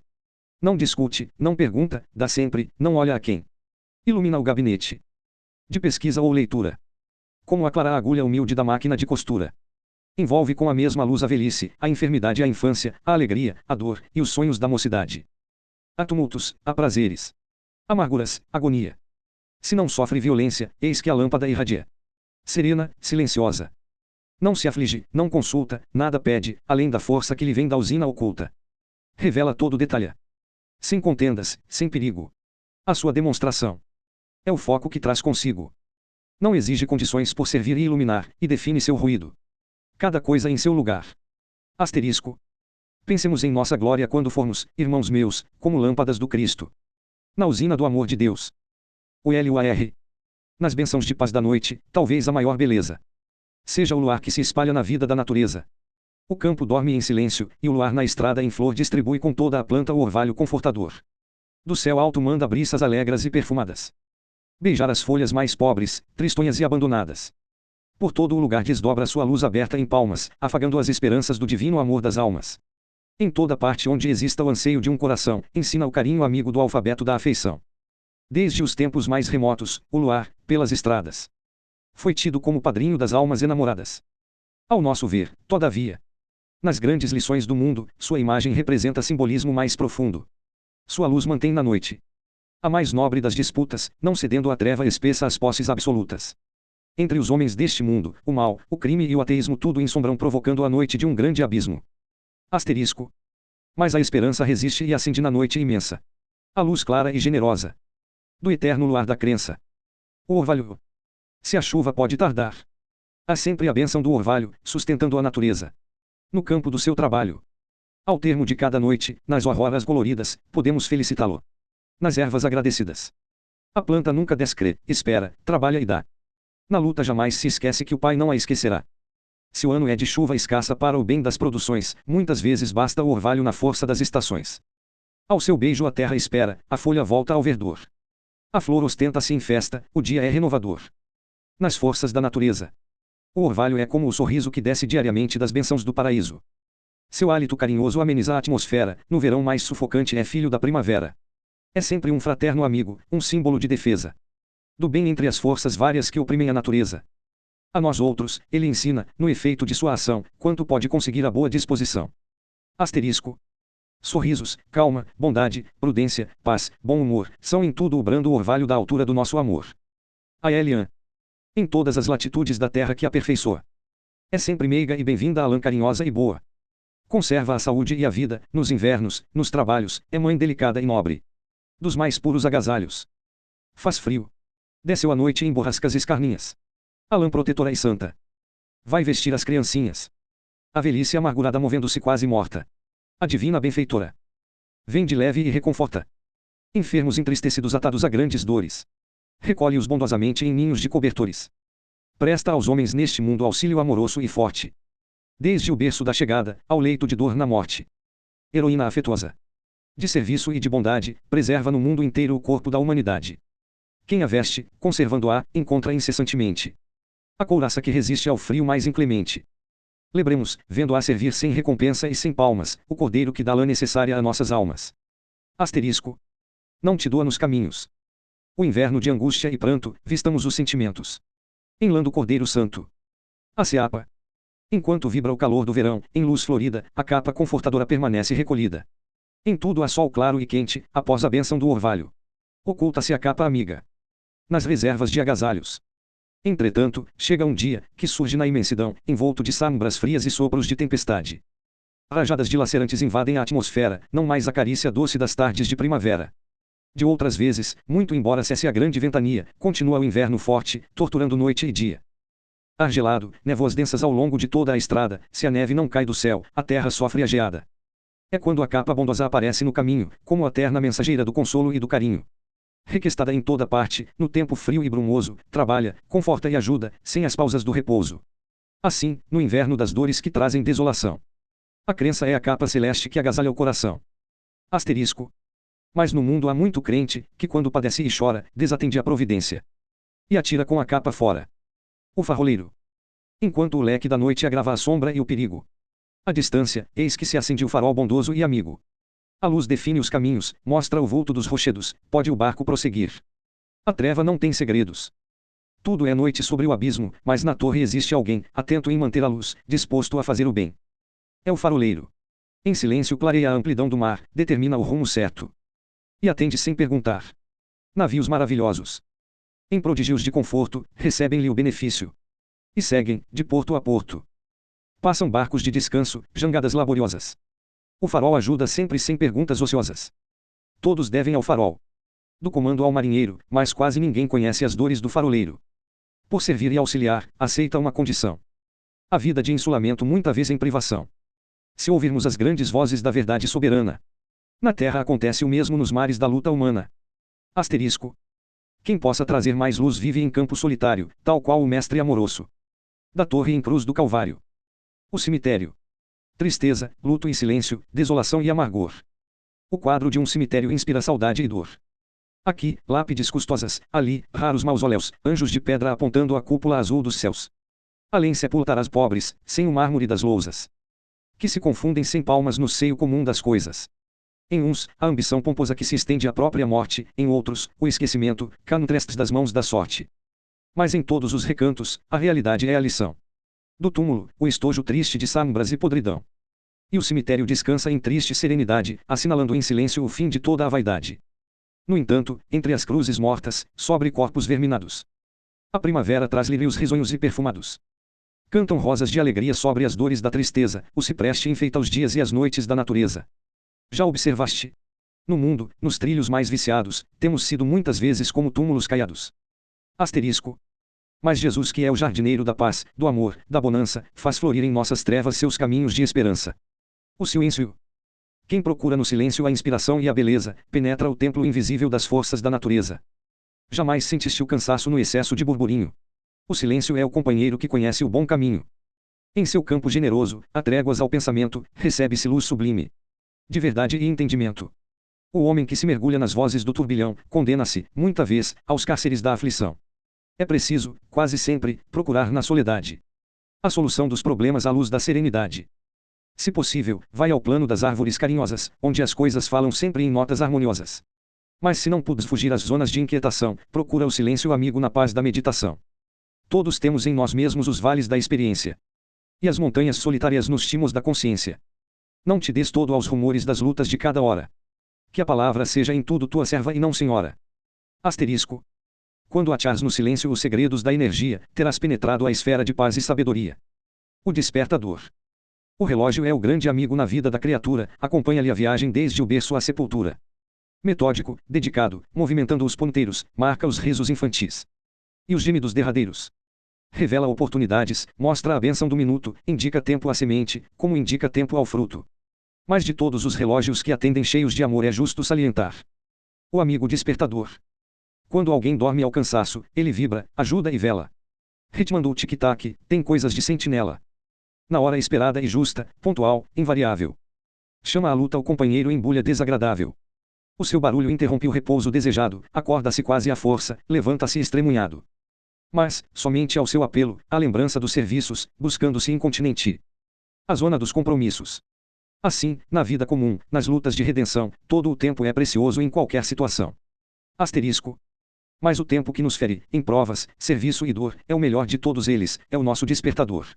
Não discute, não pergunta, dá sempre, não olha a quem. Ilumina o gabinete de pesquisa ou leitura. Como aclarar a agulha humilde da máquina de costura. Envolve com a mesma luz a velhice, a enfermidade e a infância, a alegria, a dor, e os sonhos da mocidade. Há tumultos, há prazeres. Amarguras, agonia. Se não sofre violência, eis que a lâmpada irradia. Serena, silenciosa. Não se aflige, não consulta, nada pede, além da força que lhe vem da usina oculta. Revela todo o detalhe. Sem contendas, sem perigo. A sua demonstração é o foco que traz consigo. Não exige condições por servir e iluminar, e define seu ruído. Cada coisa em seu lugar. Asterisco. Pensemos em nossa glória quando formos, irmãos meus, como lâmpadas do Cristo. Na usina do amor de Deus. O LUAR. Nas bênçãos de paz da noite, talvez a maior beleza seja o luar que se espalha na vida da natureza. O campo dorme em silêncio, e o luar na estrada em flor distribui com toda a planta o orvalho confortador. Do céu alto manda briças alegres e perfumadas beijar as folhas mais pobres, tristonhas e abandonadas. Por todo o lugar desdobra sua luz aberta em palmas, afagando as esperanças do divino amor das almas. Em toda parte onde exista o anseio de um coração, ensina o carinho amigo do alfabeto da afeição. Desde os tempos mais remotos, o luar, pelas estradas, foi tido como padrinho das almas enamoradas. Ao nosso ver, todavia, nas grandes lições do mundo, sua imagem representa simbolismo mais profundo. Sua luz mantém na noite a mais nobre das disputas, não cedendo à treva espessa às posses absolutas. Entre os homens deste mundo, o mal, o crime e o ateísmo tudo ensombram provocando a noite de um grande abismo. Asterisco. Mas a esperança resiste e acende na noite imensa a luz clara e generosa do eterno luar da crença. O orvalho. Se a chuva pode tardar, há sempre a bênção do orvalho, sustentando a natureza no campo do seu trabalho. Ao termo de cada noite, nas auroras coloridas, podemos felicitá-lo. Nas ervas agradecidas. A planta nunca descrê, espera, trabalha e dá. Na luta jamais se esquece que o Pai não a esquecerá. Se o ano é de chuva escassa para o bem das produções, muitas vezes basta o orvalho na força das estações. Ao seu beijo a terra espera, a folha volta ao verdor. A flor ostenta-se em festa, o dia é renovador. Nas forças da natureza. O orvalho é como o sorriso que desce diariamente das bênçãos do paraíso. Seu hálito carinhoso ameniza a atmosfera, no verão mais sufocante é filho da primavera. É sempre um fraterno amigo, um símbolo de defesa do bem entre as forças várias que oprimem a natureza. A nós outros, ele ensina, no efeito de sua ação, quanto pode conseguir a boa disposição. Asterisco. Sorrisos, calma, bondade, prudência, paz, bom humor, são em tudo o brando orvalho da altura do nosso amor. A Elian. Em todas as latitudes da terra que aperfeiçoa. É sempre meiga e bem-vinda a lã carinhosa e boa. Conserva a saúde e a vida, nos invernos, nos trabalhos, é mãe delicada e nobre. Dos mais puros agasalhos. Faz frio. Desceu a noite em borrascas escarninhas. A lã protetora e santa. Vai vestir as criancinhas. A velhice amargurada movendo-se quase morta. A divina benfeitora. Vem de leve e reconforta. Enfermos entristecidos atados a grandes dores. Recolhe-os bondosamente em ninhos de cobertores. Presta aos homens neste mundo auxílio amoroso e forte. Desde o berço da chegada, ao leito de dor na morte. Heroína afetuosa. De serviço e de bondade, preserva no mundo inteiro o corpo da humanidade. Quem a veste, conservando-a, encontra incessantemente a couraça que resiste ao frio mais inclemente. Lembremos, vendo-a servir sem recompensa e sem palmas, o cordeiro que dá lã necessária a nossas almas. Asterisco. Não te doa nos caminhos. O inverno de angústia e pranto, vistamos os sentimentos Enlando o Cordeiro Santo. A ceapa. Enquanto vibra o calor do verão, em luz florida, a capa confortadora permanece recolhida. Em tudo há sol claro e quente, após a bênção do orvalho. Oculta-se a capa amiga. Nas reservas de agasalhos. Entretanto, chega um dia, que surge na imensidão, envolto de sombras frias e sopros de tempestade. Rajadas dilacerantes invadem a atmosfera, não mais a carícia doce das tardes de primavera. De outras vezes, muito embora cesse a grande ventania, continua o inverno forte, torturando noite e dia. Ar gelado, névoas densas ao longo de toda a estrada, se a neve não cai do céu, a terra sofre a geada. É quando a capa bondosa aparece no caminho, como a terna mensageira do consolo e do carinho. Requestada em toda parte, no tempo frio e brumoso, trabalha, conforta e ajuda, sem as pausas do repouso. Assim, no inverno das dores que trazem desolação. A crença é a capa celeste que agasalha o coração. Asterisco. Mas no mundo há muito crente, que quando padece e chora, desatende a providência. E atira com a capa fora. O faroleiro. Enquanto o leque da noite agrava a sombra e o perigo. À distância, eis que se acende o farol bondoso e amigo. A luz define os caminhos, mostra o vulto dos rochedos, pode o barco prosseguir. A treva não tem segredos. Tudo é noite sobre o abismo, mas na torre existe alguém, atento em manter a luz, disposto a fazer o bem. É o faroleiro. Em silêncio clareia a amplidão do mar, determina o rumo certo. E atende sem perguntar. Navios maravilhosos. Em prodígios de conforto, recebem-lhe o benefício. E seguem, de porto a porto. Passam barcos de descanso, jangadas laboriosas. O farol ajuda sempre sem perguntas ociosas. Todos devem ao farol. Do comando ao marinheiro, mas quase ninguém conhece as dores do faroleiro. Por servir e auxiliar, aceita uma condição. A vida de insulamento muita vez em privação. Se ouvirmos as grandes vozes da verdade soberana. Na terra acontece o mesmo nos mares da luta humana. Asterisco. Quem possa trazer mais luz vive em campo solitário, tal qual o mestre amoroso. Da torre em cruz do Calvário. O cemitério. Tristeza, luto e silêncio, desolação e amargor. O quadro de um cemitério inspira saudade e dor. Aqui, lápides custosas, ali, raros mausoléus, anjos de pedra apontando a cúpula azul dos céus. Além sepultarás pobres, sem o mármore das lousas. Que se confundem sem palmas no seio comum das coisas. Em uns, a ambição pomposa que se estende à própria morte, em outros, o esquecimento, canutrestes das mãos da sorte. Mas em todos os recantos, a realidade é a lição. Do túmulo, o estojo triste de sombras e podridão. E o cemitério descansa em triste serenidade, assinalando em silêncio o fim de toda a vaidade. No entanto, entre as cruzes mortas, sobre corpos verminados. A primavera traz lírios risonhos e perfumados. Cantam rosas de alegria sobre as dores da tristeza, o cipreste enfeita os dias e as noites da natureza. Já observaste? No mundo, nos trilhos mais viciados, temos sido muitas vezes como túmulos caiados. Asterisco. Mas Jesus, que é o jardineiro da paz, do amor, da bonança, faz florir em nossas trevas seus caminhos de esperança. O silêncio. Quem procura no silêncio a inspiração e a beleza, penetra o templo invisível das forças da natureza. Jamais sentiste o cansaço no excesso de burburinho. O silêncio é o companheiro que conhece o bom caminho. Em seu campo generoso, há tréguas ao pensamento, recebe-se luz sublime. De verdade e entendimento. O homem que se mergulha nas vozes do turbilhão, condena-se, muita vez, aos cárceres da aflição. É preciso, quase sempre, procurar na soledade a solução dos problemas à luz da serenidade. Se possível, vai ao plano das árvores carinhosas, onde as coisas falam sempre em notas harmoniosas. Mas se não pudes fugir às zonas de inquietação, procura o silêncio amigo na paz da meditação. Todos temos em nós mesmos os vales da experiência. E as montanhas solitárias nos cimos da consciência. Não te des todo aos rumores das lutas de cada hora. Que a palavra seja em tudo tua serva e não senhora. Asterisco. Quando achares no silêncio os segredos da energia, terás penetrado a esfera de paz e sabedoria. O despertador. O relógio é o grande amigo na vida da criatura, acompanha-lhe a viagem desde o berço à sepultura. Metódico, dedicado, movimentando os ponteiros, marca os risos infantis. E os gemidos derradeiros. Revela oportunidades, mostra a bênção do minuto, indica tempo à semente, como indica tempo ao fruto. Mas de todos os relógios que atendem cheios de amor é justo salientar o amigo despertador. Quando alguém dorme ao cansaço, ele vibra, ajuda e vela. Ritmando o tic-tac, tem coisas de sentinela. Na hora esperada e justa, pontual, invariável. Chama à luta o companheiro em bulha desagradável. O seu barulho interrompe o repouso desejado, acorda-se quase à força, levanta-se estremunhado. Mas, somente ao seu apelo, a lembrança dos serviços, buscando-se incontinenti a zona dos compromissos. Assim, na vida comum, nas lutas de redenção, todo o tempo é precioso em qualquer situação. Asterisco. Mas o tempo que nos fere, em provas, serviço e dor, é o melhor de todos eles, é o nosso despertador.